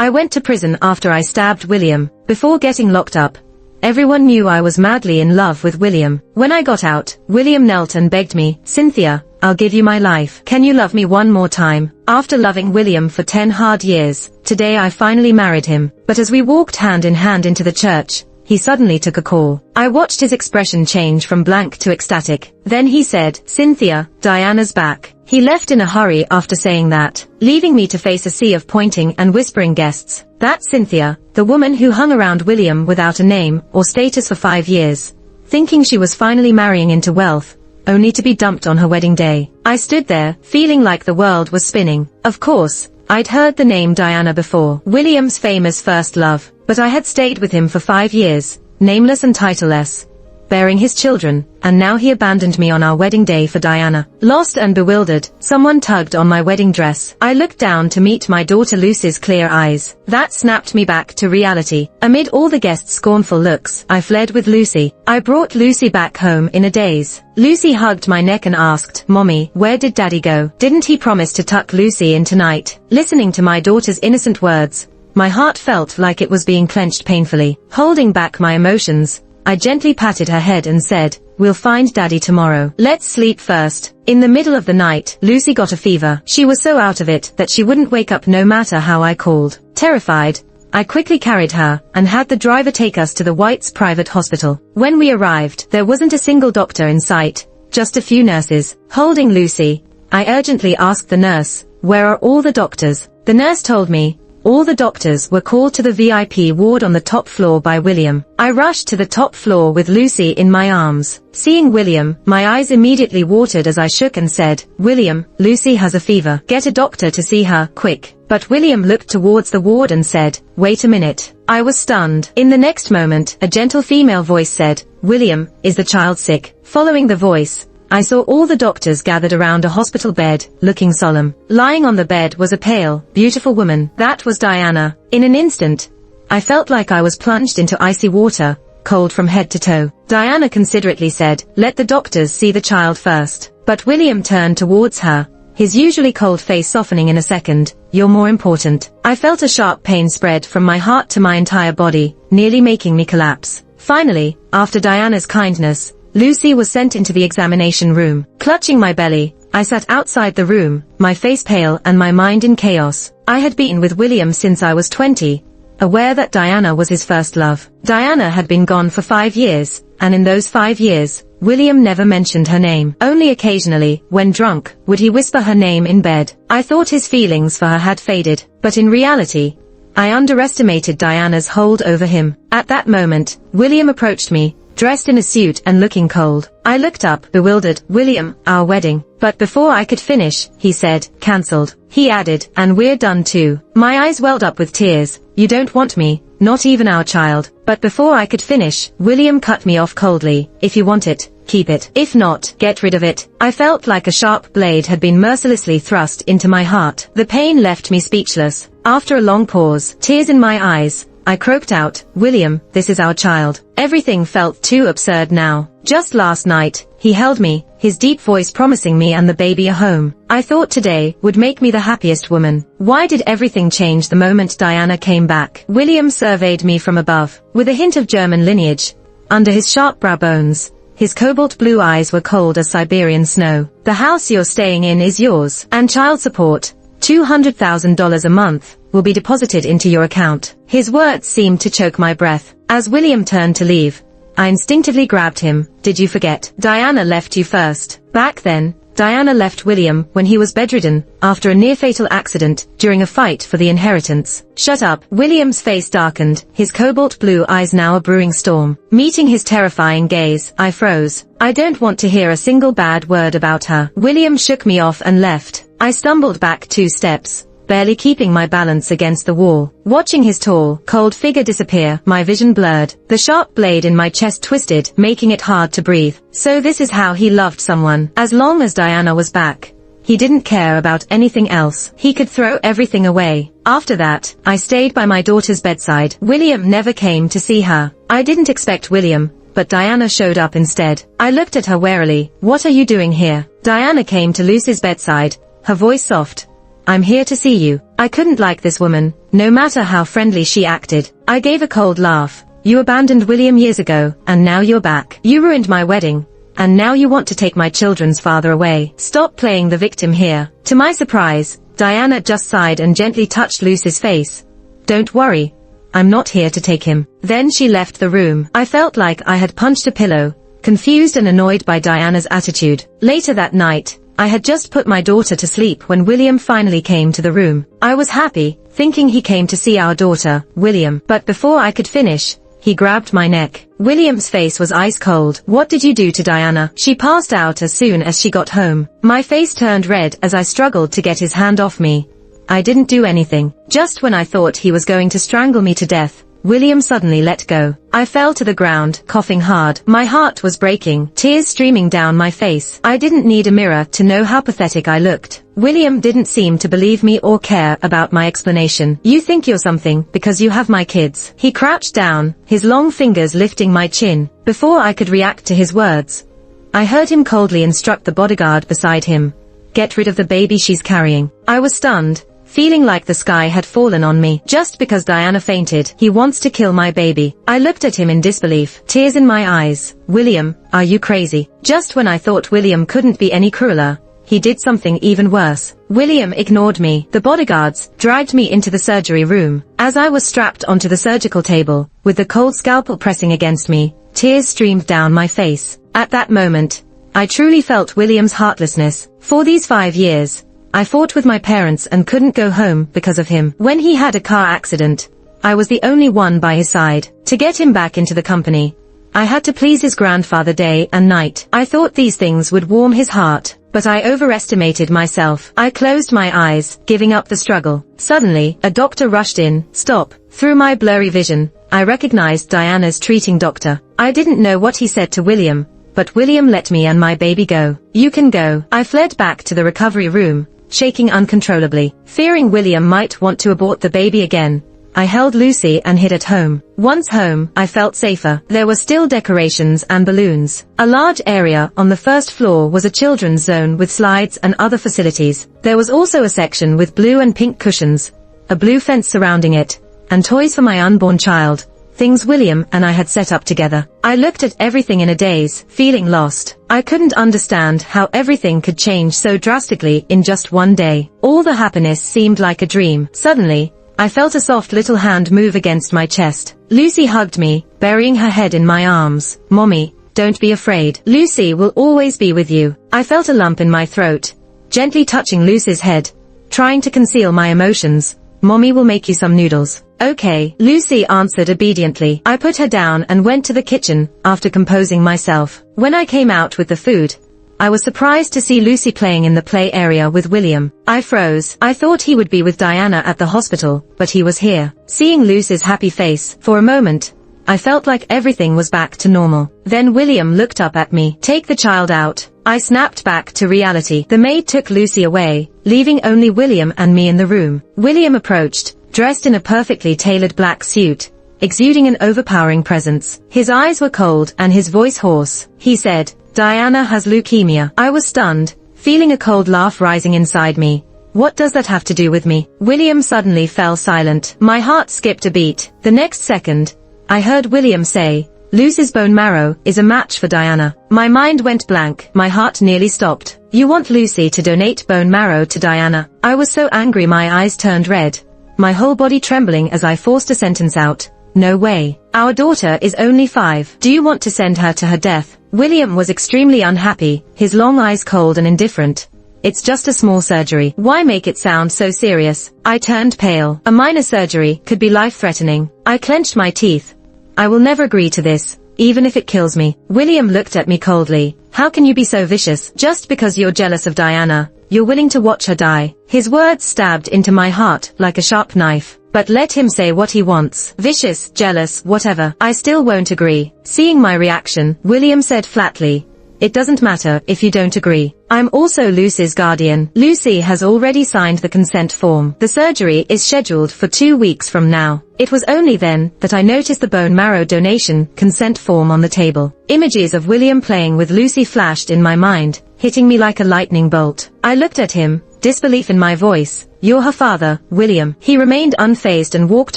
I went to prison after I stabbed William. Before getting locked up, everyone knew I was madly in love with William. When I got out, William knelt and begged me, "Cynthia, I'll give you my life. Can you love me one more time?" After loving William for 10 hard years, today I finally married him. But as we walked hand in hand into the church, he suddenly took a call. I watched his expression change from blank to ecstatic. Then he said, "Cynthia, Diana's back." He left in a hurry after saying that, leaving me to face a sea of pointing and whispering guests. That's Cynthia, the woman who hung around William without a name or status for 5 years, thinking she was finally marrying into wealth, only to be dumped on her wedding day. I stood there, feeling like the world was spinning. Of course, I'd heard the name Diana before, William's famous first love, but I had stayed with him for 5 years, nameless and titleless, bearing his children, and now he abandoned me on our wedding day for Diana. Lost and bewildered, someone tugged on my wedding dress. I looked down to meet my daughter Lucy's clear eyes. That snapped me back to reality. Amid all the guests' scornful looks, I fled with Lucy. I brought Lucy back home in a daze. Lucy hugged my neck and asked, "Mommy, where did Daddy go? Didn't he promise to tuck Lucy in tonight?" Listening to my daughter's innocent words, my heart felt like it was being clenched painfully. Holding back my emotions, I gently patted her head and said, "We'll find Daddy tomorrow. Let's sleep first." In the middle of the night, Lucy got a fever. She was so out of it that she wouldn't wake up no matter how I called. Terrified, I quickly carried her and had the driver take us to the White's private hospital. When we arrived, there wasn't a single doctor in sight, just a few nurses. Holding Lucy, I urgently asked the nurse, "Where are all the doctors?" The nurse told me, all the doctors were called to the VIP ward on the top floor by William. I rushed to the top floor with Lucy in my arms. Seeing William, my eyes immediately watered as I shook and said, "William, Lucy has a fever. Get a doctor to see her, quick." But William looked towards the ward and said, "Wait a minute." I was stunned. In the next moment, a gentle female voice said, "William, is the child sick?" Following the voice, I saw all the doctors gathered around a hospital bed, looking solemn. Lying on the bed was a pale, beautiful woman. That was Diana. In an instant, I felt like I was plunged into icy water, cold from head to toe. Diana considerately said, "Let the doctors see the child first." But William turned towards her, his usually cold face softening in a second. "You're more important." I felt a sharp pain spread from my heart to my entire body, nearly making me collapse. Finally, after Diana's kindness, Lucy was sent into the examination room. Clutching my belly, I sat outside the room, my face pale and my mind in chaos. I had been with William since I was 20, aware that Diana was his first love. Diana had been gone for 5 years, and in those 5 years, William never mentioned her name. Only occasionally, when drunk, would he whisper her name in bed. I thought his feelings for her had faded, but in reality, I underestimated Diana's hold over him. At that moment, William approached me, dressed in a suit and looking cold. I looked up, bewildered. "William, our wedding." But before I could finish, he said, "Cancelled." He added, "And we're done too." My eyes welled up with tears. "You don't want me, not even our child." But before I could finish, William cut me off coldly. "If you want it, keep it. If not, get rid of it." I felt like a sharp blade had been mercilessly thrust into my heart. The pain left me speechless. After a long pause, tears in my eyes, I croaked out, "William, this is our child." Everything felt too absurd now. Just last night, he held me, his deep voice promising me and the baby a home. I thought today would make me the happiest woman. Why did everything change the moment Diana came back? William surveyed me from above. With a hint of German lineage, under his sharp brow bones, his cobalt blue eyes were cold as Siberian snow. "The house you're staying in is yours, and child support, $200,000 a month, will be deposited into your account." His words seemed to choke my breath. As William turned to leave, I instinctively grabbed him. "Did you forget? Diana left you first." Back then, Diana left William when he was bedridden, after a near-fatal accident, during a fight for the inheritance. "Shut up." William's face darkened, his cobalt blue eyes now a brewing storm. Meeting his terrifying gaze, I froze. "I don't want to hear a single bad word about her." William shook me off and left. I stumbled back 2 steps, barely keeping my balance against the wall. Watching his tall, cold figure disappear, my vision blurred. The sharp blade in my chest twisted, making it hard to breathe. So this is how he loved someone. As long as Diana was back, he didn't care about anything else. He could throw everything away. After that, I stayed by my daughter's bedside. William never came to see her. I didn't expect William, but Diana showed up instead. I looked at her warily. "What are you doing here?" Diana came to Lucy's bedside, her voice soft. "I'm here to see you." I couldn't like this woman, no matter how friendly she acted. I gave a cold laugh. You abandoned William years ago, and now you're back. You ruined my wedding. And now you want to take my children's father away. Stop playing the victim here. To my surprise, Diana just sighed and gently touched Lucy's face. Don't worry. I'm not here to take him. Then she left the room. I felt like I had punched a pillow, confused and annoyed by Diana's attitude. Later that night, I had just put my daughter to sleep when William finally came to the room. I was happy, thinking he came to see our daughter, William. But before I could finish, he grabbed my neck. William's face was ice cold. What did you do to Diana? She passed out as soon as she got home. My face turned red as I struggled to get his hand off me. I didn't do anything. Just when I thought he was going to strangle me to death, William suddenly let go. I fell to the ground, coughing hard. My heart was breaking, tears streaming down my face. I didn't need a mirror to know how pathetic I looked. William didn't seem to believe me or care about my explanation. You think you're something because you have my kids. He crouched down, his long fingers lifting my chin. Before I could react to his words, I heard him coldly instruct the bodyguard beside him. Get rid of the baby she's carrying. I was stunned, feeling like the sky had fallen on me. Just because Diana fainted, he wants to kill my baby. I looked at him in disbelief, tears in my eyes. William, are you crazy? Just when I thought William couldn't be any crueler, he did something even worse. William ignored me. The bodyguards dragged me into the surgery room. As I was strapped onto the surgical table, with the cold scalpel pressing against me, tears streamed down my face. At that moment, I truly felt William's heartlessness. For these 5 years, I fought with my parents and couldn't go home because of him. When he had a car accident, I was the only one by his side. To get him back into the company, I had to please his grandfather day and night. I thought these things would warm his heart, but I overestimated myself. I closed my eyes, giving up the struggle. Suddenly, a doctor rushed in. Stop. Through my blurry vision, I recognized Diana's treating doctor. I didn't know what he said to William, but William let me and my baby go. You can go. I fled back to the recovery room, shaking uncontrollably. Fearing William might want to abort the baby again, I held Lucy and hid at home. Once home, I felt safer. There were still decorations and balloons. A large area on the first floor was a children's zone with slides and other facilities. There was also a section with blue and pink cushions, a blue fence surrounding it, and toys for my unborn child. Things William and I had set up together. I looked at everything in a daze, feeling lost. I couldn't understand how everything could change so drastically in just one day. All the happiness seemed like a dream. Suddenly, I felt a soft little hand move against my chest. Lucy hugged me, burying her head in my arms. Mommy, don't be afraid. Lucy will always be with you. I felt a lump in my throat, gently touching Lucy's head, trying to conceal my emotions. Mommy will make you some noodles. Okay, Lucy answered obediently. I put her down and went to the kitchen, after composing myself. When I came out with the food, I was surprised to see Lucy playing in the play area with William. I froze. I thought he would be with Diana at the hospital, but he was here. Seeing Lucy's happy face, for a moment, I felt like everything was back to normal. Then William looked up at me. Take the child out. I snapped back to reality. The maid took Lucy away, leaving only William and me in the room. William approached, dressed in a perfectly tailored black suit, exuding an overpowering presence. His eyes were cold and his voice hoarse. He said, Diana has leukemia. I was stunned, feeling a cold laugh rising inside me. What does that have to do with me? William suddenly fell silent. My heart skipped a beat. The next second, I heard William say, Lucy's bone marrow is a match for Diana. My mind went blank. My heart nearly stopped. You want Lucy to donate bone marrow to Diana? I was so angry my eyes turned red, my whole body trembling as I forced a sentence out. No way. Our daughter is only 5. Do you want to send her to her death? William was extremely unhappy, his long eyes cold and indifferent. It's just a small surgery. Why make it sound so serious? I turned pale. A minor surgery could be life-threatening. I clenched my teeth. I will never agree to this, even if it kills me. William looked at me coldly. How can you be so vicious? Just because you're jealous of Diana, you're willing to watch her die. His words stabbed into my heart like a sharp knife. But let him say what he wants. Vicious, jealous, whatever. I still won't agree. Seeing my reaction, William said flatly, it doesn't matter if you don't agree. I'm also Lucy's guardian. Lucy has already signed the consent form. The surgery is scheduled for 2 weeks from now. It was only then that I noticed the bone marrow donation consent form on the table. Images of William playing with Lucy flashed in my mind, hitting me like a lightning bolt. I looked at him, disbelief in my voice. You're her father, William. He remained unfazed and walked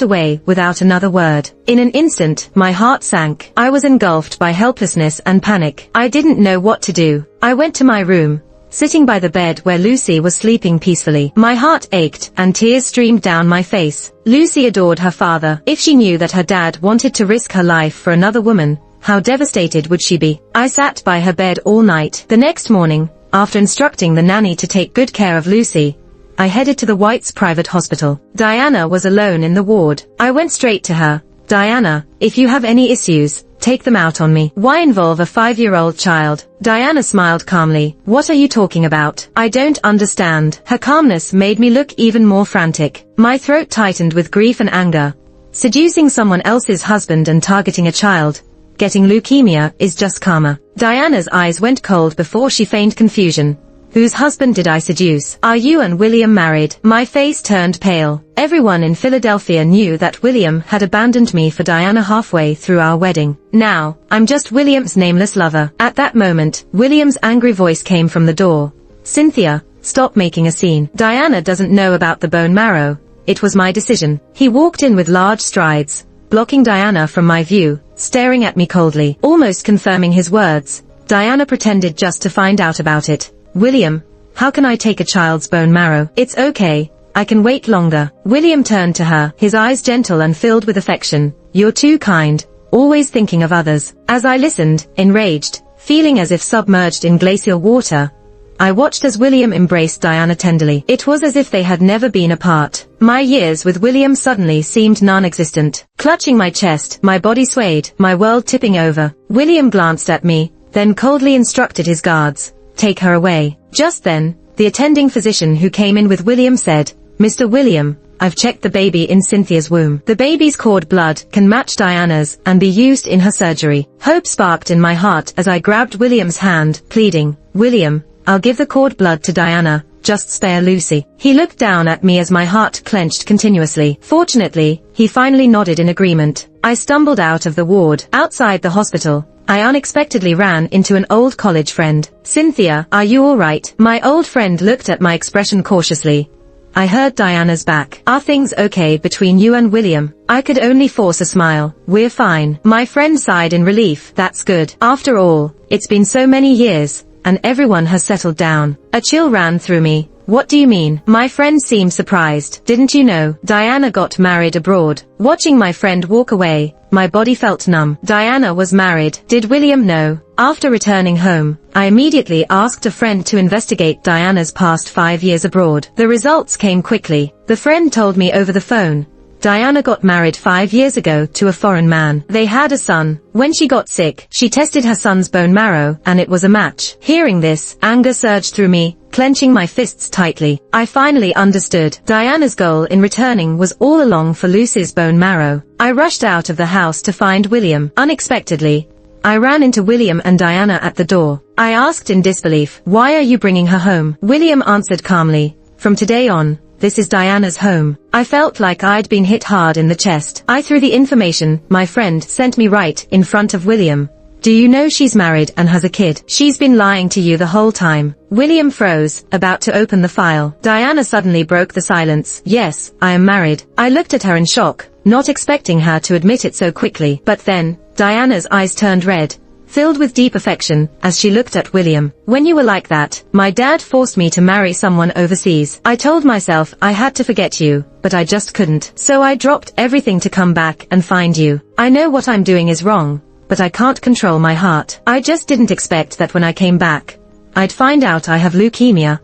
away without another word. In an instant, my heart sank. I was engulfed by helplessness and panic. I didn't know what to do. I went to my room, sitting by the bed where Lucy was sleeping peacefully. My heart ached and tears streamed down my face. Lucy adored her father. If she knew that her dad wanted to risk her life for another woman, how devastated would she be? I sat by her bed all night. The next morning, after instructing the nanny to take good care of Lucy, I headed to the White's private hospital. Diana was alone in the ward. I went straight to her. Diana, if you have any issues, take them out on me. Why involve a 5-year-old child? Diana smiled calmly. What are you talking about? I don't understand. Her calmness made me look even more frantic. My throat tightened with grief and anger. Seducing someone else's husband and targeting a child, getting leukemia, is just karma. Diana's eyes went cold before she feigned confusion. Whose husband did I seduce? Are you and William married? My face turned pale. Everyone in Philadelphia knew that William had abandoned me for Diana halfway through our wedding. Now, I'm just William's nameless lover. At that moment, William's angry voice came from the door. Cynthia, stop making a scene. Diana doesn't know about the bone marrow. It was my decision. He walked in with large strides, blocking Diana from my view, staring at me coldly, almost confirming his words. Diana pretended just to find out about it. William, how can I take a child's bone marrow? It's okay, I can wait longer. William turned to her, his eyes gentle and filled with affection. You're too kind, always thinking of others. As I listened, enraged, feeling as if submerged in glacial water, I watched as William embraced Diana tenderly. It was as if they had never been apart. My years with William suddenly seemed non-existent. Clutching my chest, my body swayed, my world tipping over. William glanced at me, then coldly instructed his guards. Take her away. Just then, the attending physician who came in with William said, Mr. William, I've checked the baby in Cynthia's womb. The baby's cord blood can match Diana's and be used in her surgery. Hope sparked in my heart as I grabbed William's hand, pleading, William, I'll give the cord blood to Diana, just spare Lucy. He looked down at me as my heart clenched continuously. Fortunately, he finally nodded in agreement. I stumbled out of the ward. Outside the hospital, I unexpectedly ran into an old college friend. Cynthia, are you alright? My old friend looked at my expression cautiously. I heard Diana's back. Are things okay between you and William? I could only force a smile. We're fine. My friend sighed in relief. That's good. After all, it's been so many years, and everyone has settled down. A chill ran through me. What do you mean? My friend seemed surprised. Didn't you know? Diana got married abroad. Watching my friend walk away, my body felt numb. Diana was married. Did William know? After returning home, I immediately asked a friend to investigate Diana's past 5 years abroad. The results came quickly. The friend told me over the phone, Diana got married 5 years ago to a foreign man. They had a son. When she got sick, she tested her son's bone marrow, and it was a match. Hearing this, anger surged through me, clenching my fists tightly. I finally understood. Diana's goal in returning was all along for Lucy's bone marrow. I rushed out of the house to find William. Unexpectedly, I ran into William and Diana at the door. I asked in disbelief, why are you bringing her home? William answered calmly, from today on, this is Diana's home. I felt like I'd been hit hard in the chest. I threw the information my friend sent me right in front of William. Do you know she's married and has a kid? She's been lying to you the whole time. William froze, about to open the file. Diana suddenly broke the silence. Yes, I am married. I looked at her in shock, not expecting her to admit it so quickly. But then, Diana's eyes turned red, filled with deep affection, as she looked at William. When you were like that, my dad forced me to marry someone overseas. I told myself I had to forget you, but I just couldn't. So I dropped everything to come back and find you. I know what I'm doing is wrong, but I can't control my heart. I just didn't expect that when I came back, I'd find out I have leukemia.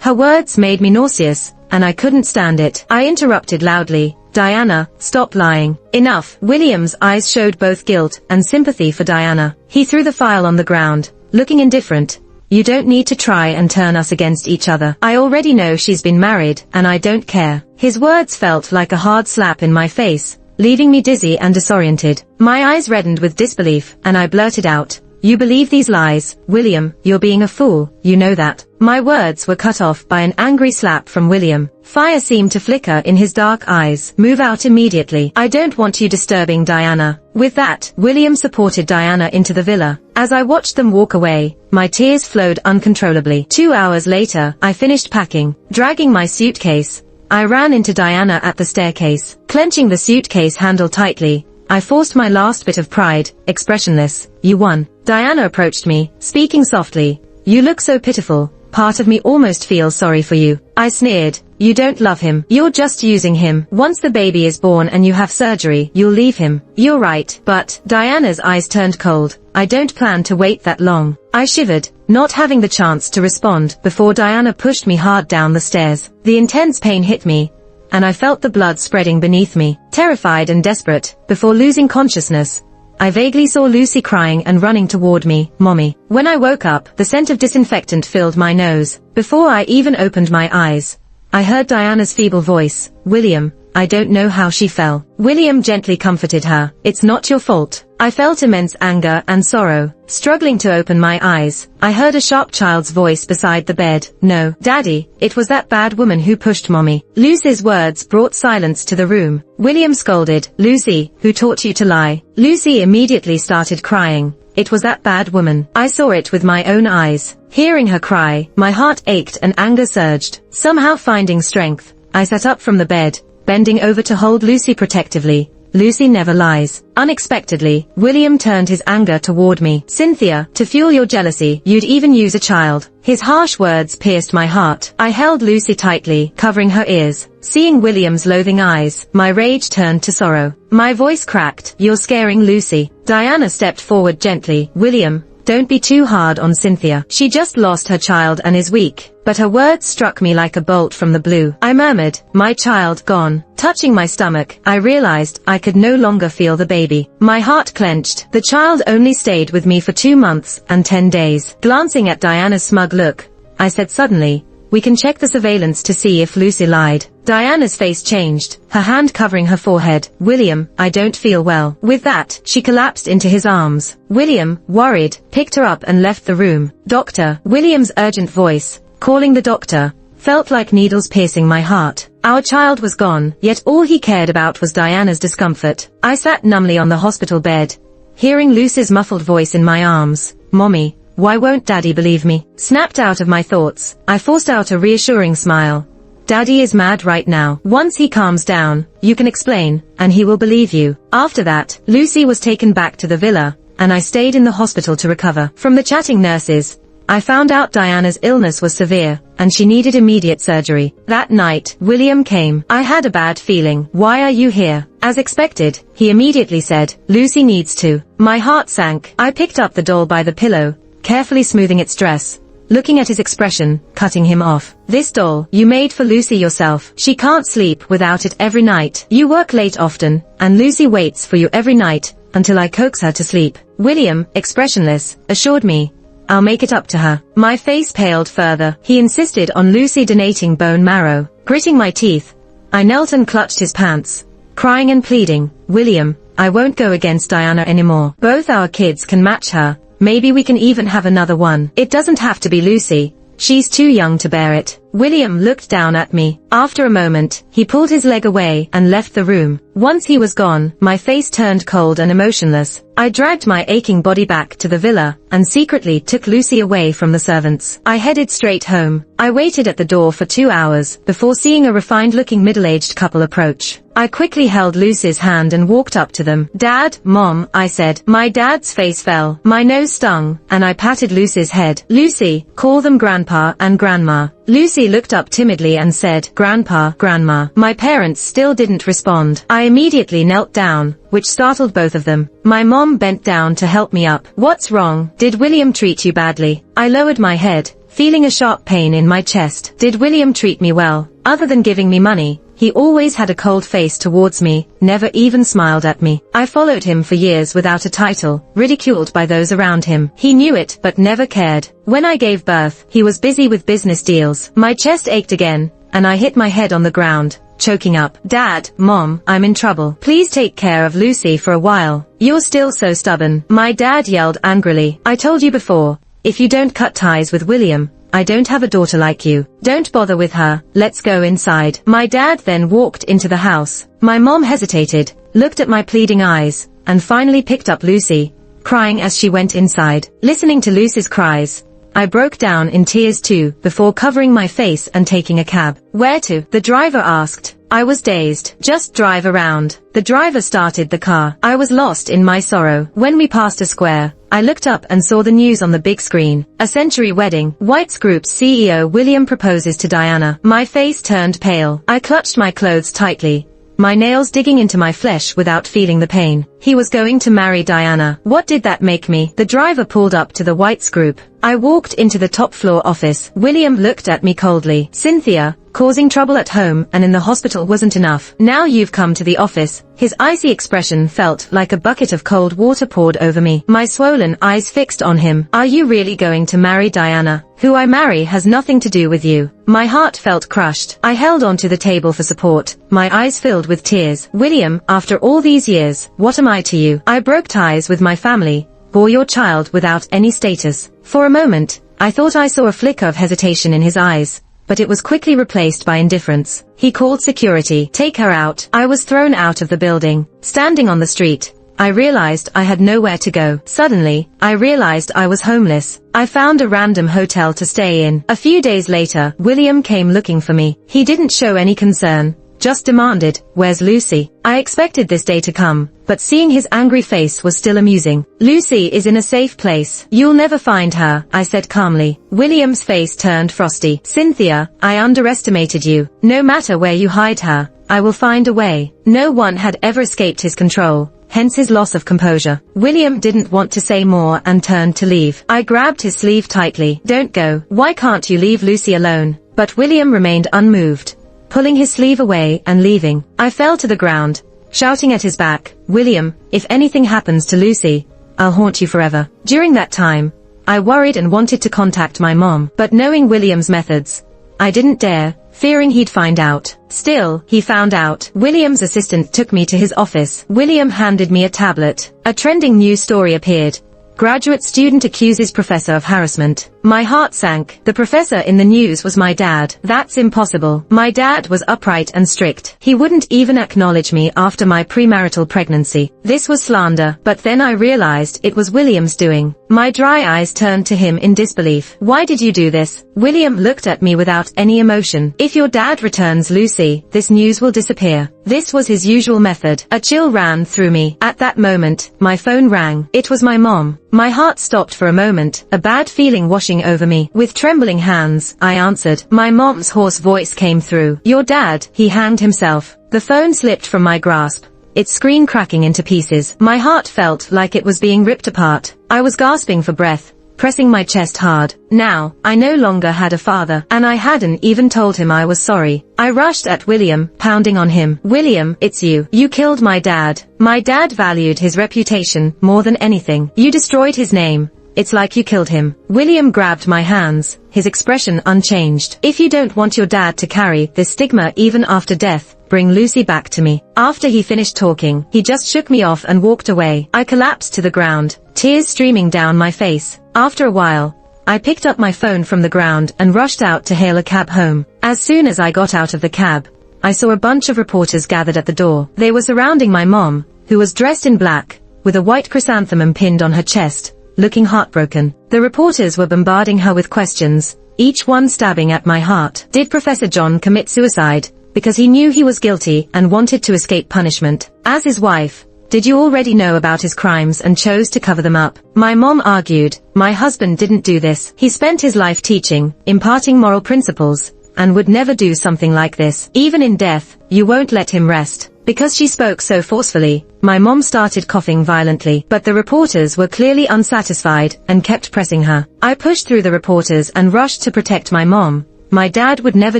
Her words made me nauseous, and I couldn't stand it. I interrupted loudly. Diana, stop lying. Enough. William's eyes showed both guilt and sympathy for Diana. He threw the file on the ground, looking indifferent. You don't need to try and turn us against each other. I already know she's been married, and I don't care. His words felt like a hard slap in my face, leaving me dizzy and disoriented. My eyes reddened with disbelief, and I blurted out, You believe these lies, William, you're being a fool, you know that. My words were cut off by an angry slap from William. Fire seemed to flicker in his dark eyes. Move out immediately. I don't want you disturbing Diana. With that, William supported Diana into the villa. As I watched them walk away, my tears flowed uncontrollably. 2 hours later, I finished packing. Dragging my suitcase, I ran into Diana at the staircase. Clenching the suitcase handle tightly, I forced my last bit of pride, expressionless. You won. Diana approached me, speaking softly. You look so pitiful. Part of me almost feels sorry for you. I sneered. You don't love him. You're just using him. Once the baby is born and you have surgery, you'll leave him. You're right. But, Diana's eyes turned cold. I don't plan to wait that long. I shivered, not having the chance to respond before Diana pushed me hard down the stairs. The intense pain hit me, and I felt the blood spreading beneath me. Terrified and desperate, before losing consciousness, I vaguely saw Lucy crying and running toward me. Mommy. When I woke up, the scent of disinfectant filled my nose. Before I even opened my eyes, I heard Diana's feeble voice. William, I don't know how she fell. William gently comforted her. It's not your fault. I felt immense anger and sorrow. Struggling to open my eyes, I heard a sharp child's voice beside the bed. No, Daddy, it was that bad woman who pushed Mommy. Lucy's words brought silence to the room. William scolded. Lucy, who taught you to lie? Lucy immediately started crying. It was that bad woman. I saw it with my own eyes. Hearing her cry, my heart ached and anger surged. Somehow finding strength, I sat up from the bed, bending over to hold Lucy protectively. Lucy never lies. Unexpectedly, William turned his anger toward me. Cynthia, to fuel your jealousy, you'd even use a child. His harsh words pierced my heart. I held Lucy tightly, covering her ears. Seeing William's loathing eyes, my rage turned to sorrow. My voice cracked. You're scaring Lucy. Diana stepped forward gently. William, don't be too hard on Cynthia. She just lost her child and is weak. But her words struck me like a bolt from the blue. I murmured, my child gone. Touching my stomach, I realized I could no longer feel the baby. My heart clenched. The child only stayed with me for 2 months and 10 days. Glancing at Diana's smug look, I said suddenly, we can check the surveillance to see if Lucy lied. Diana's face changed, her hand covering her forehead. William, I don't feel well. With that, she collapsed into his arms. William, worried, picked her up and left the room. Doctor. William's urgent voice, calling the doctor, felt like needles piercing my heart. Our child was gone, yet all he cared about was Diana's discomfort. I sat numbly on the hospital bed, hearing Lucy's muffled voice in my arms. Mommy, why won't Daddy believe me? Snapped out of my thoughts, I forced out a reassuring smile. Daddy is mad right now. Once he calms down, you can explain, and he will believe you. After that, Lucy was taken back to the villa, and I stayed in the hospital to recover. From the chatting nurses, I found out Diana's illness was severe, and she needed immediate surgery. That night, William came. I had a bad feeling. Why are you here? As expected, he immediately said, Lucy needs to. My heart sank. I picked up the doll by the pillow, carefully smoothing its dress, looking at his expression, cutting him off. This doll, you made for Lucy yourself. She can't sleep without it every night. You work late often, and Lucy waits for you every night, until I coax her to sleep. William, expressionless, assured me, I'll make it up to her. My face paled further. He insisted on Lucy donating bone marrow. Gritting my teeth, I knelt and clutched his pants, crying and pleading, William, I won't go against Diana anymore. Both our kids can match her. Maybe we can even have another one. It doesn't have to be Lucy. She's too young to bear it. William looked down at me. After a moment, he pulled his leg away and left the room. Once he was gone, my face turned cold and emotionless. I dragged my aching body back to the villa, and secretly took Lucy away from the servants. I headed straight home. I waited at the door for 2 hours, before seeing a refined-looking middle-aged couple approach. I quickly held Lucy's hand and walked up to them. Dad, Mom, I said. My dad's face fell. My nose stung, and I patted Lucy's head. Lucy, call them Grandpa and Grandma. Lucy looked up timidly and said, Grandpa, Grandma. My parents still didn't respond. I immediately knelt down, which startled both of them. My mom bent down to help me up. What's wrong? Did William treat you badly? I lowered my head, feeling a sharp pain in my chest. Did William treat me well? Other than giving me money, he always had a cold face towards me, never even smiled at me. I followed him for years without a title, ridiculed by those around him. He knew it but never cared. When I gave birth, he was busy with business deals. My chest ached again, and I hit my head on the ground, choking up. Dad, Mom, I'm in trouble. Please take care of Lucy for a while. You're still so stubborn. My dad yelled angrily. I told you before, if you don't cut ties with William, I don't have a daughter like you. Don't bother with her. Let's go inside. My dad then walked into the house. My mom hesitated, looked at my pleading eyes, and finally picked up Lucy, crying as she went inside. Listening to Lucy's cries, I broke down in tears too, before covering my face and taking a cab. Where to? The driver asked. I was dazed. Just drive around. The driver started the car. I was lost in my sorrow. When we passed a square, I looked up and saw the news on the big screen. A century wedding. White's Group's CEO William proposes to Diana. My face turned pale. I clutched my clothes tightly, my nails digging into my flesh without feeling the pain. He was going to marry Diana. What did that make me? The driver pulled up to the White's Group. I walked into the top floor office. William looked at me coldly. Cynthia, causing trouble at home and in the hospital wasn't enough. Now you've come to the office. His icy expression felt like a bucket of cold water poured over me. My swollen eyes fixed on him. Are you really going to marry Diana? Who I marry has nothing to do with you. My heart felt crushed. I held onto the table for support, my eyes filled with tears. William, after all these years, what am I to you? I broke ties with my family, bore your child without any status. For a moment, I thought I saw a flicker of hesitation in his eyes, but it was quickly replaced by indifference. He called security. Take her out. I was thrown out of the building. Standing on the street, I realized I had nowhere to go. Suddenly, I realized I was homeless. I found a random hotel to stay in. A few days later, William came looking for me. He didn't show any concern, just demanded, "Where's Lucy?" I expected this day to come, but seeing his angry face was still amusing. Lucy is in a safe place. You'll never find her, I said calmly. William's face turned frosty. Cynthia, I underestimated you. No matter where you hide her, I will find a way. No one had ever escaped his control, hence his loss of composure. William didn't want to say more and turned to leave. I grabbed his sleeve tightly. Don't go. Why can't you leave Lucy alone? But William remained unmoved, pulling his sleeve away and leaving. I fell to the ground, shouting at his back, William, if anything happens to Lucy, I'll haunt you forever. During that time, I worried and wanted to contact my mom, but knowing William's methods, I didn't dare, fearing he'd find out. Still, he found out. William's assistant took me to his office. William handed me a tablet. A trending news story appeared. Graduate student accuses professor of harassment. My heart sank. The professor in the news was my dad. That's impossible. My dad was upright and strict. He wouldn't even acknowledge me after my premarital pregnancy. This was slander, but then I realized it was William's doing. My dry eyes turned to him in disbelief. Why did you do this? William looked at me without any emotion. If your dad returns Lucy, this news will disappear. This was his usual method. A chill ran through me. At that moment, my phone rang. It was my mom. My heart stopped for a moment, a bad feeling washing over me. With trembling hands, I answered. My mom's hoarse voice came through. Your dad, he hanged himself. The phone slipped from my grasp, its screen cracking into pieces. My heart felt like it was being ripped apart. I was gasping for breath, pressing my chest hard. Now, I no longer had a father, and I hadn't even told him I was sorry. I rushed at William, pounding on him. William, it's you. You killed my dad. My dad valued his reputation more than anything. You destroyed his name. It's like you killed him. William grabbed my hands, his expression unchanged. If you don't want your dad to carry this stigma even after death, bring Lucy back to me. After he finished talking, he just shook me off and walked away. I collapsed to the ground, tears streaming down my face. After a while, I picked up my phone from the ground and rushed out to hail a cab home. As soon as I got out of the cab, I saw a bunch of reporters gathered at the door. They were surrounding my mom, who was dressed in black, with a white chrysanthemum pinned on her chest, looking heartbroken. The reporters were bombarding her with questions, each one stabbing at my heart. Did Professor John commit suicide because he knew he was guilty and wanted to escape punishment? As his wife, did you already know about his crimes and chose to cover them up? My mom argued, my husband didn't do this. He spent his life teaching, imparting moral principles, and would never do something like this. Even in death, you won't let him rest. Because she spoke so forcefully, my mom started coughing violently, but the reporters were clearly unsatisfied and kept pressing her. I pushed through the reporters and rushed to protect my mom. My dad would never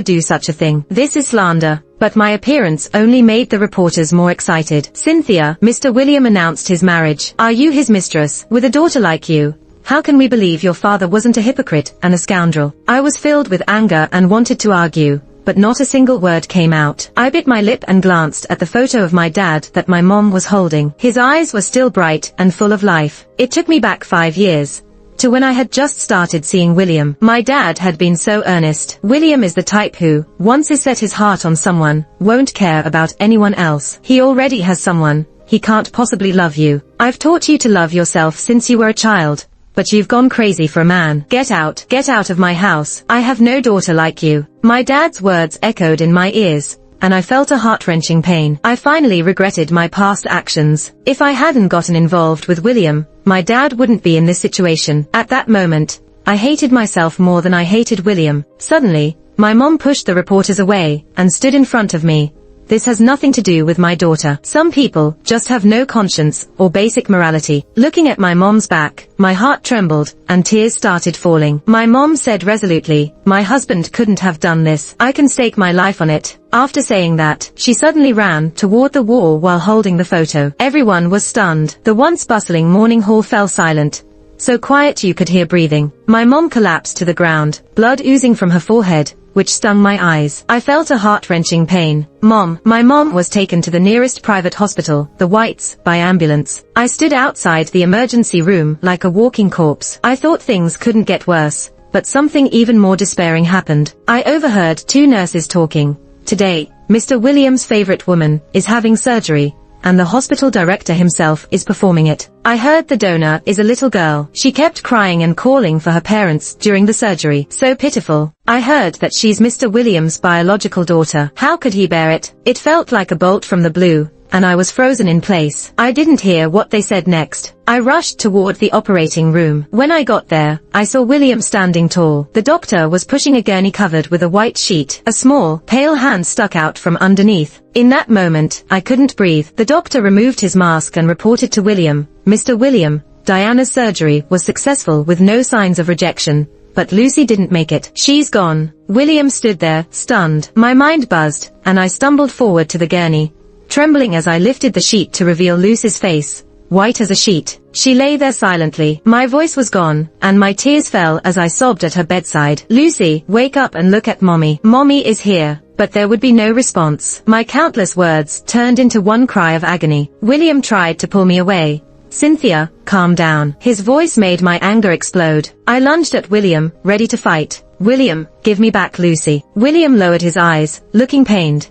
do such a thing. This is slander. But my appearance only made the reporters more excited. Cynthia, Mr. William announced his marriage. Are you his mistress? With a daughter like you, how can we believe your father wasn't a hypocrite and a scoundrel? I was filled with anger and wanted to argue, but not a single word came out. I bit my lip and glanced at the photo of my dad that my mom was holding. His eyes were still bright and full of life. It took me back 5 years, to when I had just started seeing William. My dad had been so earnest. William is the type who, once he's set his heart on someone, won't care about anyone else. He already has someone. He can't possibly love you. I've taught you to love yourself since you were a child, but you've gone crazy for a man. Get out of my house. I have no daughter like you. My dad's words echoed in my ears, and I felt a heart-wrenching pain. I finally regretted my past actions. If I hadn't gotten involved with William, my dad wouldn't be in this situation. At that moment, I hated myself more than I hated William. Suddenly, my mom pushed the reporters away and stood in front of me. This has nothing to do with my daughter. Some people just have no conscience or basic morality. Looking at my mom's back, my heart trembled and tears started falling. My mom said resolutely, "My husband couldn't have done this. I can stake my life on it." After saying that, she suddenly ran toward the wall while holding the photo. Everyone was stunned. The once bustling morning hall fell silent, so quiet you could hear breathing. My mom collapsed to the ground, blood oozing from her forehead, which stung my eyes. I felt a heart-wrenching pain. My mom was taken to the nearest private hospital, the Whites, by ambulance. I stood outside the emergency room like a walking corpse. I thought things couldn't get worse, but something even more despairing happened. I overheard 2 nurses talking. Today, Mr. William's favorite woman is having surgery, and the hospital director himself is performing it. I heard the donor is a little girl. She kept crying and calling for her parents during the surgery. So pitiful. I heard that she's Mr. William's biological daughter. How could he bear it? It felt like a bolt from the blue, and I was frozen in place. I didn't hear what they said next. I rushed toward the operating room. When I got there, I saw William standing tall. The doctor was pushing a gurney covered with a white sheet. A small, pale hand stuck out from underneath. In that moment, I couldn't breathe. The doctor removed his mask and reported to William, "Mr. William, Diana's surgery was successful with no signs of rejection, but Lucy didn't make it. She's gone." William stood there, stunned. My mind buzzed, and I stumbled forward to the gurney, trembling as I lifted the sheet to reveal Lucy's face, white as a sheet. She lay there silently. My voice was gone, and my tears fell as I sobbed at her bedside. "Lucy, wake up and look at Mommy. Mommy is here." But there would be no response. My countless words turned into one cry of agony. William tried to pull me away. "Cynthia, calm down." His voice made my anger explode. I lunged at William, ready to fight. "William, give me back Lucy." William lowered his eyes, looking pained.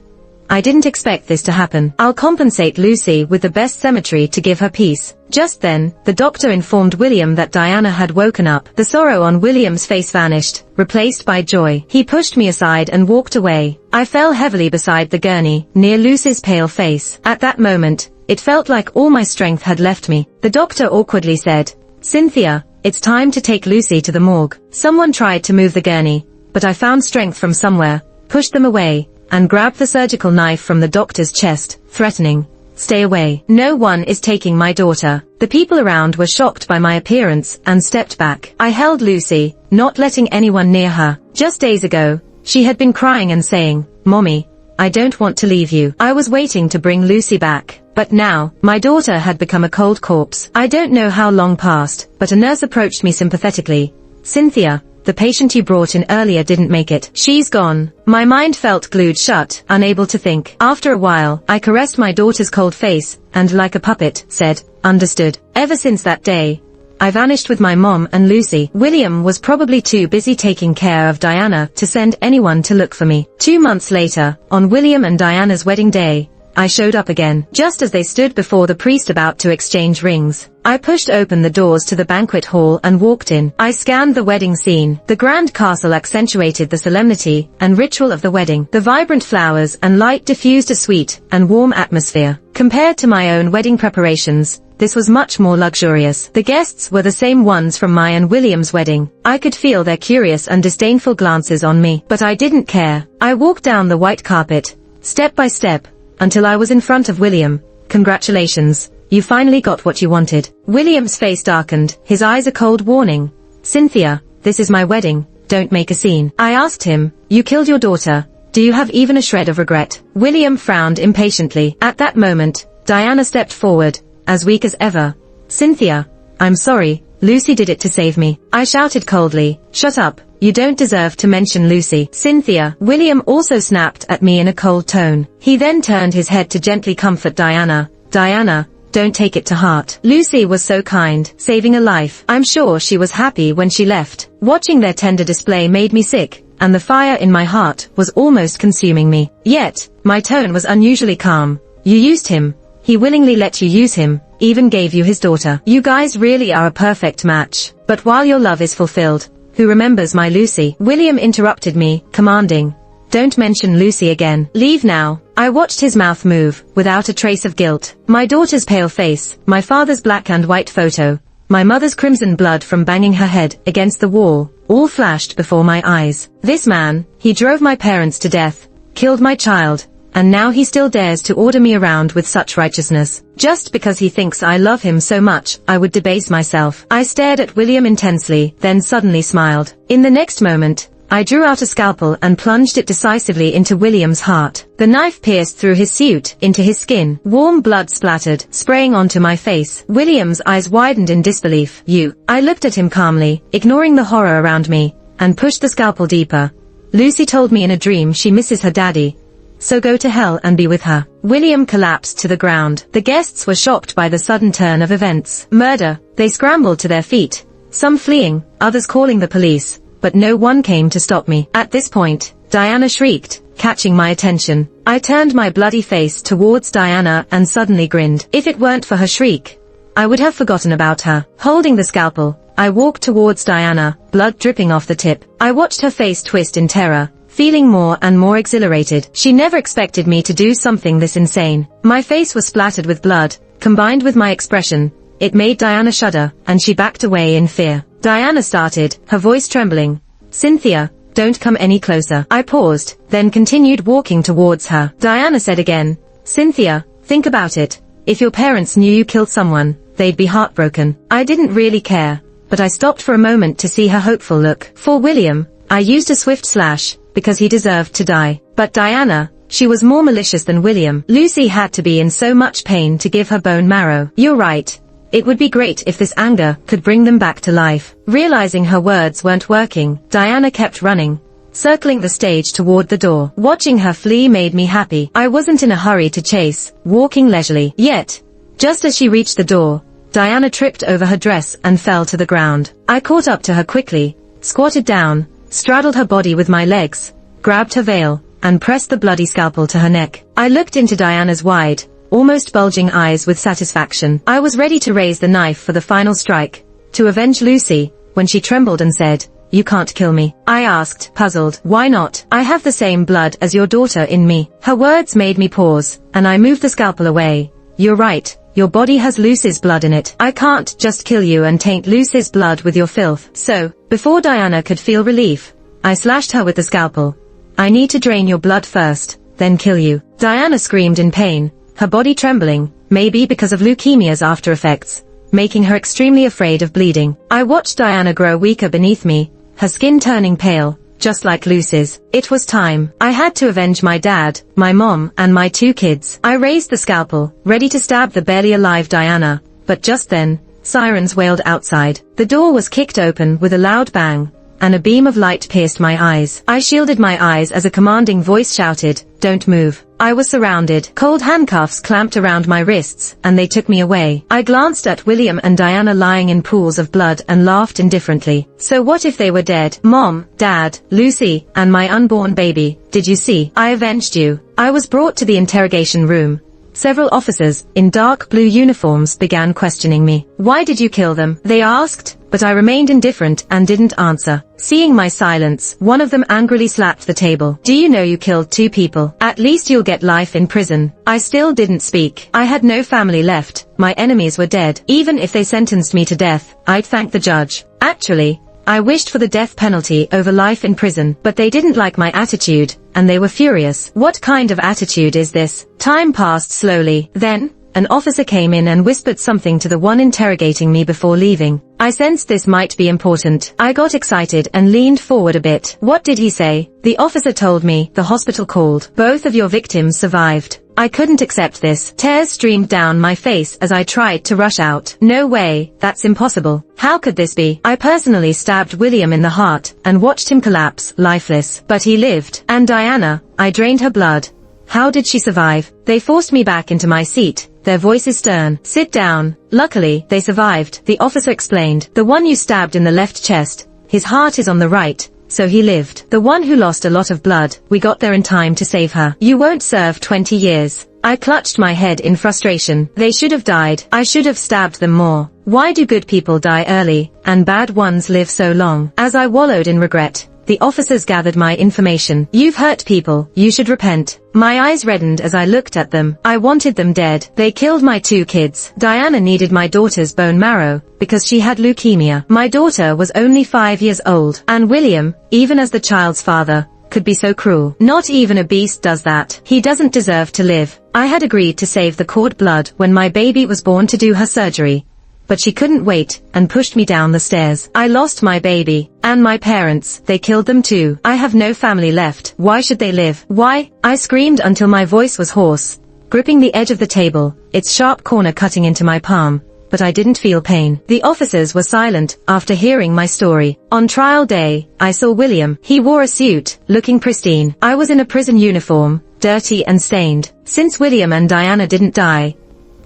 "I didn't expect this to happen. I'll compensate Lucy with the best cemetery to give her peace." Just then, the doctor informed William that Diana had woken up. The sorrow on William's face vanished, replaced by joy. He pushed me aside and walked away. I fell heavily beside the gurney, near Lucy's pale face. At that moment, it felt like all my strength had left me. The doctor awkwardly said, "Cynthia, it's time to take Lucy to the morgue." Someone tried to move the gurney, but I found strength from somewhere, pushed them away, and grabbed the surgical knife from the doctor's chest, threatening, "Stay away. No one is taking my daughter." The people around were shocked by my appearance and stepped back. I held Lucy, not letting anyone near her. Just days ago, she had been crying and saying, "Mommy, I don't want to leave you." I was waiting to bring Lucy back. But now, my daughter had become a cold corpse. I don't know how long passed, but a nurse approached me sympathetically. "Cynthia, the patient you brought in earlier didn't make it. She's gone." My mind felt glued shut, unable to think. After a while, I caressed my daughter's cold face, and like a puppet, said, "Understood." Ever since that day, I vanished with my mom and Lucy. William was probably too busy taking care of Diana to send anyone to look for me. 2 months later, on William and Diana's wedding day, I showed up again, just as they stood before the priest about to exchange rings. I pushed open the doors to the banquet hall and walked in. I scanned the wedding scene. The grand castle accentuated the solemnity and ritual of the wedding. The vibrant flowers and light diffused a sweet and warm atmosphere. Compared to my own wedding preparations, this was much more luxurious. The guests were the same ones from my and William's wedding. I could feel their curious and disdainful glances on me, but I didn't care. I walked down the white carpet, step by step, until I was in front of William. "Congratulations, you finally got what you wanted." William's face darkened, his eyes a cold warning. "Cynthia, this is my wedding, don't make a scene." I asked him, "You killed your daughter, do you have even a shred of regret?" William frowned impatiently. At that moment, Diana stepped forward, as weak as ever. "Cynthia, I'm sorry, Lucy did it to save me. I shouted coldly, "Shut up. You don't deserve to mention Lucy." "Cynthia." William also snapped at me in a cold tone. He then turned his head to gently comfort Diana. "Diana, don't take it to heart. Lucy was so kind, saving a life. I'm sure she was happy when she left." Watching their tender display made me sick, and the fire in my heart was almost consuming me. Yet, my tone was unusually calm. "You used him. He willingly let you use him, even gave you his daughter. You guys really are a perfect match. But while your love is fulfilled, who remembers my Lucy?" William interrupted me, commanding, "Don't mention Lucy again. Leave now." I watched his mouth move, without a trace of guilt. My daughter's pale face, my father's black and white photo, my mother's crimson blood from banging her head against the wall, all flashed before my eyes. This man, he drove my parents to death, killed my child, and now he still dares to order me around with such righteousness. Just because he thinks I love him so much, I would debase myself. I stared at William intensely, then suddenly smiled. In the next moment, I drew out a scalpel and plunged it decisively into William's heart. The knife pierced through his suit, into his skin. Warm blood splattered, spraying onto my face. William's eyes widened in disbelief. "You." I looked at him calmly, ignoring the horror around me, and pushed the scalpel deeper. "Lucy told me in a dream she misses her daddy. So go to hell and be with her." William collapsed to the ground. The guests were shocked by the sudden turn of events. Murder. They scrambled to their feet, some fleeing, others calling the police. But no one came to stop me. At this point, Diana shrieked, catching my attention. I turned my bloody face towards Diana and suddenly grinned. If it weren't for her shriek, I would have forgotten about her. Holding the scalpel, I walked towards Diana, blood dripping off the tip. I watched her face twist in terror, feeling more and more exhilarated. She never expected me to do something this insane. My face was splattered with blood, combined with my expression. It made Diana shudder, and she backed away in fear. Diana started, her voice trembling. "Cynthia, don't come any closer." I paused, then continued walking towards her. Diana said again, "Cynthia, think about it. If your parents knew you killed someone, they'd be heartbroken." I didn't really care, but I stopped for a moment to see her hopeful look. For William, I used a swift slash, because he deserved to die. But Diana, she was more malicious than William. Lucy had to be in so much pain to give her bone marrow. "You're right. It would be great if this anger could bring them back to life." Realizing her words weren't working, Diana kept running, circling the stage toward the door. Watching her flee made me happy. I wasn't in a hurry to chase, walking leisurely. Yet, just as she reached the door, Diana tripped over her dress and fell to the ground. I caught up to her quickly, squatted down, straddled her body with my legs, grabbed her veil, and pressed the bloody scalpel to her neck. I looked into Diana's wide, almost bulging eyes with satisfaction. I was ready to raise the knife for the final strike, to avenge Lucy, when she trembled and said, "You can't kill me." I asked, puzzled, "Why not? I have the same blood as your daughter in me." Her words made me pause, and I moved the scalpel away. "You're right. Your body has Lucy's blood in it. I can't just kill you and taint Lucy's blood with your filth." So, before Diana could feel relief, I slashed her with the scalpel. "I need to drain your blood first, then kill you." Diana screamed in pain, her body trembling, maybe because of leukemia's after effects, making her extremely afraid of bleeding. I watched Diana grow weaker beneath me, her skin turning pale, just like Lucy's. It was time. I had to avenge my dad, my mom, and my 2 kids. I raised the scalpel, ready to stab the barely alive Diana, but just then, sirens wailed outside. The door was kicked open with a loud bang, and a beam of light pierced my eyes. I shielded my eyes as a commanding voice shouted, "Don't move." I was surrounded. Cold handcuffs clamped around my wrists, and they took me away. I glanced at William and Diana lying in pools of blood and laughed indifferently. So what if they were dead? Mom, Dad, Lucy, and my unborn baby. Did you see? I avenged you. I was brought to the interrogation room. Several officers, in dark blue uniforms, began questioning me. "Why did you kill them?" they asked, but I remained indifferent and didn't answer. Seeing my silence, one of them angrily slapped the table. "Do you know you killed 2 people? At least you'll get life in prison." I still didn't speak. I had no family left. My enemies were dead. Even if they sentenced me to death, I'd thank the judge. Actually, I wished for the death penalty over life in prison, but they didn't like my attitude, and they were furious. What kind of attitude is this? Time passed slowly. Then, an officer came in and whispered something to the one interrogating me before leaving. I sensed this might be important. I got excited and leaned forward a bit. "What did he say?" The officer told me, "The hospital called. Both of your victims survived." I couldn't accept this. Tears streamed down my face as I tried to rush out. No way, that's impossible. How could this be? I personally stabbed William in the heart and watched him collapse, lifeless. But he lived. And Diana, I drained her blood. How did she survive? They forced me back into my seat, their voices stern. Sit down. Luckily, they survived, the officer explained. The one you stabbed in the left chest, his heart is on the right, so he lived. The one who lost a lot of blood, we got there in time to save her. You won't serve 20 years. I clutched my head in frustration. They should have died. I should have stabbed them more. Why do good people die early, and bad ones live so long? As I wallowed in regret, the officers gathered my information. You've hurt people. You should repent. My eyes reddened as I looked at them. I wanted them dead. They killed my 2 kids. Diana needed my daughter's bone marrow because she had leukemia. My daughter was only 5 years old. And William, even as the child's father, could be so cruel. Not even a beast does that. He doesn't deserve to live. I had agreed to save the cord blood when my baby was born to do her surgery. But she couldn't wait, and pushed me down the stairs. I lost my baby. And my parents, they killed them too. I have no family left. Why should they live? Why? I screamed until my voice was hoarse, gripping the edge of the table, its sharp corner cutting into my palm. But I didn't feel pain. The officers were silent after hearing my story. On trial day, I saw William. He wore a suit, looking pristine. I was in a prison uniform, dirty and stained. Since William and Diana didn't die,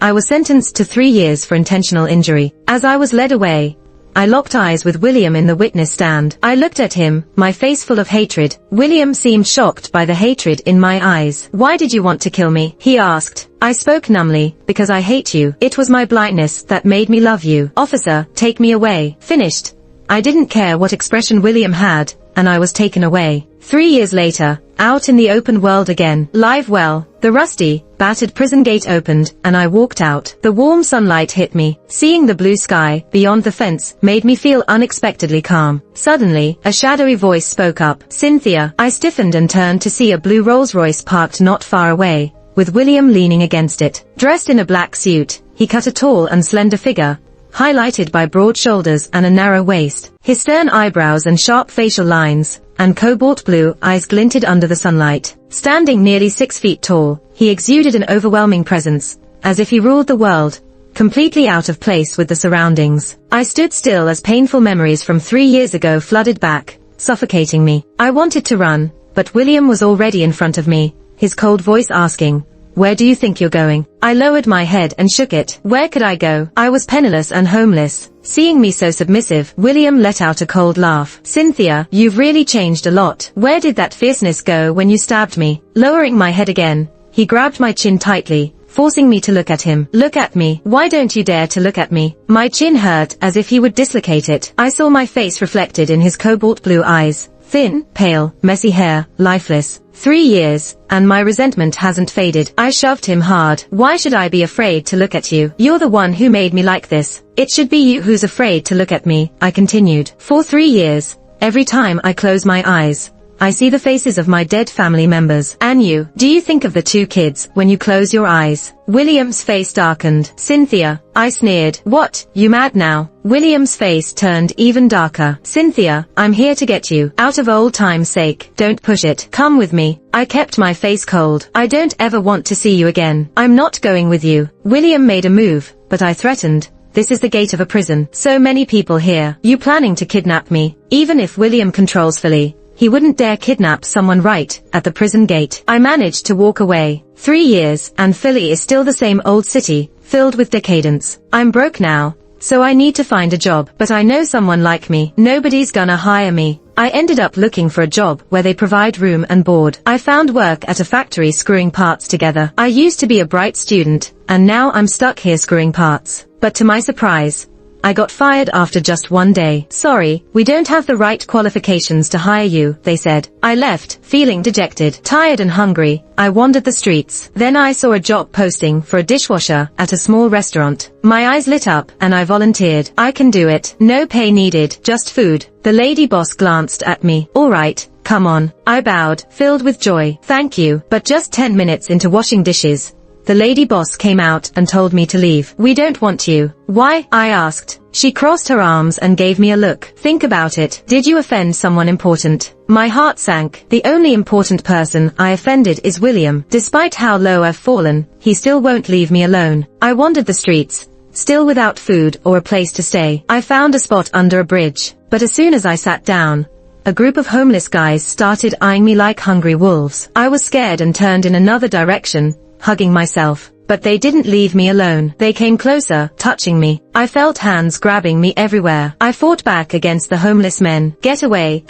I was sentenced to 3 years for intentional injury. As I was led away, I locked eyes with William in the witness stand. I looked at him, my face full of hatred. William seemed shocked by the hatred in my eyes. Why did you want to kill me? He asked. I spoke numbly, because I hate you. It was my blindness that made me love you. Officer, take me away. Finished. I didn't care what expression William had, and I was taken away. 3 years later, out in the open world again. Live well. The rusty, battered prison gate opened, and I walked out. The warm sunlight hit me. Seeing the blue sky beyond the fence made me feel unexpectedly calm. Suddenly, a shadowy voice spoke up. Cynthia. I stiffened and turned to see a blue Rolls-Royce parked not far away, with William leaning against it. Dressed in a black suit, he cut a tall and slender figure, highlighted by broad shoulders and a narrow waist. His stern eyebrows and sharp facial lines and cobalt blue eyes glinted under the sunlight. Standing nearly 6 feet tall, he exuded an overwhelming presence, as if he ruled the world, completely out of place with the surroundings. I stood still as painful memories from 3 years ago flooded back, suffocating me. I wanted to run, but William was already in front of me, his cold voice asking, "Where do you think you're going?" I lowered my head and shook it. Where could I go? I was penniless and homeless. Seeing me so submissive, William let out a cold laugh. Cynthia, you've really changed a lot. Where did that fierceness go when you stabbed me? Lowering my head again, he grabbed my chin tightly, forcing me to look at him. Look at me. Why don't you dare to look at me? My chin hurt as if he would dislocate it. I saw my face reflected in his cobalt blue eyes. Thin, pale, messy hair, lifeless. 3 years, and my resentment hasn't faded. I shoved him hard. Why should I be afraid to look at you? You're the one who made me like this. It should be you who's afraid to look at me, I continued. For 3 years, every time I close my eyes, I see the faces of my dead family members. And you, do you think of the 2 kids when you close your eyes? William's face darkened. Cynthia, I sneered. What, you mad now? William's face turned even darker. Cynthia, I'm here to get you. Out of old time's sake, don't push it. Come with me. I kept my face cold. I don't ever want to see you again. I'm not going with you. William made a move, but I threatened. This is the gate of a prison. So many people here. You planning to kidnap me? Even if William controls Philly, he wouldn't dare kidnap someone right at the prison gate. I managed to walk away. 3 years, and Philly is still the same old city, filled with decadence. I'm broke now, so I need to find a job. But I know someone like me. Nobody's gonna hire me. I ended up looking for a job where they provide room and board. I found work at a factory screwing parts together. I used to be a bright student, and now I'm stuck here screwing parts. But to my surprise, I got fired after just 1 day. Sorry, we don't have the right qualifications to hire you, they said. I left, feeling dejected, tired and hungry. I wandered the streets. Then I saw a job posting for a dishwasher at a small restaurant. My eyes lit up and I volunteered. I can do it. No pay needed, just food. The lady boss glanced at me. All right, come on. I bowed, filled with joy. Thank you. But just 10 minutes into washing dishes, the lady boss came out and told me to leave. We don't want you. Why? I asked. She crossed her arms and gave me a look. Think about it. Did you offend someone important? My heart sank. The only important person I offended is William. Despite how low I've fallen, he still won't leave me alone. I wandered the streets, still without food or a place to stay. I found a spot under a bridge, but as soon as I sat down, a group of homeless guys started eyeing me like hungry wolves. I was scared and turned in another direction, hugging myself. But they didn't leave me alone. They came closer, touching me. I felt hands grabbing me everywhere. I fought back against the homeless men. Get away,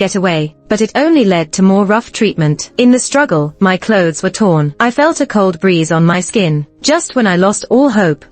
but it only led to more rough treatment. In the struggle, my clothes were torn. I felt a cold breeze on my skin. Just when I lost all hope,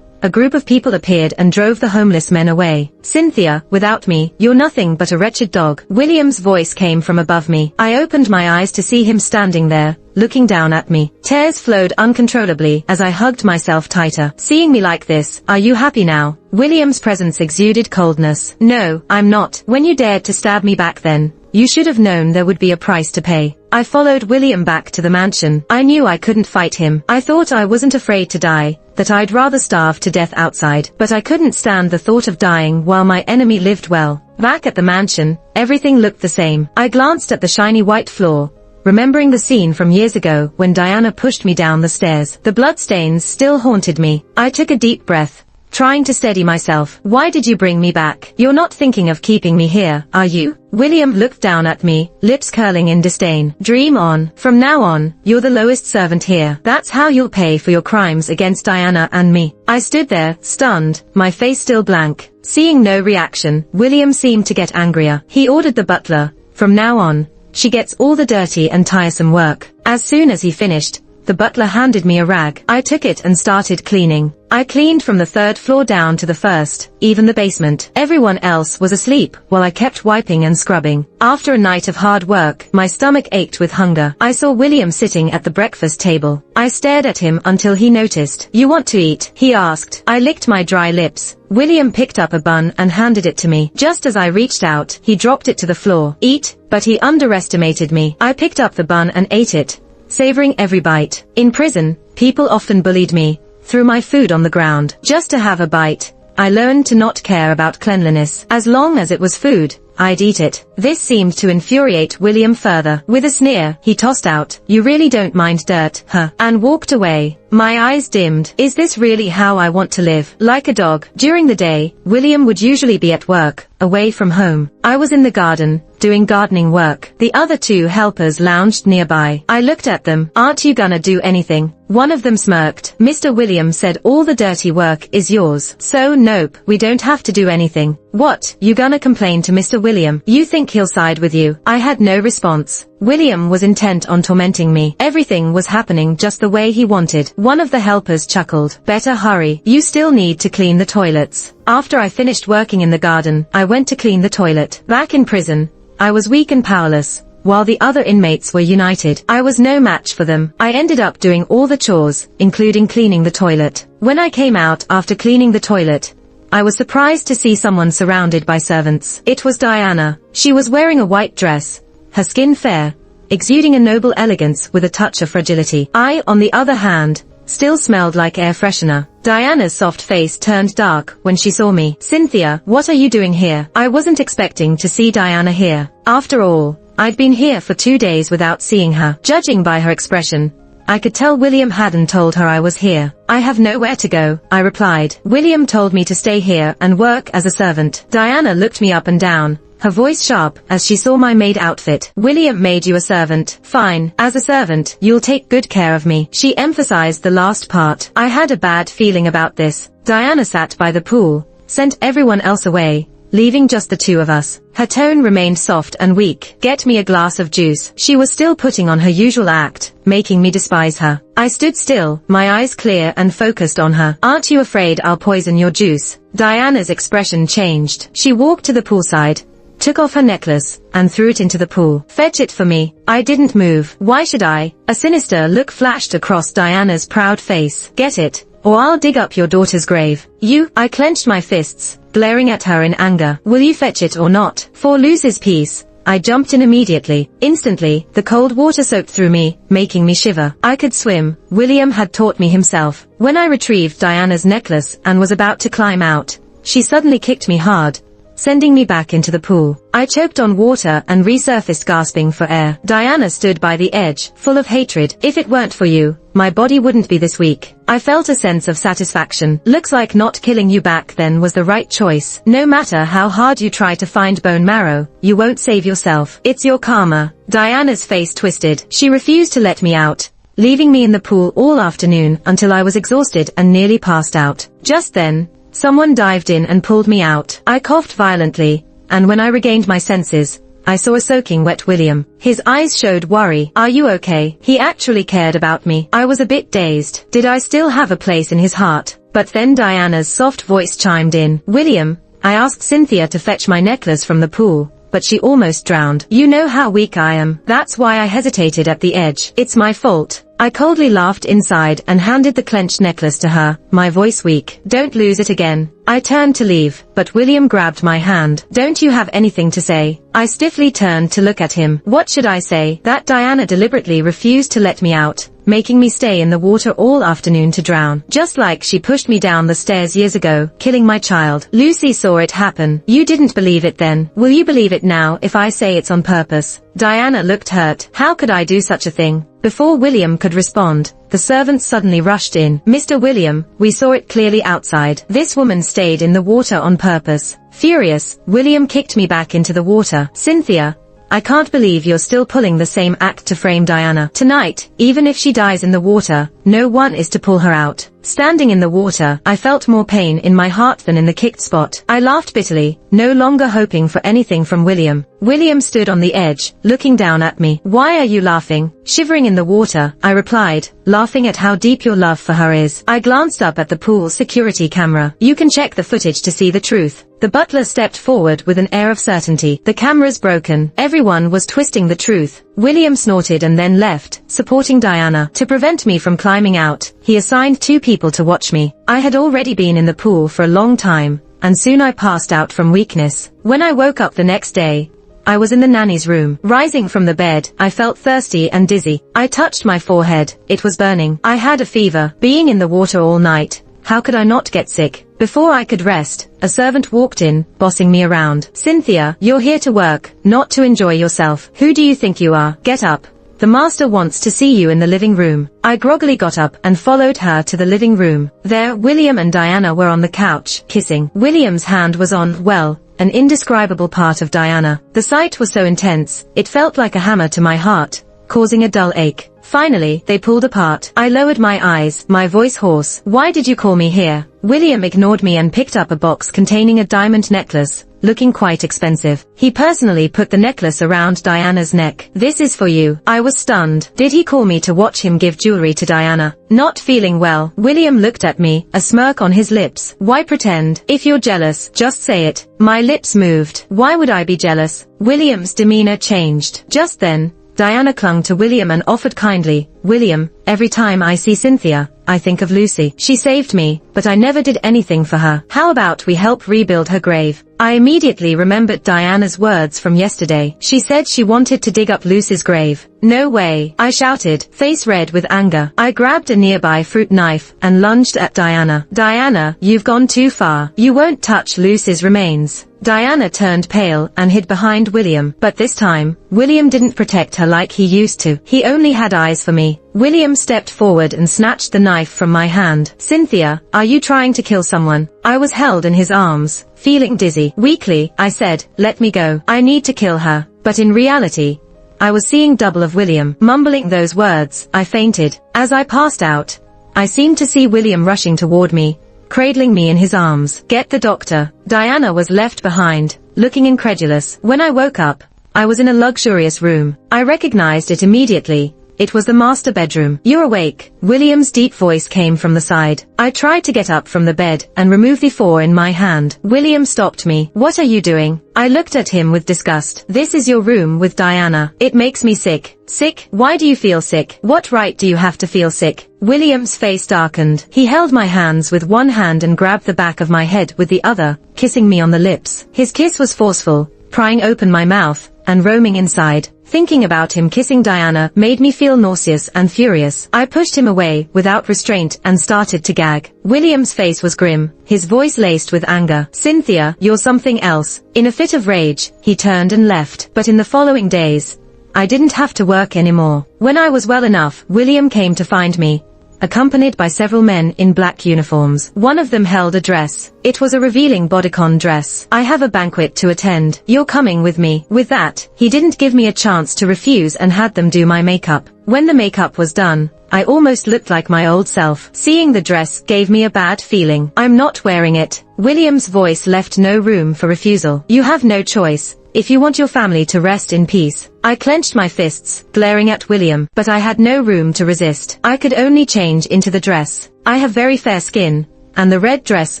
a group of people appeared and drove the homeless men away. Cynthia, without me, you're nothing but a wretched dog. William's voice came from above me. I opened my eyes to see him standing there, looking down at me. Tears flowed uncontrollably as I hugged myself tighter. Seeing me like this, are you happy now? William's presence exuded coldness. No, I'm not. When you dared to stab me back then, you should have known there would be a price to pay. I followed William back to the mansion. I knew I couldn't fight him. I thought I wasn't afraid to die, that I'd rather starve to death outside. But I couldn't stand the thought of dying while my enemy lived well. Back at the mansion, everything looked the same. I glanced at the shiny white floor, remembering the scene from years ago when Diana pushed me down the stairs. The bloodstains still haunted me. I took a deep breath, trying to steady myself. Why did you bring me back? You're not thinking of keeping me here, are you? William looked down at me, lips curling in disdain. Dream on. From now on, you're the lowest servant here. That's how you'll pay for your crimes against Diana and me. I stood there, stunned, my face still blank. Seeing no reaction, William seemed to get angrier. He ordered the butler, from now on, she gets all the dirty and tiresome work. As soon as he finished, the butler handed me a rag. I took it and started cleaning. I cleaned from the 3rd floor down to the 1st, even the basement. Everyone else was asleep while I kept wiping and scrubbing. After a night of hard work, my stomach ached with hunger. I saw William sitting at the breakfast table. I stared at him until he noticed. You want to eat? He asked. I licked my dry lips. William picked up a bun and handed it to me. Just as I reached out, he dropped it to the floor. Eat? But he underestimated me. I picked up the bun and ate it, savoring every bite. In prison, people often bullied me, threw my food on the ground, just to have a bite. I learned to not care about cleanliness. As long as it was food, I'd eat it. This seemed to infuriate William further. With a sneer, he tossed out, you really don't mind dirt, huh? And walked away. My eyes dimmed. Is this really how I want to live? Like a dog. During the day, William would usually be at work, away from home. I was in the garden, doing gardening work. The other 2 helpers lounged nearby. I looked at them. Aren't you gonna do anything? One of them smirked. Mr. William said all the dirty work is yours. So nope, we don't have to do anything. What? You gonna complain to Mr. William? You think he'll side with you? I had no response. William was intent on tormenting me. Everything was happening just the way he wanted. One of the helpers chuckled. Better hurry. You still need to clean the toilets. After I finished working in the garden, I went to clean the toilet. Back in prison, I was weak and powerless, while the other inmates were united. I was no match for them. I ended up doing all the chores, including cleaning the toilet. When I came out after cleaning the toilet, I was surprised to see someone surrounded by servants. It was Diana. She was wearing a white dress, her skin fair, exuding a noble elegance with a touch of fragility. I, on the other hand, still smelled like air freshener. Diana's soft face turned dark when she saw me. Cynthia, what are you doing here? I wasn't expecting to see Diana here. After all, I'd been here for 2 days without seeing her. Judging by her expression, I could tell William hadn't told her I was here. I have nowhere to go, I replied. William told me to stay here and work as a servant. Diana looked me up and down, her voice sharp as she saw my maid outfit. William made you a servant. Fine. As a servant, you'll take good care of me. She emphasized the last part. I had a bad feeling about this. Diana sat by the pool, sent everyone else away, leaving just the 2 of us. Her tone remained soft and weak. Get me a glass of juice. She was still putting on her usual act, making me despise her. I stood still, my eyes clear and focused on her. Aren't you afraid I'll poison your juice? Diana's expression changed. She walked to the poolside, took off her necklace, and threw it into the pool. Fetch it for me. I didn't move. Why should I? A sinister look flashed across Diana's proud face. Get it, or I'll dig up your daughter's grave. You? I clenched my fists, glaring at her in anger. Will you fetch it or not? For Luz's peace, I jumped in immediately. Instantly, the cold water soaked through me, making me shiver. I could swim. William had taught me himself. When I retrieved Diana's necklace and was about to climb out, she suddenly kicked me hard, sending me back into the pool. I choked on water and resurfaced gasping for air. Diana stood by the edge, full of hatred. If it weren't for you, my body wouldn't be this weak. I felt a sense of satisfaction. Looks like not killing you back then was the right choice. No matter how hard you try to find bone marrow, you won't save yourself. It's your karma. Diana's face twisted. She refused to let me out, leaving me in the pool all afternoon until I was exhausted and nearly passed out. Just then, someone dived in and pulled me out. I coughed violently, and when I regained my senses, I saw a soaking wet William. His eyes showed worry. Are you okay? He actually cared about me. I was a bit dazed. Did I still have a place in his heart? But then Diana's soft voice chimed in. William, I asked Cynthia to fetch my necklace from the pool, but she almost drowned. You know how weak I am. That's why I hesitated at the edge. It's my fault. I coldly laughed inside and handed the clenched necklace to her, my voice weak. Don't lose it again. I turned to leave, but William grabbed my hand. Don't you have anything to say? I stiffly turned to look at him. What should I say? That Diana deliberately refused to let me out, making me stay in the water all afternoon to drown. Just like she pushed me down the stairs years ago, killing my child. Lucy saw it happen. You didn't believe it then. Will you believe it now if I say it's on purpose? Diana looked hurt. How could I do such a thing? Before William could respond, the servants suddenly rushed in. Mr. William, we saw it clearly outside. This woman stayed in the water on purpose. Furious, William kicked me back into the water. Cynthia, I can't believe you're still pulling the same act to frame Diana. Tonight, even if she dies in the water, no one is to pull her out. Standing in the water, I felt more pain in my heart than in the kicked spot. I laughed bitterly, no longer hoping for anything from William. William stood on the edge, looking down at me. Why are you laughing? Shivering in the water, I replied, laughing at how deep your love for her is. I glanced up at the pool's security camera. You can check the footage to see the truth. The butler stepped forward with an air of certainty. The camera's broken. Everyone was twisting the truth. William snorted and then left, supporting Diana. To prevent me from climbing out, he assigned 2 people to watch me. I had already been in the pool for a long time, and soon I passed out from weakness. When I woke up the next day, I was in the nanny's room. Rising from the bed, I felt thirsty and dizzy. I touched my forehead. It was burning. I had a fever. Being in the water all night, how could I not get sick? Before I could rest, a servant walked in, bossing me around. Cynthia, you're here to work, not to enjoy yourself. Who do you think you are? Get up. The master wants to see you in the living room. I groggily got up and followed her to the living room. There, William and Diana were on the couch, kissing. William's hand was on, well, an indescribable part of Diana. The sight was so intense, it felt like a hammer to my heart, causing a dull ache. Finally, they pulled apart. I lowered my eyes, my voice hoarse. Why did you call me here? William ignored me and picked up a box containing a diamond necklace, looking quite expensive. He personally put the necklace around Diana's neck. This is for you. I was stunned. Did he call me to watch him give jewelry to Diana? Not feeling well, William looked at me, a smirk on his lips. Why pretend? If you're jealous, just say it. My lips moved. Why would I be jealous? William's demeanor changed. Just then, Diana clung to William and offered kindly, William, every time I see Cynthia, I think of Lucy. She saved me, but I never did anything for her. How about we help rebuild her grave? I immediately remembered Diana's words from yesterday. She said she wanted to dig up Lucy's grave. No way, I shouted, face red with anger. I grabbed a nearby fruit knife and lunged at Diana. Diana, you've gone too far. You won't touch Lucy's remains. Diana turned pale and hid behind William, but this time, William didn't protect her like he used to. He only had eyes for me. William stepped forward and snatched the knife from my hand. Cynthia, are you trying to kill someone? I was held in his arms, feeling dizzy. Weakly, I said, let me go. I need to kill her. But in reality, I was seeing double of William. Mumbling those words, I fainted. As I passed out, I seemed to see William rushing toward me, cradling me in his arms. Get the doctor. Diana was left behind, looking incredulous. When I woke up, I was in a luxurious room. I recognized it immediately. It was the master bedroom. You're awake. William's deep voice came from the side. I tried to get up from the bed and remove the four in my hand. William stopped me. What are you doing? I looked at him with disgust. This is your room with Diana. It makes me sick. Sick? Why do you feel sick? What right do you have to feel sick? William's face darkened. He held my hands with one hand and grabbed the back of my head with the other, kissing me on the lips. His kiss was forceful, prying open my mouth, and roaming inside. Thinking about him kissing Diana made me feel nauseous and furious. I pushed him away without restraint and started to gag. William's face was grim, his voice laced with anger. "Cynthia, you're something else." In a fit of rage, he turned and left. But in the following days, I didn't have to work anymore. When I was well enough, William came to find me, accompanied by several men in black uniforms. One of them held a dress. It was a revealing bodycon dress. "I have a banquet to attend. You're coming with me." With that, he didn't give me a chance to refuse and had them do my makeup. When the makeup was done, I almost looked like my old self. Seeing the dress gave me a bad feeling. "I'm not wearing it." William's voice left no room for refusal. "You have no choice, if you want your family to rest in peace." I clenched my fists, glaring at William, but I had no room to resist. I could only change into the dress. I have very fair skin, and the red dress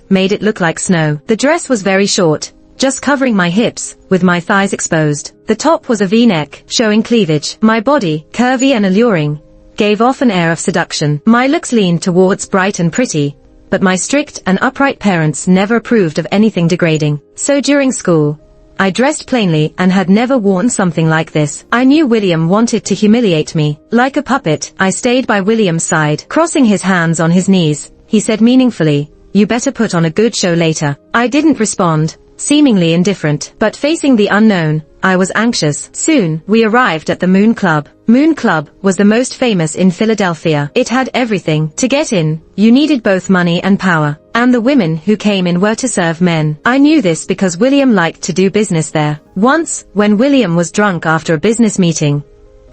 made it look like snow. The dress was very short, just covering my hips, with my thighs exposed. The top was a V-neck, showing cleavage. My body, curvy and alluring, gave off an air of seduction. My looks leaned towards bright and pretty, but my strict and upright parents never approved of anything degrading. So during school, I dressed plainly and had never worn something like this. I knew William wanted to humiliate me. Like a puppet, I stayed by William's side. Crossing his hands on his knees, he said meaningfully, "You better put on a good show later." I didn't respond, seemingly indifferent. But facing the unknown, I was anxious. Soon, we arrived at the Moon Club. Moon Club was the most famous in Philadelphia. It had everything. To get in, you needed both money and power. And the women who came in were to serve men. I knew this because William liked to do business there. Once, when William was drunk after a business meeting,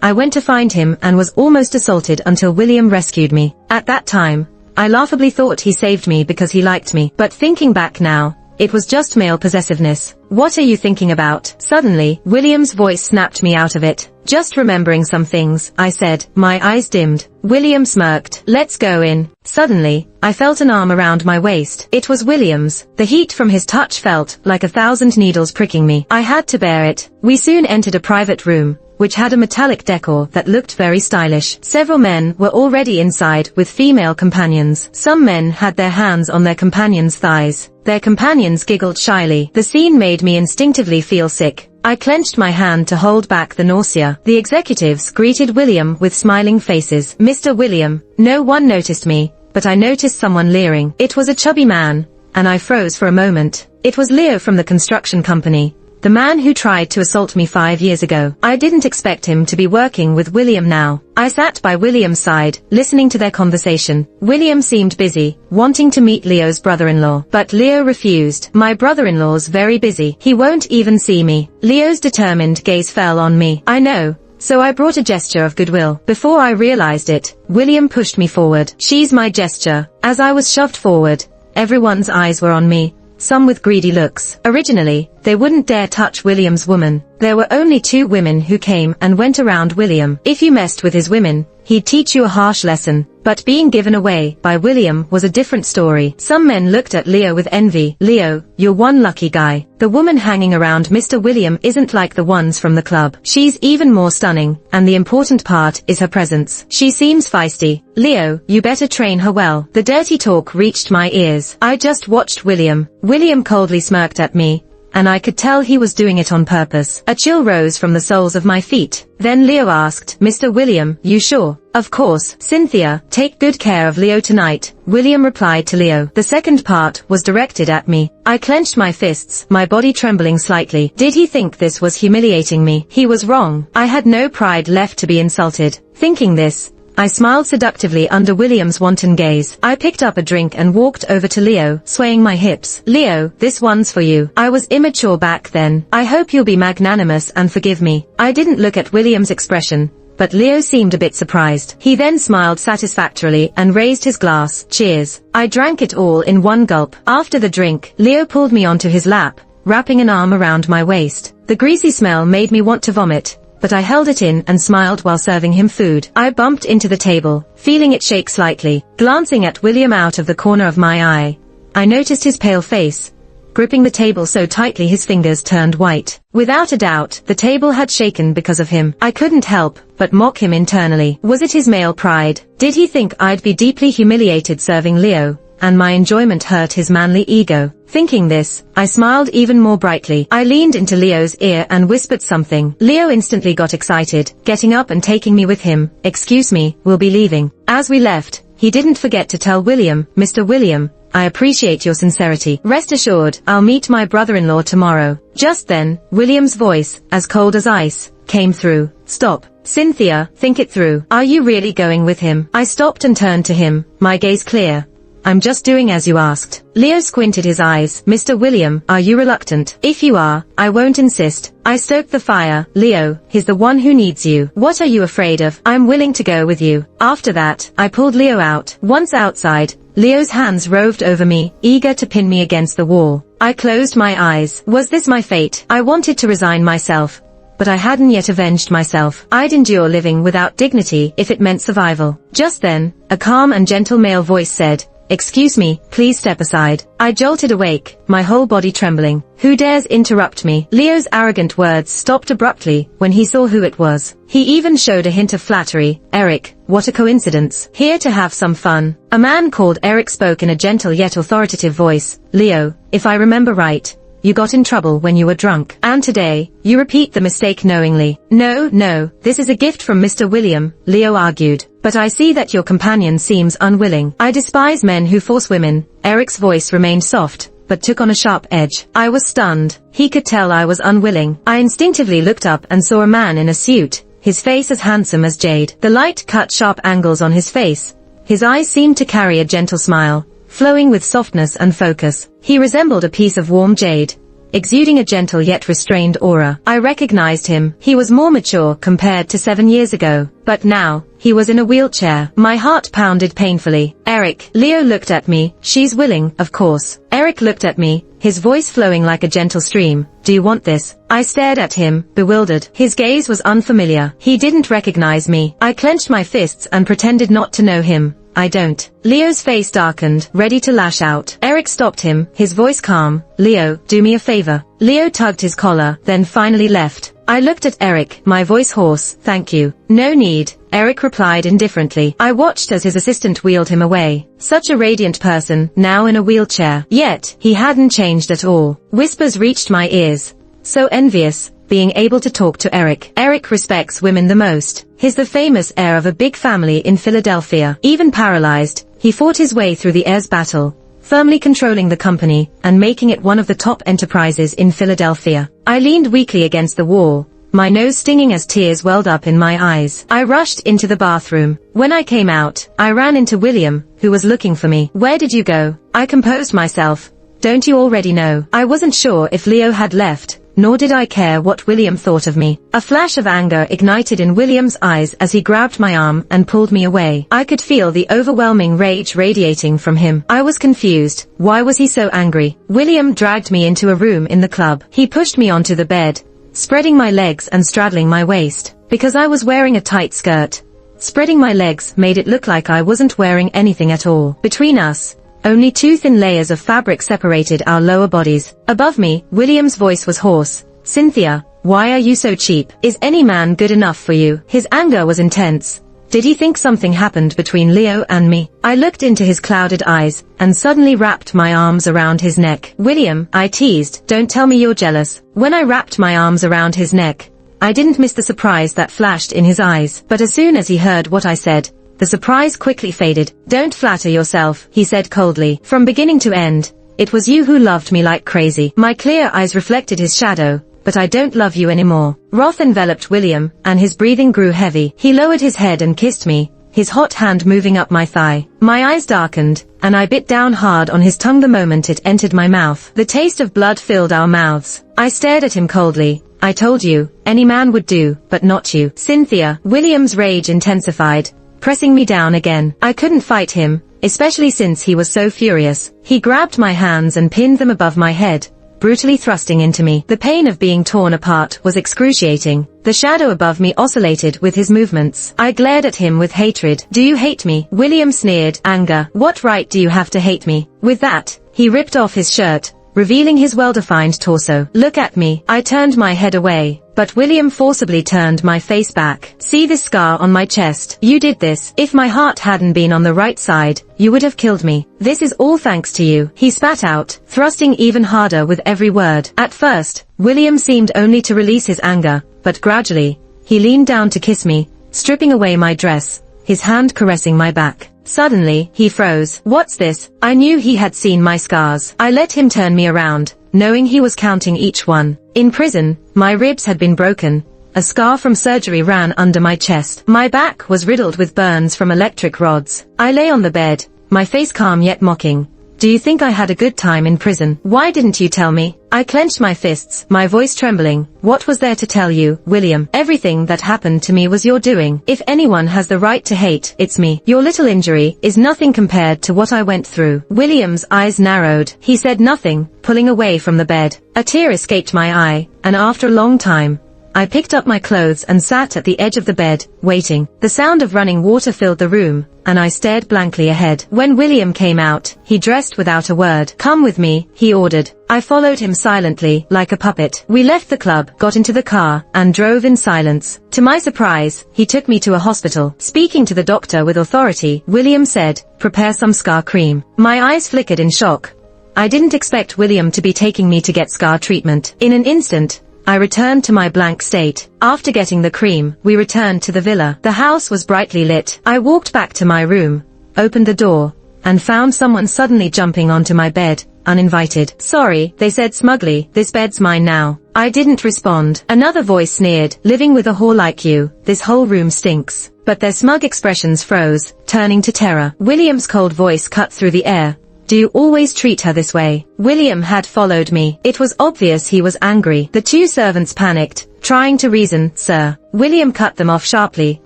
I went to find him and was almost assaulted until William rescued me. At that time, I laughably thought he saved me because he liked me. But thinking back now, it was just male possessiveness. "What are you thinking about?" Suddenly, William's voice snapped me out of it. "Just remembering some things," I said, my eyes dimmed. William smirked. "Let's go in." Suddenly, I felt an arm around my waist. It was William's. The heat from his touch felt like 1,000 needles pricking me. I had to bear it. We soon entered a private room, which had a metallic decor that looked very stylish. Several men were already inside with female companions. Some men had their hands on their companions' thighs. Their companions giggled shyly. The scene made me instinctively feel sick. I clenched my hand to hold back the nausea. The executives greeted William with smiling faces. "Mr. William." No one noticed me, but I noticed someone leering. It was a chubby man, and I froze for a moment. It was Leo from the construction company, the man who tried to assault me 5 years ago. I didn't expect him to be working with William now. I sat by William's side, listening to their conversation. William seemed busy, wanting to meet Leo's brother-in-law. But Leo refused. "My brother-in-law's very busy. He won't even see me." Leo's determined gaze fell on me. "I know." So I brought a gesture of goodwill. Before I realized it, William pushed me forward. "She's my gesture." As I was shoved forward, everyone's eyes were on me, some with greedy looks. Originally, they wouldn't dare touch William's woman. There were only 2 women who came and went around William. If you messed with his women, he'd teach you a harsh lesson. But being given away by William was a different story. Some men looked at Leo with envy. "Leo, you're one lucky guy. The woman hanging around Mr. William isn't like the ones from the club. She's even more stunning, and the important part is her presence. She seems feisty. Leo, you better train her well." The dirty talk reached my ears. I just watched William. William coldly smirked at me, and I could tell he was doing it on purpose. A chill rose from the soles of my feet. Then Leo asked, "Mr. William, you sure?" "Of course." "Cynthia, take good care of Leo tonight," William replied to Leo. The second part was directed at me. I clenched my fists, my body trembling slightly. Did he think this was humiliating me? He was wrong. I had no pride left to be insulted. Thinking this, I smiled seductively under William's wanton gaze. I picked up a drink and walked over to Leo, swaying my hips. "Leo, this one's for you." I was immature back then. "I hope you'll be magnanimous and forgive me." I didn't look at William's expression, but Leo seemed a bit surprised. He then smiled satisfactorily and raised his glass. "Cheers." I drank it all in one gulp. After the drink, Leo pulled me onto his lap, wrapping an arm around my waist. The greasy smell made me want to vomit, but I held it in and smiled while serving him food. I bumped into the table, feeling it shake slightly. Glancing at William out of the corner of my eye, I noticed his pale face, gripping the table so tightly his fingers turned white. Without a doubt, the table had shaken because of him. I couldn't help but mock him internally. Was it his male pride? Did he think I'd be deeply humiliated serving Leo, and my enjoyment hurt his manly ego. Thinking this, I smiled even more brightly. I leaned into Leo's ear and whispered something. Leo instantly got excited, getting up and taking me with him. "Excuse me, we'll be leaving." As we left, he didn't forget to tell William, "Mr. William, I appreciate your sincerity. Rest assured, I'll meet my brother-in-law tomorrow." Just then, William's voice, as cold as ice, came through. "Stop. Cynthia, think it through. Are you really going with him?" I stopped and turned to him, my gaze clear. "I'm just doing as you asked." Leo squinted his eyes. "Mr. William, are you reluctant?" "If you are, I won't insist." I stoked the fire. "Leo, he's the one who needs you. What are you afraid of? I'm willing to go with you." After that, I pulled Leo out. Once outside, Leo's hands roved over me, eager to pin me against the wall. I closed my eyes. Was this my fate? I wanted to resign myself, but I hadn't yet avenged myself. I'd endure living without dignity if it meant survival. Just then, a calm and gentle male voice said, "Excuse me, please step aside." I jolted awake, my whole body trembling. "Who dares interrupt me?" Leo's arrogant words stopped abruptly when he saw who it was. He even showed a hint of flattery. "Eric, what a coincidence. Here to have some fun." A man called Eric spoke in a gentle yet authoritative voice. "Leo, if I remember right, you got in trouble when you were drunk. And today, you repeat the mistake knowingly." No, this is a gift from Mr. William," Leo argued. "But I see that your companion seems unwilling." "I despise men who force women." Eric's voice remained soft, but took on a sharp edge. I was stunned. He could tell I was unwilling. I instinctively looked up and saw a man in a suit, his face as handsome as jade. The light cut sharp angles on his face. His eyes seemed to carry a gentle smile, flowing with softness and focus. He resembled a piece of warm jade, exuding a gentle yet restrained aura. I recognized him. He was more mature compared to 7 years ago, but now, he was in a wheelchair. My heart pounded painfully. "Eric." Leo looked at me. "She's willing, of course." Eric looked at me, his voice flowing like a gentle stream. "Do you want this?" I stared at him, bewildered. His gaze was unfamiliar. He didn't recognize me. I clenched my fists and pretended not to know him. "I don't." Leo's face darkened, ready to lash out. Eric stopped him, his voice calm. "Leo, do me a favor." Leo tugged his collar, then finally left. I looked at Eric, my voice hoarse. "Thank you." "No need," Eric replied indifferently. I watched as his assistant wheeled him away. Such a radiant person, now in a wheelchair. Yet, he hadn't changed at all. Whispers reached my ears. "So envious, being able to talk to Eric. Eric respects women the most. He's the famous heir of a big family in Philadelphia. Even paralyzed, he fought his way through the heirs battle, firmly controlling the company and making it one of the top enterprises in Philadelphia." I leaned weakly against the wall, my nose stinging as tears welled up in my eyes. I rushed into the bathroom. When I came out, I ran into William, who was looking for me. "Where did you go?" I composed myself. "Don't you already know?" I wasn't sure if Leo had left, nor did I care what William thought of me. A flash of anger ignited in William's eyes as he grabbed my arm and pulled me away. I could feel the overwhelming rage radiating from him. I was confused. Why was he so angry? William dragged me into a room in the club. He pushed me onto the bed, spreading my legs and straddling my waist. Because I was wearing a tight skirt, spreading my legs made it look like I wasn't wearing anything at all. Between us, only 2 thin layers of fabric separated our lower bodies. Above me, William's voice was hoarse. "Cynthia, why are you so cheap? Is any man good enough for you?" His anger was intense. Did he think something happened between Leo and me? I looked into his clouded eyes, and suddenly wrapped my arms around his neck. "William," I teased, "don't tell me you're jealous." When I wrapped my arms around his neck, I didn't miss the surprise that flashed in his eyes. But as soon as he heard what I said, the surprise quickly faded. "Don't flatter yourself," he said coldly. "From beginning to end, it was you who loved me like crazy." My clear eyes reflected his shadow. "But I don't love you anymore." Wrath enveloped William, and his breathing grew heavy. He lowered his head and kissed me, his hot hand moving up my thigh. My eyes darkened, and I bit down hard on his tongue the moment it entered my mouth. The taste of blood filled our mouths. I stared at him coldly. "I told you, any man would do, but not you." "Cynthia." William's rage intensified, pressing me down again. I couldn't fight him, especially since he was so furious. He grabbed my hands and pinned them above my head, brutally thrusting into me. The pain of being torn apart was excruciating. The shadow above me oscillated with his movements. I glared at him with hatred. "Do you hate me?" William sneered, anger. "What right do you have to hate me?" With that, he ripped off his shirt, revealing his well-defined torso. "Look at me." I turned my head away, but William forcibly turned my face back. "See this scar on my chest? You did this. If my heart hadn't been on the right side, you would have killed me. This is all thanks to you," he spat out, thrusting even harder with every word. At first, William seemed only to release his anger, but gradually, he leaned down to kiss me, stripping away my dress, his hand caressing my back. Suddenly, he froze. "What's this?" I knew he had seen my scars. I let him turn me around, knowing he was counting each one. In prison, my ribs had been broken. A scar from surgery ran under my chest. My back was riddled with burns from electric rods. I lay on the bed, my face calm yet mocking. "Do you think I had a good time in prison? Why didn't you tell me?" I clenched my fists, my voice trembling. "What was there to tell you, William? Everything that happened to me was your doing. If anyone has the right to hate, it's me. Your little injury is nothing compared to what I went through." William's eyes narrowed. He said nothing, pulling away from the bed. A tear escaped my eye, and after a long time, I picked up my clothes and sat at the edge of the bed, waiting. The sound of running water filled the room, and I stared blankly ahead. When William came out, he dressed without a word. "Come with me," he ordered. I followed him silently, like a puppet. We left the club, got into the car, and drove in silence. To my surprise, he took me to a hospital. Speaking to the doctor with authority, William said, "Prepare some scar cream." My eyes flickered in shock. I didn't expect William to be taking me to get scar treatment. In an instant, I returned to my blank state. After getting the cream, we returned to the villa. The house was brightly lit. I walked back to my room, opened the door, and found someone suddenly jumping onto my bed, uninvited. "Sorry," they said smugly, "this bed's mine now." I didn't respond. Another voice sneered, "Living with a whore like you, this whole room stinks." But their smug expressions froze, turning to terror. William's cold voice cut through the air. "Do you always treat her this way?" William had followed me. It was obvious he was angry. The two servants panicked, trying to reason. "Sir," William cut them off sharply,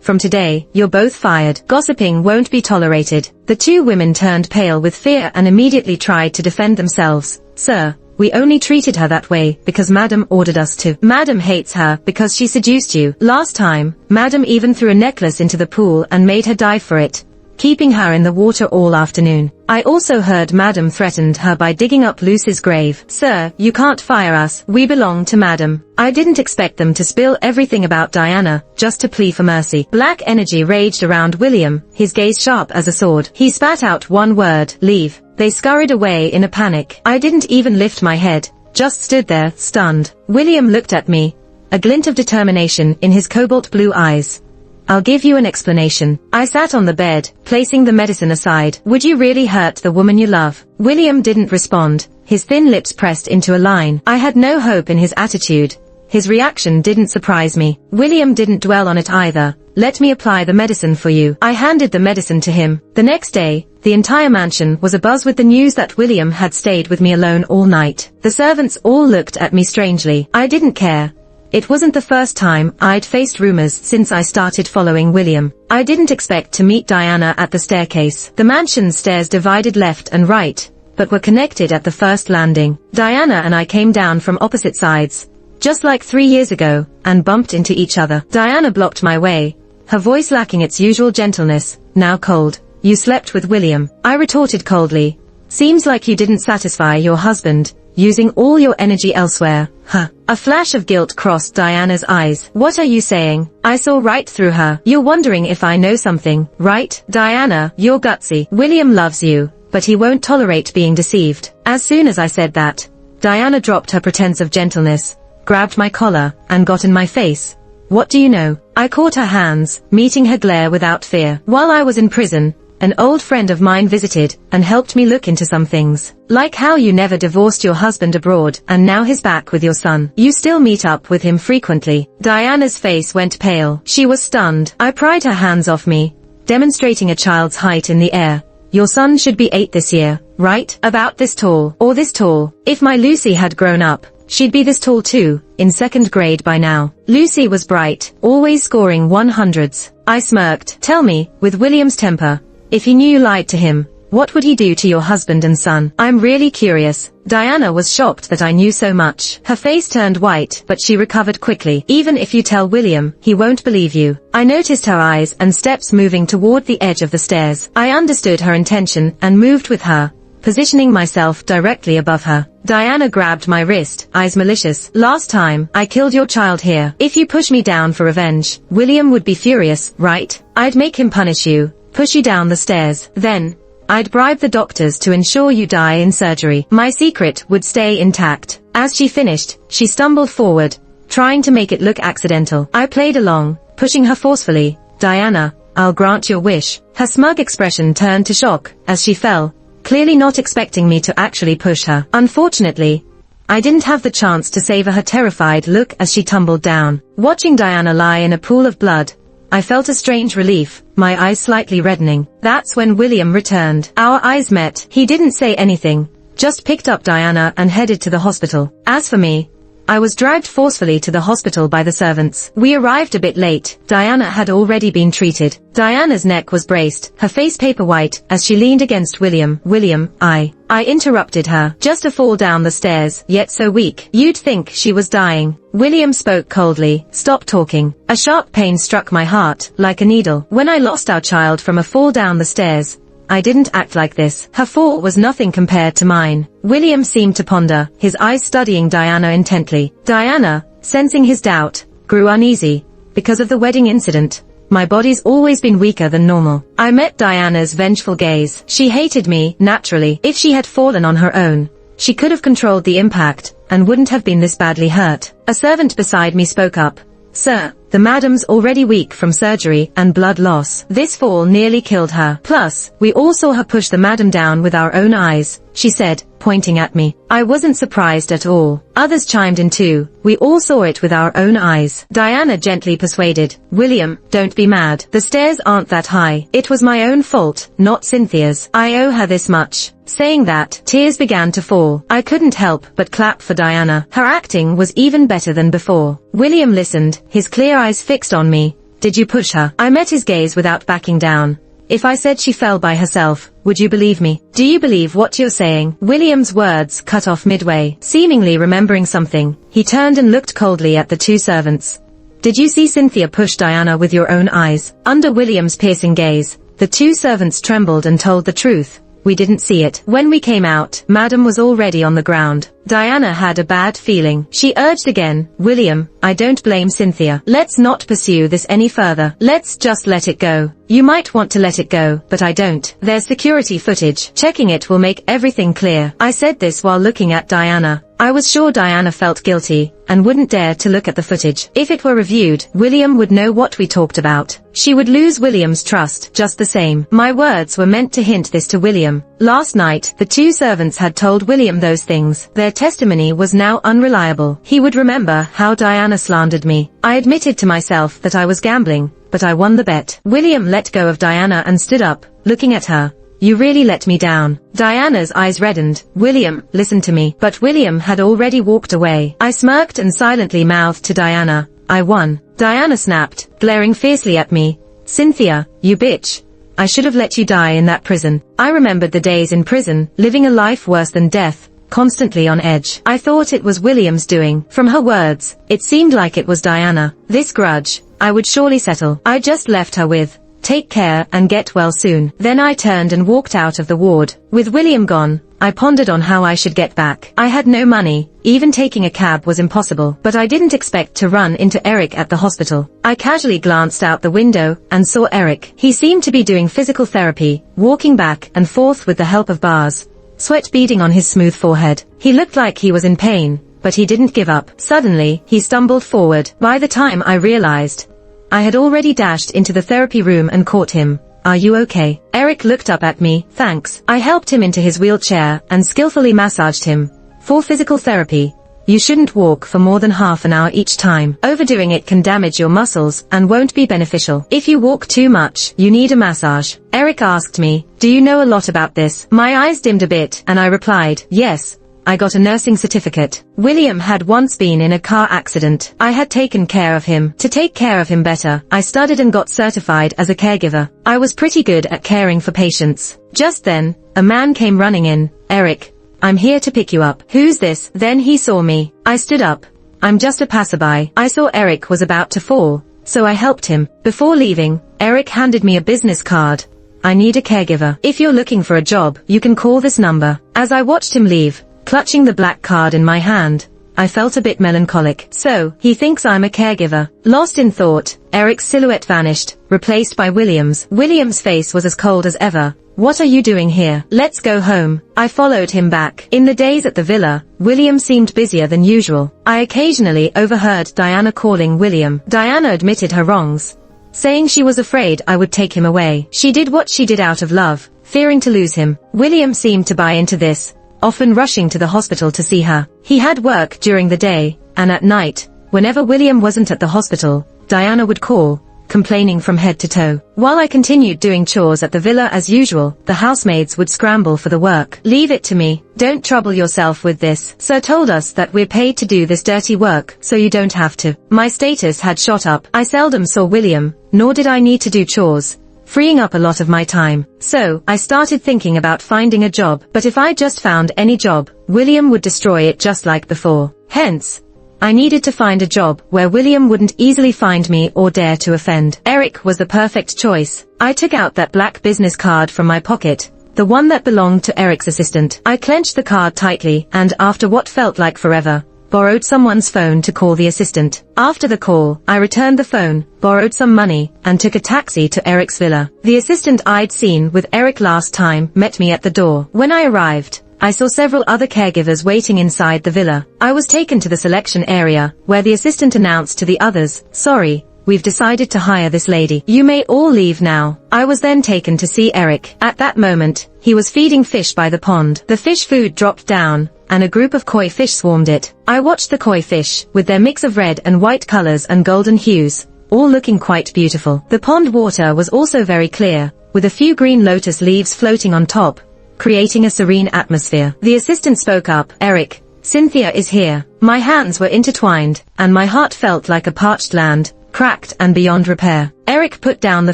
"from today, you're both fired. Gossiping won't be tolerated." The two women turned pale with fear and immediately tried to defend themselves. "Sir, we only treated her that way because Madam ordered us to. Madam hates her because she seduced you. Last time, Madam even threw a necklace into the pool and made her dive for it, keeping her in the water all afternoon. I also heard Madam threatened her by digging up Lucy's grave. Sir, you can't fire us. We belong to Madam." I didn't expect them to spill everything about Diana, just to plea for mercy. Black energy raged around William, his gaze sharp as a sword. He spat out one word, "Leave." They scurried away in a panic. I didn't even lift my head, just stood there, stunned. William looked at me, a glint of determination in his cobalt blue eyes. "I'll give you an explanation." I sat on the bed, placing the medicine aside. "Would you really hurt the woman you love?" William didn't respond, his thin lips pressed into a line. I had no hope in his attitude. His reaction didn't surprise me. William didn't dwell on it either. "Let me apply the medicine for you." I handed the medicine to him. The next day, the entire mansion was abuzz with the news that William had stayed with me alone all night. The servants all looked at me strangely. I didn't care. It wasn't the first time I'd faced rumors since I started following William. I didn't expect to meet Diana at the staircase. The mansion's stairs divided left and right, but were connected at the first landing. Diana and I came down from opposite sides, just like 3 years ago, and bumped into each other. Diana blocked my way, her voice lacking its usual gentleness, now cold. "You slept with William." I retorted coldly. "Seems like you didn't satisfy your husband, using all your energy elsewhere." "Huh." A flash of guilt crossed Diana's eyes. "What are you saying?" I saw right through her. "You're wondering if I know something, right? Diana, you're gutsy. William loves you, but he won't tolerate being deceived." As soon as I said that, Diana dropped her pretense of gentleness, grabbed my collar, and got in my face. "What do you know?" I caught her hands, meeting her glare without fear. "While I was in prison, an old friend of mine visited and helped me look into some things. Like how you never divorced your husband abroad and now he's back with your son. You still meet up with him frequently." Diana's face went pale. She was stunned. I pried her hands off me, demonstrating a child's height in the air. "Your son should be 8 this year, right? About this tall, or this tall. If my Lucy had grown up, she'd be this tall too, in 2nd grade by now." Lucy was bright, always scoring 100s. I smirked. "Tell me, with William's temper, if he knew you lied to him, what would he do to your husband and son?" "I'm really curious." Diana was shocked that I knew so much. Her face turned white, but she recovered quickly. "Even if you tell William, he won't believe you." I noticed her eyes and steps moving toward the edge of the stairs. I understood her intention and moved with her, positioning myself directly above her. Diana grabbed my wrist, eyes malicious. "Last time, I killed your child here. If you push me down for revenge, William would be furious, right? I'd make him punish you, push you down the stairs. Then, I'd bribe the doctors to ensure you die in surgery. My secret would stay intact." As she finished, she stumbled forward, trying to make it look accidental. I played along, pushing her forcefully. "Diana, I'll grant your wish." Her smug expression turned to shock as she fell, clearly not expecting me to actually push her. Unfortunately, I didn't have the chance to savor her terrified look as she tumbled down. Watching Diana lie in a pool of blood, I felt a strange relief, my eyes slightly reddening. That's when William returned. Our eyes met. He didn't say anything, just picked up Diana and headed to the hospital. As for me, I was dragged forcefully to the hospital by the servants. We arrived a bit late. Diana had already been treated. Diana's neck was braced, her face paper white, as she leaned against William. "William, I interrupted her. Just a fall down the stairs, yet so weak. You'd think she was dying." William spoke coldly. "Stop talking." A sharp pain struck my heart, like a needle. When I lost our child from a fall down the stairs, I didn't act like this. Her fall was nothing compared to mine. William seemed to ponder, his eyes studying Diana intently. Diana, sensing his doubt, grew uneasy. Because of the wedding incident, my body's always been weaker than normal. I met Diana's vengeful gaze. She hated me, naturally. If she had fallen on her own, she could have controlled the impact, and wouldn't have been this badly hurt. A servant beside me spoke up. "Sir, the madam's already weak from surgery and blood loss. This fall nearly killed her. Plus, we all saw her push the madam down with our own eyes," she said, pointing at me. I wasn't surprised at all. Others chimed in too. "We all saw it with our own eyes." Diana gently persuaded. "William, don't be mad. The stairs aren't that high. It was my own fault, not Cynthia's. I owe her this much." Saying that, tears began to fall. I couldn't help but clap for Diana. Her acting was even better than before. William listened, his clear eyes fixed on me. "Did you push her?" I met his gaze without backing down. "If I said she fell by herself, would you believe me? Do you believe what you're saying?" William's words cut off midway. Seemingly remembering something, he turned and looked coldly at the two servants. "Did you see Cynthia push Diana with your own eyes?" Under William's piercing gaze, the two servants trembled and told the truth. "We didn't see it. When we came out, Madam was already on the ground." Diana had a bad feeling. She urged again, "William, I don't blame Cynthia. Let's not pursue this any further. Let's just let it go. You might want to let it go, but I don't. There's security footage. Checking it will make everything clear." I said this while looking at Diana. I was sure Diana felt guilty, and wouldn't dare to look at the footage. If it were reviewed, William would know what we talked about. She would lose William's trust just the same. My words were meant to hint this to William. Last night, the two servants had told William those things. Their testimony was now unreliable. He would remember how Diana slandered me. I admitted to myself that I was gambling, but I won the bet. William let go of Diana and stood up, looking at her. "You really let me down." Diana's eyes reddened. "William, listen to me." But William had already walked away. I smirked and silently mouthed to Diana, "I won." Diana snapped, glaring fiercely at me. "Cynthia, you bitch. I should have let you die in that prison." I remembered the days in prison, living a life worse than death, constantly on edge. I thought it was William's doing. From her words, it seemed like it was Diana. This grudge, I would surely settle. I just left her with, "Take care and get well soon." Then I turned and walked out of the ward. With William gone, I pondered on how I should get back. I had no money, even taking a cab was impossible, but I didn't expect to run into Eric at the hospital. I casually glanced out the window and saw Eric. He seemed to be doing physical therapy, walking back and forth with the help of bars, sweat beading on his smooth forehead. He looked like he was in pain, but he didn't give up. Suddenly, he stumbled forward. By the time I realized, I had already dashed into the therapy room and caught him. "Are you okay?" Eric looked up at me. "Thanks." I helped him into his wheelchair and skillfully massaged him. For physical therapy, you shouldn't walk for more than half an hour each time. Overdoing it can damage your muscles and won't be beneficial. If you walk too much, you need a massage. Eric asked me, "Do you know a lot about this?" My eyes dimmed a bit and I replied, "Yes. I got a nursing certificate." William had once been in a car accident. I had taken care of him. To take care of him better, I studied and got certified as a caregiver. I was pretty good at caring for patients. Just then, a man came running in. "Eric, I'm here to pick you up." "Who's this?" Then he saw me. I stood up. "I'm just a passerby." I saw Eric was about to fall, so I helped him. Before leaving, Eric handed me a business card. I need a caregiver. If you're looking for a job, you can call this number. As I watched him leave, clutching the black card in my hand, I felt a bit melancholic. So, he thinks I'm a caregiver. Lost in thought, Eric's silhouette vanished, replaced by William's. William's face was as cold as ever. What are you doing here? Let's go home. I followed him back. In the days at the villa, William seemed busier than usual. I occasionally overheard Diana calling William. Diana admitted her wrongs, saying she was afraid I would take him away. She did what she did out of love, fearing to lose him. William seemed to buy into this, often rushing to the hospital to see her. He had work during the day, and at night, whenever William wasn't at the hospital, Diana would call, complaining from head to toe. While I continued doing chores at the villa as usual, the housemaids would scramble for the work. Leave it to me. Don't trouble yourself with this. Sir told us that we're paid to do this dirty work, so you don't have to. My status had shot up. I seldom saw William, nor did I need to do chores, freeing up a lot of my time. So, I started thinking about finding a job, but if I just found any job, William would destroy it just like before. Hence, I needed to find a job where William wouldn't easily find me or dare to offend. Eric was the perfect choice. I took out that black business card from my pocket, the one that belonged to Eric's assistant. I clenched the card tightly and, after what felt like forever, borrowed someone's phone to call the assistant. After the call, I returned the phone, borrowed some money, and took a taxi to Eric's villa. The assistant I'd seen with Eric last time met me at the door. When I arrived, I saw several other caregivers waiting inside the villa. I was taken to the selection area, where the assistant announced to the others, "Sorry, we've decided to hire this lady. You may all leave now." I was then taken to see Eric. At that moment, he was feeding fish by the pond. The fish food dropped down, and a group of koi fish swarmed it. I watched the koi fish, with their mix of red and white colors and golden hues, all looking quite beautiful. The pond water was also very clear, with a few green lotus leaves floating on top, creating a serene atmosphere. The assistant spoke up. "Eric, Cynthia is here." My hands were intertwined, and my heart felt like a parched land, cracked and beyond repair. Eric put down the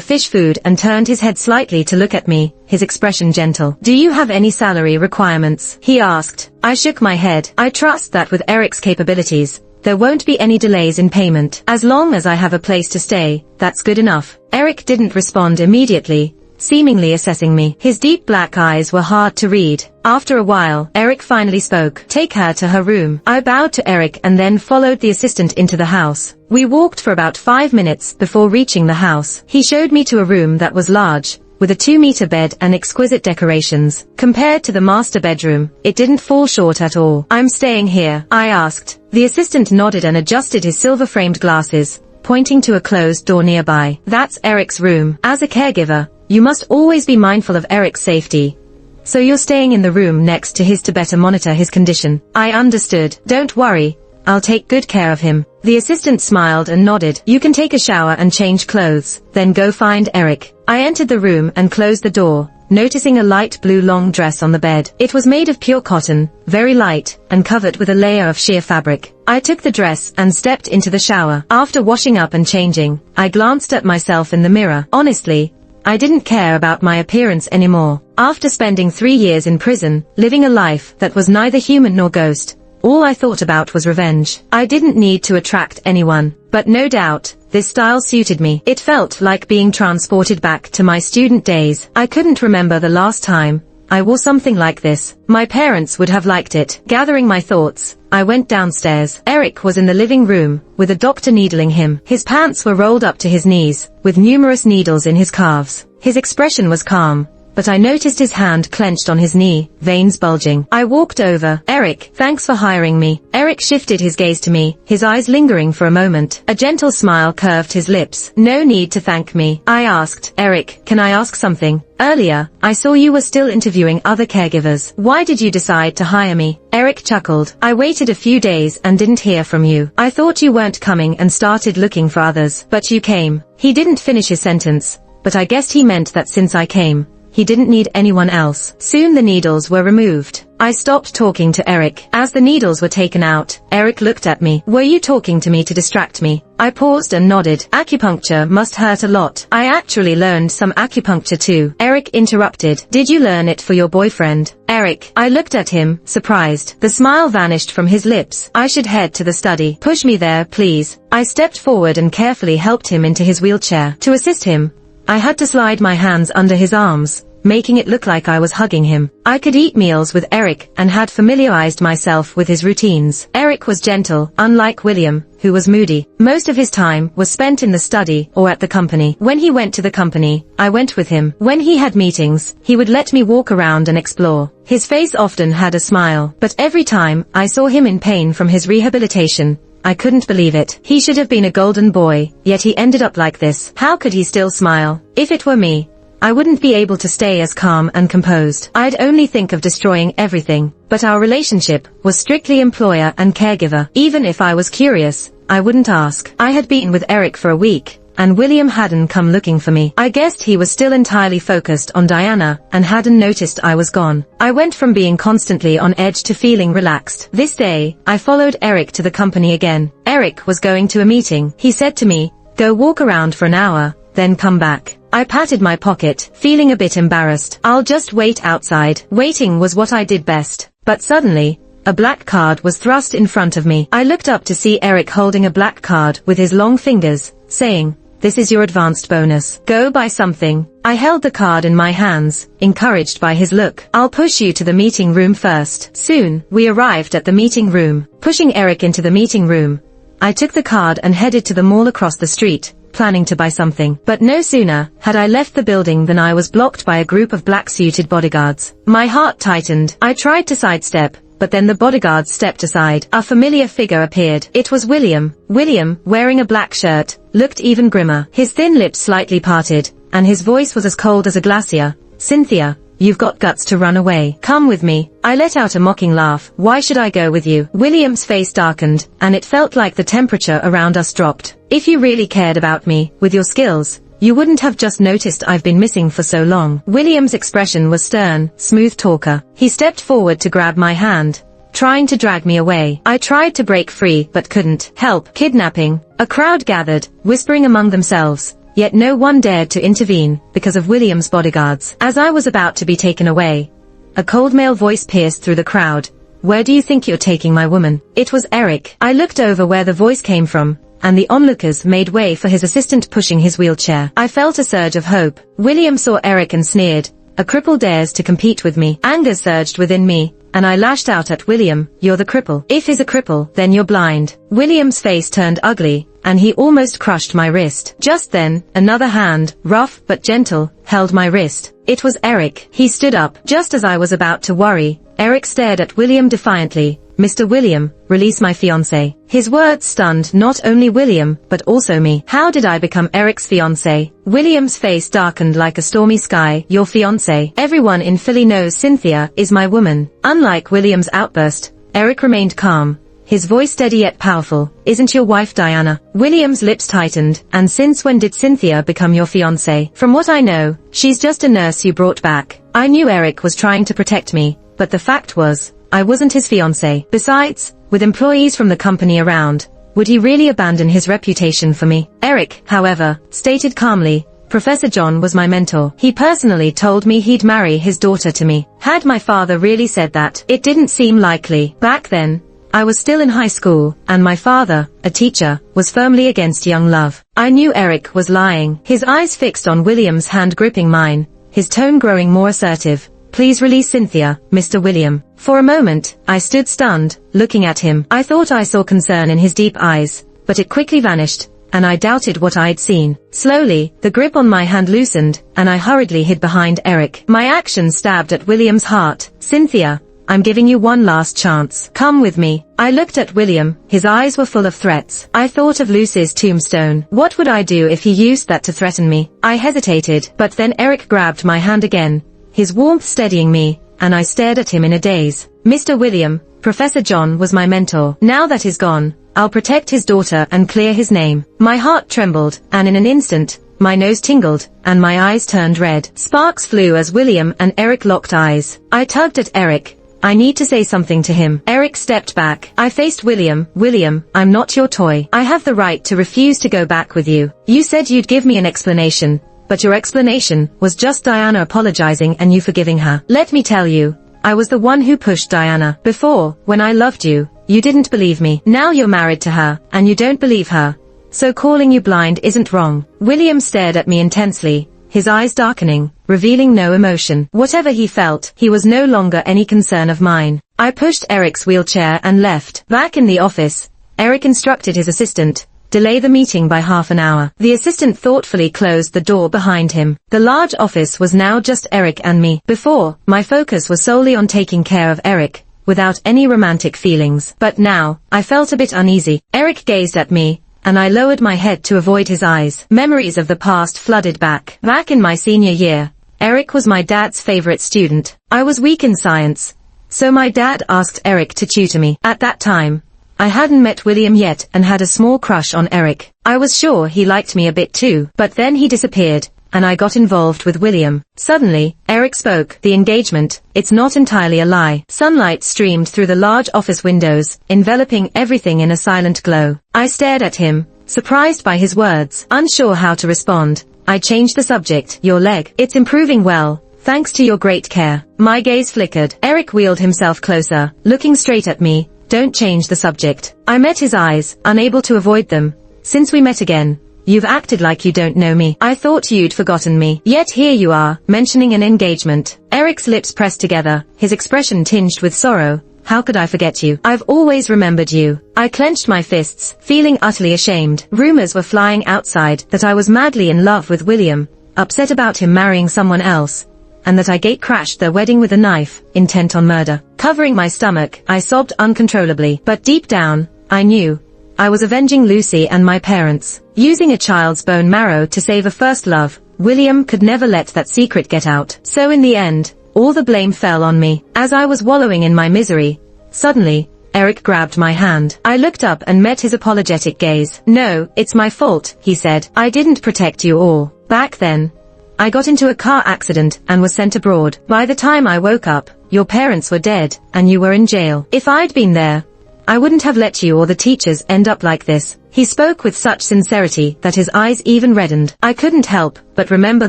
fish food and turned his head slightly to look at me, his expression gentle. "Do you have any salary requirements?" he asked. I shook my head. I trust that with Eric's capabilities, there won't be any delays in payment. As long as I have a place to stay, that's good enough. Eric didn't respond immediately, seemingly assessing me. His deep black eyes were hard to read. After a while, Eric finally spoke. "Take her to her room." I bowed to Eric and then followed the assistant into the house. We walked for about 5 minutes before reaching the house. He showed me to a room that was large, with a 2-meter bed and exquisite decorations. Compared to the master bedroom, it didn't fall short at all. "I'm staying here?" I asked. The assistant nodded and adjusted his silver-framed glasses, pointing to a closed door nearby. "That's Eric's room. As a caregiver, you must always be mindful of Eric's safety. So you're staying in the room next to his to better monitor his condition." I understood. "Don't worry, I'll take good care of him." The assistant smiled and nodded. "You can take a shower and change clothes, then go find Eric." I entered the room and closed the door, noticing a light blue long dress on the bed. It was made of pure cotton, very light, and covered with a layer of sheer fabric. I took the dress and stepped into the shower. After washing up and changing, I glanced at myself in the mirror. Honestly, I didn't care about my appearance anymore. After spending 3 years in prison, living a life that was neither human nor ghost, all I thought about was revenge. I didn't need to attract anyone, but no doubt, this style suited me. It felt like being transported back to my student days. I couldn't remember the last time I wore something like this. My parents would have liked it. Gathering my thoughts, I went downstairs. Eric was in the living room, with a doctor needling him. His pants were rolled up to his knees, with numerous needles in his calves. His expression was calm, but I noticed his hand clenched on his knee, veins bulging. I walked over. "Eric, thanks for hiring me." Eric shifted his gaze to me, his eyes lingering for a moment. A gentle smile curved his lips. "No need to thank me." I asked. "Eric, can I ask something? Earlier, I saw you were still interviewing other caregivers. Why did you decide to hire me?" Eric chuckled. "I waited a few days and didn't hear from you. I thought you weren't coming and started looking for others. But you came." He didn't finish his sentence, but I guessed he meant that since I came, he didn't need anyone else. Soon the needles were removed. I stopped talking to Eric. As the needles were taken out, Eric looked at me. "Were you talking to me to distract me?" I paused and nodded. "Acupuncture must hurt a lot." "I actually learned some acupuncture too." Eric interrupted. "Did you learn it for your boyfriend?" "Eric." I looked at him, surprised. The smile vanished from his lips. "I should head to the study." "Push me there, please." I stepped forward and carefully helped him into his wheelchair. To assist him, I had to slide my hands under his arms, making it look like I was hugging him. I could eat meals with Eric and had familiarized myself with his routines. Eric was gentle, unlike William, who was moody. Most of his time was spent in the study or at the company. When he went to the company, I went with him. When he had meetings, he would let me walk around and explore. His face often had a smile, but every time I saw him in pain from his rehabilitation, I couldn't believe it. He should have been a golden boy, yet he ended up like this. How could he still smile? If it were me, I wouldn't be able to stay as calm and composed. I'd only think of destroying everything. But our relationship was strictly employer and caregiver. Even if I was curious, I wouldn't ask. I had been with Eric for a week, and William hadn't come looking for me. I guessed he was still entirely focused on Diana and hadn't noticed I was gone. I went from being constantly on edge to feeling relaxed. This day, I followed Eric to the company again. Eric was going to a meeting. He said to me, "Go walk around for an hour, then come back." I patted my pocket, feeling a bit embarrassed. "I'll just wait outside." Waiting was what I did best. But suddenly, a black card was thrust in front of me. I looked up to see Eric holding a black card with his long fingers, saying, "This is your advanced bonus. Go buy something." I held the card in my hands, encouraged by his look. "I'll push you to the meeting room first." Soon, we arrived at the meeting room. Pushing Eric into the meeting room, I took the card and headed to the mall across the street, planning to buy something. But no sooner had I left the building than I was blocked by a group of black-suited bodyguards. My heart tightened. I tried to sidestep, but then the bodyguards stepped aside. A familiar figure appeared. It was William. William, wearing a black shirt, looked even grimmer. His thin lips slightly parted, and his voice was as cold as a glacier. "Cynthia, you've got guts to run away. Come with me." I let out a mocking laugh. "Why should I go with you?" William's face darkened, and it felt like the temperature around us dropped. "If you really cared about me, with your skills, you wouldn't have just noticed I've been missing for so long." William's expression was stern, smooth talker. He stepped forward to grab my hand, trying to drag me away. I tried to break free but couldn't. "Help! Kidnapping!" A crowd gathered, whispering among themselves, yet no one dared to intervene because of William's bodyguards. As I was about to be taken away, a cold male voice pierced through the crowd. "Where do you think you're taking my woman?" It was Eric. I looked over where the voice came from, and the onlookers made way for his assistant pushing his wheelchair. I felt a surge of hope. William saw Eric and sneered, "A cripple dares to compete with me." Anger surged within me, and I lashed out at William. "You're the cripple. If he's a cripple, then you're blind." William's face turned ugly, and he almost crushed my wrist. Just then, another hand, rough but gentle, held my wrist. It was Eric. He stood up. Just as I was about to worry, Eric stared at William defiantly. "Mr. William, release my fiancé." His words stunned not only William, but also me. How did I become Eric's fiancé? William's face darkened like a stormy sky. "Your fiancé? Everyone in Philly knows Cynthia is my woman." Unlike William's outburst, Eric remained calm, his voice steady yet powerful. "Isn't your wife Diana?" William's lips tightened. "And since when did Cynthia become your fiancé?" "From what I know, she's just a nurse you brought back." I knew Eric was trying to protect me, but the fact was, I wasn't his fiancé. Besides, with employees from the company around, would he really abandon his reputation for me? Eric, however, stated calmly, "Professor John was my mentor. He personally told me he'd marry his daughter to me." Had my father really said that? It didn't seem likely. Back then, I was still in high school, and my father, a teacher, was firmly against young love. I knew Eric was lying. His eyes fixed on William's hand gripping mine, his tone growing more assertive. "Please release Cynthia, Mr. William." For a moment, I stood stunned, looking at him. I thought I saw concern in his deep eyes, but it quickly vanished, and I doubted what I'd seen. Slowly, the grip on my hand loosened, and I hurriedly hid behind Eric. My action stabbed at William's heart. "Cynthia, I'm giving you one last chance. Come with me." I looked at William. His eyes were full of threats. I thought of Lucy's tombstone. What would I do if he used that to threaten me? I hesitated, but then Eric grabbed my hand again, his warmth steadying me, and I stared at him in a daze. "Mr. William, Professor John was my mentor. Now that he's gone, I'll protect his daughter and clear his name." My heart trembled, and in an instant, my nose tingled, and my eyes turned red. Sparks flew as William and Eric locked eyes. I tugged at Eric. "I need to say something to him." Eric stepped back. I faced William. "William, I'm not your toy. I have the right to refuse to go back with you. You said you'd give me an explanation, but your explanation was just Diana apologizing and you forgiving her. Let me tell you, I was the one who pushed Diana. Before, when I loved you, you didn't believe me. Now you're married to her, and you don't believe her. So calling you blind isn't wrong." William stared at me intensely, his eyes darkening, revealing no emotion. Whatever he felt, he was no longer any concern of mine. I pushed Eric's wheelchair and left. Back in the office, Eric instructed his assistant, delay the meeting by half an hour. The assistant thoughtfully closed the door behind him. The large office was now just Eric and me. Before, my focus was solely on taking care of Eric, without any romantic feelings. But now, I felt a bit uneasy. Eric gazed at me, and I lowered my head to avoid his eyes. Memories of the past flooded back. Back in my senior year, Eric was my dad's favorite student. I was weak in science, so my dad asked Eric to tutor me. At that time, I hadn't met William yet and had a small crush on Eric. I was sure he liked me a bit too, but then he disappeared, and I got involved with William. Suddenly, Eric spoke. The engagement, it's not entirely a lie. Sunlight streamed through the large office windows, enveloping everything in a silent glow. I stared at him, surprised by his words. Unsure how to respond, I changed the subject. Your leg. It's improving well, thanks to your great care. My gaze flickered. Eric wheeled himself closer, looking straight at me. Don't change the subject. I met his eyes, unable to avoid them. Since we met again, you've acted like you don't know me. I thought you'd forgotten me. Yet here you are, mentioning an engagement. Eric's lips pressed together, his expression tinged with sorrow. How could I forget you? I've always remembered you. I clenched my fists, feeling utterly ashamed. Rumors were flying outside that I was madly in love with William, upset about him marrying someone else, and that I gate-crashed their wedding with a knife, intent on murder. Covering my stomach, I sobbed uncontrollably. But deep down, I knew I was avenging Lucy and my parents. Using a child's bone marrow to save a first love, William could never let that secret get out. So in the end, all the blame fell on me. As I was wallowing in my misery, suddenly, Eric grabbed my hand. I looked up and met his apologetic gaze. No, it's my fault, he said. I didn't protect you all. Back then, I got into a car accident and was sent abroad. By the time I woke up, your parents were dead, and you were in jail. If I'd been there, I wouldn't have let you or the teachers end up like this. He spoke with such sincerity that his eyes even reddened. I couldn't help but remember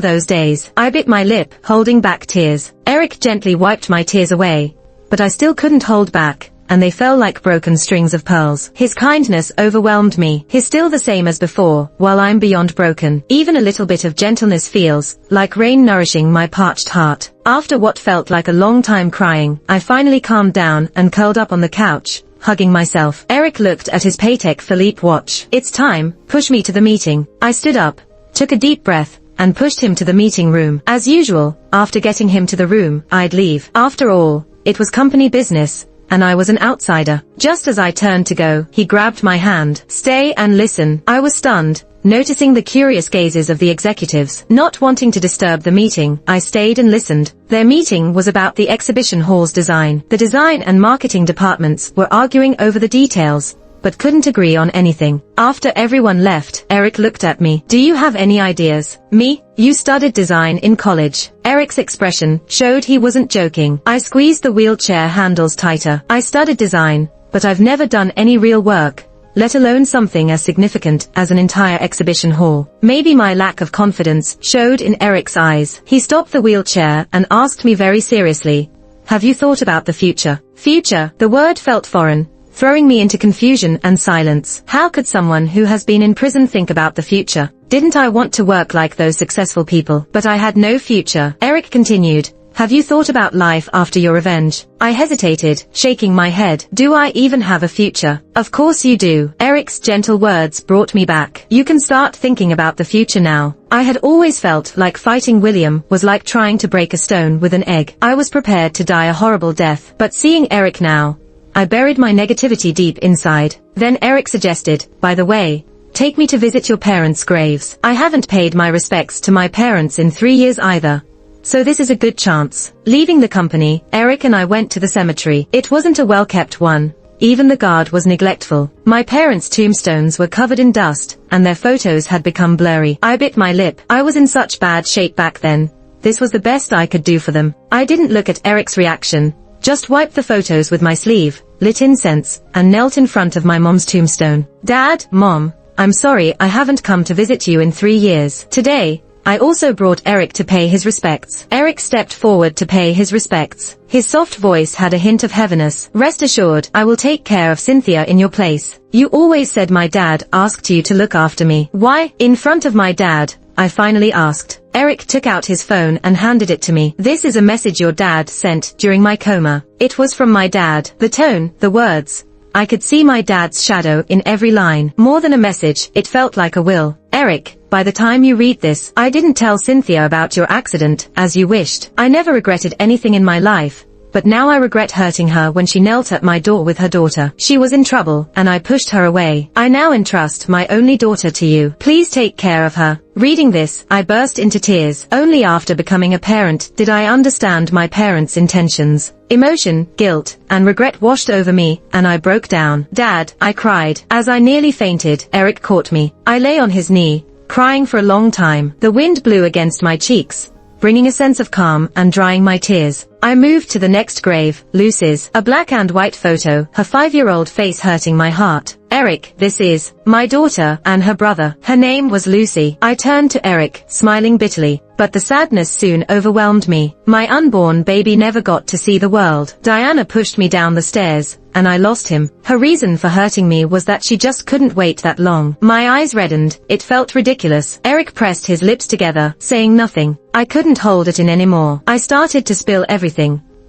those days. I bit my lip, holding back tears. Eric gently wiped my tears away, but I still couldn't hold back, and they fell like broken strings of pearls. His kindness overwhelmed me. He's still the same as before, while I'm beyond broken. Even a little bit of gentleness feels like rain nourishing my parched heart. After what felt like a long time crying, I finally calmed down and curled up on the couch, hugging myself. Eric looked at his Patek Philippe watch. It's time, push me to the meeting. I stood up, took a deep breath, and pushed him to the meeting room. As usual, after getting him to the room, I'd leave. After all, it was company business, and I was an outsider. Just as I turned to go, he grabbed my hand. Stay and listen. I was stunned, noticing the curious gazes of the executives. Not wanting to disturb the meeting, I stayed and listened. Their meeting was about the exhibition hall's design. The design and marketing departments were arguing over the details, but couldn't agree on anything. After everyone left, Eric looked at me. Do you have any ideas? Me? You studied design in college. Eric's expression showed he wasn't joking. I squeezed the wheelchair handles tighter. I studied design, but I've never done any real work, let alone something as significant as an entire exhibition hall. Maybe my lack of confidence showed in Eric's eyes. He stopped the wheelchair and asked me very seriously, have you thought about the future? Future, the word felt foreign, throwing me into confusion and silence. How could someone who has been in prison think about the future? Didn't I want to work like those successful people? But I had no future. Eric continued, have you thought about life after your revenge? I hesitated, shaking my head. Do I even have a future? Of course you do. Eric's gentle words brought me back. You can start thinking about the future now. I had always felt like fighting William was like trying to break a stone with an egg. I was prepared to die a horrible death. But seeing Eric now, I buried my negativity deep inside. Then Eric suggested, by the way, take me to visit your parents' graves. I haven't paid my respects to my parents in 3 years either, so this is a good chance. Leaving the company, Eric and I went to the cemetery. It wasn't a well-kept one. Even the guard was neglectful. My parents' tombstones were covered in dust, and their photos had become blurry. I bit my lip. I was in such bad shape back then. This was the best I could do for them. I didn't look at Eric's reaction, just wiped the photos with my sleeve, lit incense, and knelt in front of my mom's tombstone. Dad, Mom, I'm sorry I haven't come to visit you in 3 years. Today, I also brought Eric to pay his respects. Eric stepped forward to pay his respects. His soft voice had a hint of heaviness. Rest assured, I will take care of Cynthia in your place. You always said my dad asked you to look after me. Why? In front of my dad, I finally asked. Eric took out his phone and handed it to me. This is a message your dad sent during my coma. It was from my dad. The tone, the words. I could see my dad's shadow in every line. More than a message, it felt like a will. Eric, by the time you read this, I didn't tell Cynthia about your accident, as you wished. I never regretted anything in my life. But now I regret hurting her when she knelt at my door with her daughter. She was in trouble, and I pushed her away. I now entrust my only daughter to you. Please take care of her. Reading this, I burst into tears. Only after becoming a parent did I understand my parents' intentions. Emotion, guilt, and regret washed over me, and I broke down. Dad, I cried. As I nearly fainted, Eric caught me. I lay on his knee, crying for a long time. The wind blew against my cheeks, bringing a sense of calm and drying my tears. I moved to the next grave, Lucy's, a black and white photo, her 5-year-old face hurting my heart. Eric, this is my daughter and her brother. Her name was Lucy. I turned to Eric, smiling bitterly, but the sadness soon overwhelmed me. My unborn baby never got to see the world. Diana pushed me down the stairs, and I lost him. Her reason for hurting me was that she just couldn't wait that long. My eyes reddened. It felt ridiculous. Eric pressed his lips together, saying nothing. I couldn't hold it in anymore. I started to spill everything.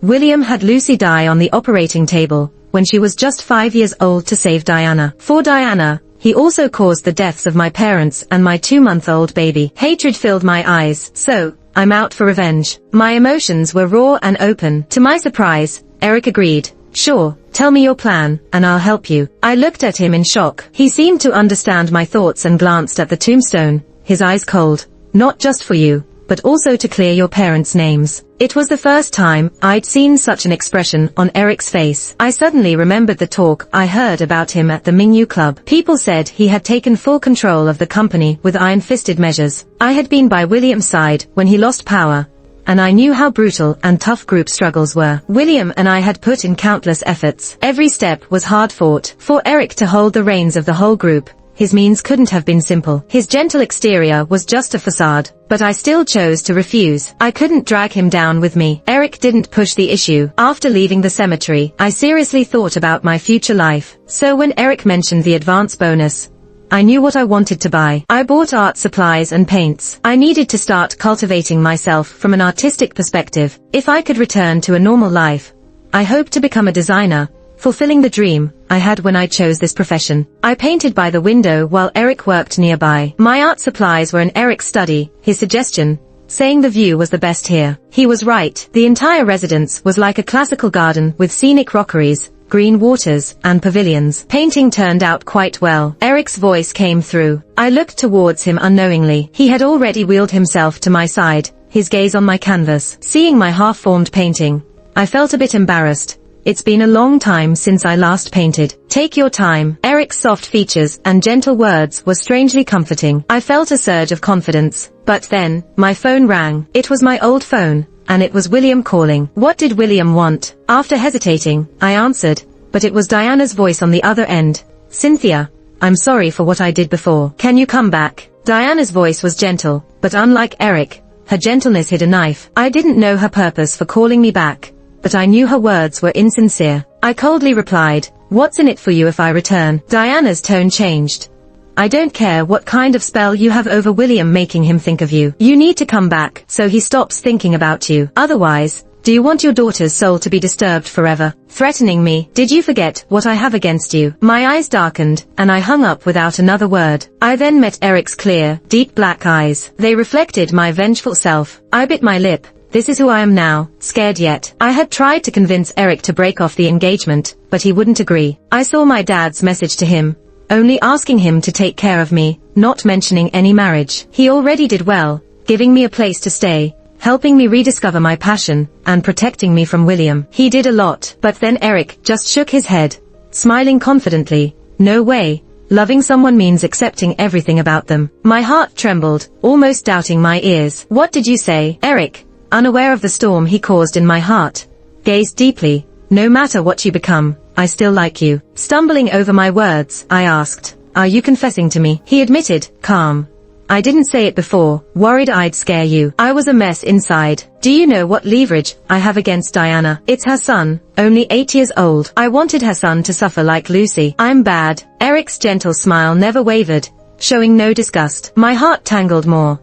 William had Lucy die on the operating table when she was just 5 years old to save Diana. For Diana, he also caused the deaths of my parents and my 2-month-old baby. Hatred filled my eyes, so I'm out for revenge. My emotions were raw and open. To my surprise, Eric agreed. Sure, tell me your plan, and I'll help you. I looked at him in shock. He seemed to understand my thoughts and glanced at the tombstone, his eyes cold. Not just for you, but also to clear your parents' names. It was the first time I'd seen such an expression on Eric's face. I suddenly remembered the talk I heard about him at the Mingyu Club. People said he had taken full control of the company with iron-fisted measures. I had been by William's side when he lost power, and I knew how brutal and tough group struggles were. William and I had put in countless efforts. Every step was hard fought. For Eric to hold the reins of the whole group, his means couldn't have been simple. His gentle exterior was just a facade, but I still chose to refuse. I couldn't drag him down with me. Eric didn't push the issue. After leaving the cemetery, I seriously thought about my future life. So when Eric mentioned the advance bonus, I knew what I wanted to buy. I bought art supplies and paints. I needed to start cultivating myself from an artistic perspective. If I could return to a normal life, I hoped to become a designer, fulfilling the dream I had when I chose this profession. I painted by the window while Eric worked nearby. My art supplies were in Eric's study, his suggestion, saying the view was the best here. He was right. The entire residence was like a classical garden with scenic rockeries, green waters, and pavilions. Painting turned out quite well. Eric's voice came through. I looked towards him unknowingly. He had already wheeled himself to my side, his gaze on my canvas. Seeing my half-formed painting, I felt a bit embarrassed. It's been a long time since I last painted. Take your time. Eric's soft features and gentle words were strangely comforting. I felt a surge of confidence. But then, my phone rang. It was my old phone, and it was William calling. What did William want? After hesitating, I answered, but it was Diana's voice on the other end. Cynthia, I'm sorry for what I did before. Can you come back? Diana's voice was gentle, but unlike Eric, her gentleness hid a knife. I didn't know her purpose for calling me back, but I knew her words were insincere. I coldly replied, what's in it for you if I return? Diana's tone changed. I don't care what kind of spell you have over William making him think of you. You need to come back so he stops thinking about you. Otherwise, do you want your daughter's soul to be disturbed forever? Threatening me? Did you forget what I have against you? My eyes darkened, and I hung up without another word. I then met Eric's clear, deep black eyes. They reflected my vengeful self. I bit my lip. This is who I am now, scared yet. I had tried to convince Eric to break off the engagement, but he wouldn't agree. I saw my dad's message to him, only asking him to take care of me, not mentioning any marriage. He already did well, giving me a place to stay, helping me rediscover my passion, and protecting me from William. He did a lot, but then Eric just shook his head, smiling confidently. No way. Loving someone means accepting everything about them. My heart trembled, almost doubting my ears. What did you say? Eric, unaware of the storm he caused in my heart, gazed deeply. No matter what you become, I still like you. Stumbling over my words, I asked, are you confessing to me? He admitted, calm. I didn't say it before, worried I'd scare you. I was a mess inside. Do you know what leverage I have against Diana? It's her son, only 8 years old. I wanted her son to suffer like Lucy. I'm bad. Eric's gentle smile never wavered, showing no disgust. My heart tangled more.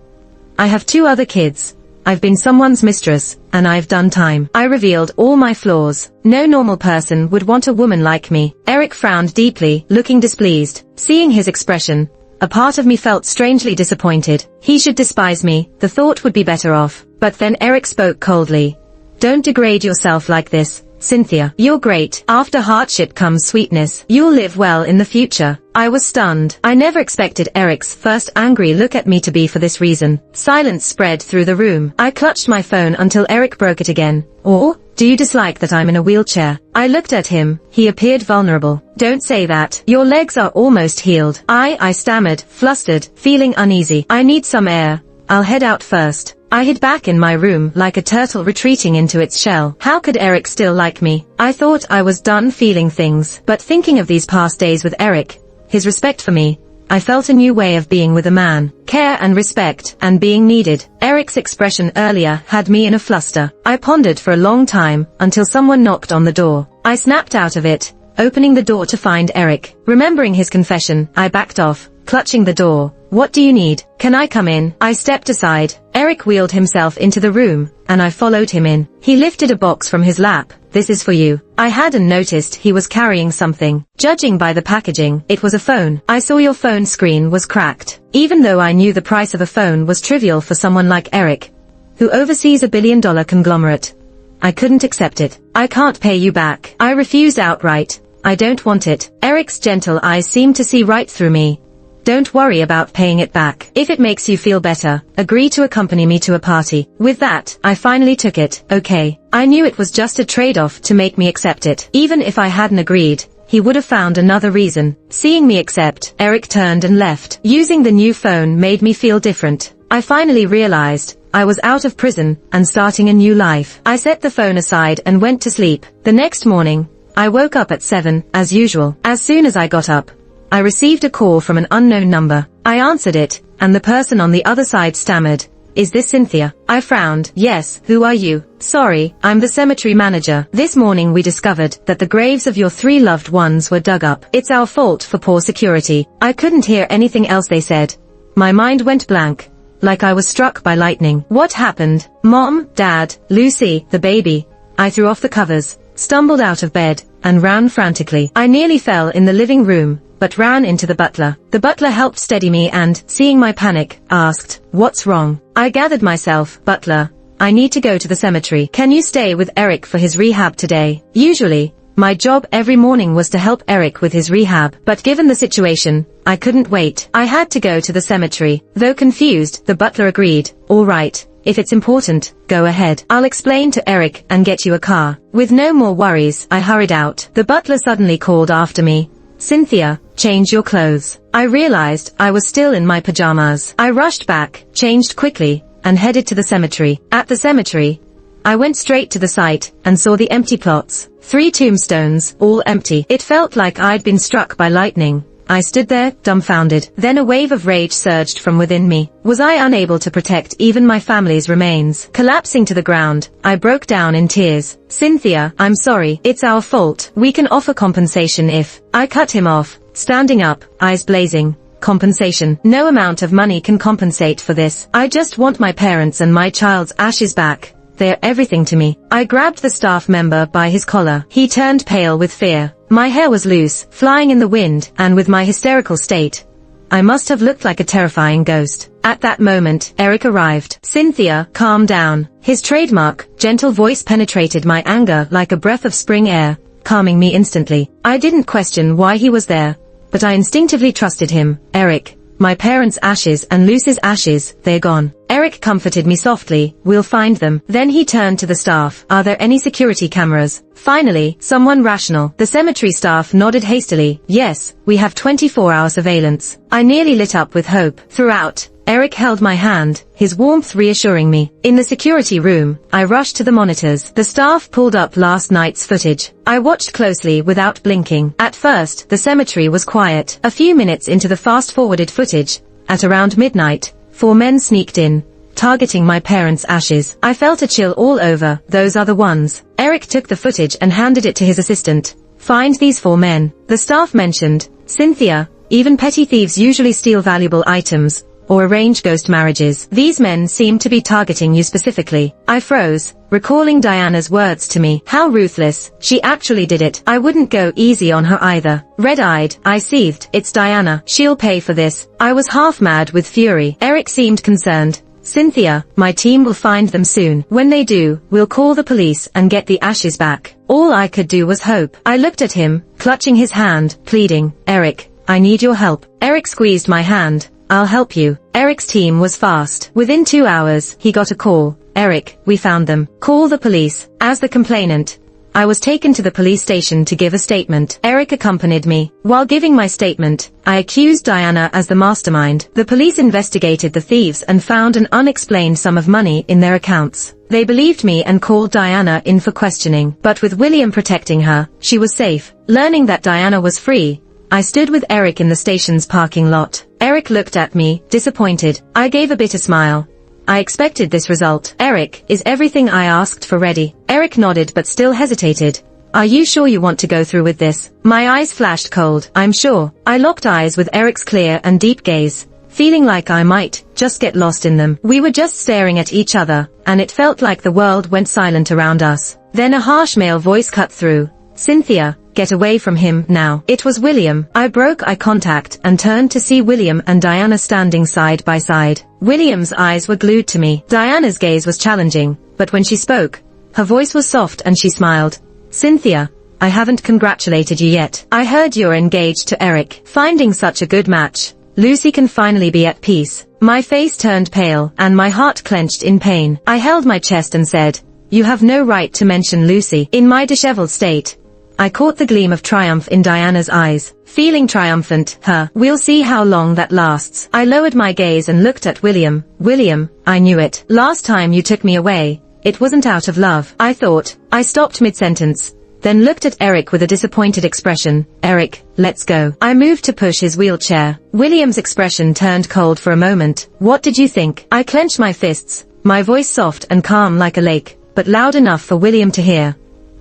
I have 2 other kids. I've been someone's mistress, and I've done time. I revealed all my flaws. No normal person would want a woman like me. Eric frowned deeply, looking displeased. Seeing his expression, a part of me felt strangely disappointed. He should despise me, the thought would be better off. But then Eric spoke coldly. Don't degrade yourself like this, Cynthia. You're great. After hardship comes sweetness. You'll live well in the future. I was stunned. I never expected Eric's first angry look at me to be for this reason. Silence spread through the room. I clutched my phone until Eric broke it again. Or, do you dislike that I'm in a wheelchair? I looked at him. He appeared vulnerable. Don't say that. Your legs are almost healed. I stammered, flustered, feeling uneasy. I need some air. I'll head out first. I hid back in my room like a turtle retreating into its shell. How could Eric still like me? I thought I was done feeling things. But thinking of these past days with Eric, his respect for me, I felt a new way of being with a man. Care and respect, and being needed. Eric's expression earlier had me in a fluster. I pondered for a long time, until someone knocked on the door. I snapped out of it, opening the door to find Eric. Remembering his confession, I backed off, clutching the door. What do you need? Can I come in? I stepped aside. Eric wheeled himself into the room, and I followed him in. He lifted a box from his lap. This is for you. I hadn't noticed he was carrying something. Judging by the packaging, it was a phone. I saw your phone screen was cracked. Even though I knew the price of a phone was trivial for someone like Eric, who oversees a billion-dollar conglomerate, I couldn't accept it. I can't pay you back. I refused outright. I don't want it. Eric's gentle eyes seemed to see right through me. Don't worry about paying it back. If it makes you feel better, agree to accompany me to a party. With that, I finally took it. Okay. I knew it was just a trade-off to make me accept it. Even if I hadn't agreed, he would have found another reason. Seeing me accept, Eric turned and left. Using the new phone made me feel different. I finally realized I was out of prison and starting a new life. I set the phone aside and went to sleep. The next morning, I woke up at 7, as usual. As soon as I got up, I received a call from an unknown number. I answered it, and the person on the other side stammered, "Is this Cynthia?" I frowned. "Yes, who are you?" "Sorry, I'm the cemetery manager. This morning we discovered that the graves of your 3 loved ones were dug up. It's our fault for poor security." I couldn't hear anything else they said. My mind went blank, like I was struck by lightning. What happened? Mom, Dad, Lucy, the baby. I threw off the covers, stumbled out of bed, and ran frantically. I nearly fell in the living room, but ran into the butler. The butler helped steady me and, seeing my panic, asked, "What's wrong?" I gathered myself. "Butler, I need to go to the cemetery. Can you stay with Eric for his rehab today?" Usually, my job every morning was to help Eric with his rehab, but given the situation, I couldn't wait. I had to go to the cemetery. Though confused, the butler agreed. "All right. If it's important, go ahead. I'll explain to Eric and get you a car." With no more worries, I hurried out. The butler suddenly called after me, "Cynthia, change your clothes." I realized I was still in my pajamas. I rushed back, changed quickly, and headed to the cemetery. At the cemetery, I went straight to the site and saw the empty plots. 3 tombstones, all empty. It felt like I'd been struck by lightning. I stood there, dumbfounded. Then a wave of rage surged from within me. Was I unable to protect even my family's remains? Collapsing to the ground, I broke down in tears. "Cynthia, I'm sorry. It's our fault. We can offer compensation if..." I cut him off, standing up, eyes blazing. "Compensation? No amount of money can compensate for this. I just want my parents and my child's ashes back. They're everything to me." I grabbed the staff member by his collar. He turned pale with fear. My hair was loose, flying in the wind, and with my hysterical state, I must have looked like a terrifying ghost. At that moment, Eric arrived. "Cynthia, calm down." His trademark, gentle voice penetrated my anger like a breath of spring air, calming me instantly. I didn't question why he was there, but I instinctively trusted him. "Eric, my parents' ashes and Lucy's ashes, they're gone." Eric comforted me softly. "We'll find them." Then he turned to the staff. "Are there any security cameras?" Finally, someone rational. The cemetery staff nodded hastily. "Yes, we have 24-hour surveillance." I nearly lit up with hope. Throughout, Eric held my hand, his warmth reassuring me. In the security room, I rushed to the monitors. The staff pulled up last night's footage. I watched closely without blinking. At first, the cemetery was quiet. A few minutes into the fast-forwarded footage, at around midnight, 4 men sneaked in, targeting my parents' ashes. I felt a chill all over. Those are the ones. Eric took the footage and handed it to his assistant. "Find these 4 men." The staff mentioned, "Cynthia, even petty thieves usually steal valuable items. or arrange ghost marriages. These men seem to be targeting you specifically. I froze, recalling Diana's words to me. How ruthless. She actually did it. I wouldn't go easy on her either. Red-eyed, I seethed. It's Diana. She'll pay for this. I was half mad with fury. Eric seemed concerned. Cynthia, my team will find them soon. When they do, we'll call the police and get the ashes back. All I could do was hope. I looked at him, clutching his hand, pleading, Eric, I need your help. Eric squeezed my hand. I'll help you. Eric's team was fast. Within 2 hours, he got a call. Eric, we found them. Call the police. As the complainant, I was taken to the police station to give a statement. Eric accompanied me. While giving my statement, I accused Diana as the mastermind. The police investigated the thieves and found an unexplained sum of money in their accounts. They believed me and called Diana in for questioning. But with William protecting her, she was safe. Learning that Diana was free, I stood with Eric in the station's parking lot. Eric looked at me, disappointed. I gave a bitter smile. I expected this result. Eric, is everything I asked for ready? Eric nodded but still hesitated. Are you sure you want to go through with this? My eyes flashed cold. I'm sure. I locked eyes with Eric's clear and deep gaze, feeling like I might just get lost in them. We were just staring at each other, and it felt like the world went silent around us. Then a harsh male voice cut through. Cynthia, get away from him now. It was William. I broke eye contact and turned to see William and Diana standing side by side. William's eyes were glued to me. Diana's gaze was challenging, but when she spoke, her voice was soft and she smiled. Cynthia, I haven't congratulated you yet. I heard you're engaged to Eric. Finding such a good match, Lucy can finally be at peace. My face turned pale and my heart clenched in pain. I held my chest and said, you have no right to mention Lucy. In my disheveled state, I caught the gleam of triumph in Diana's eyes. Feeling triumphant, we'll see how long that lasts. I lowered my gaze and looked at William. William, I knew it. Last time you took me away, it wasn't out of love. I thought. I stopped mid-sentence, then looked at Eric with a disappointed expression. Eric, let's go. I moved to push his wheelchair. William's expression turned cold for a moment. What did you think? I clenched my fists, my voice soft and calm like a lake, but loud enough for William to hear.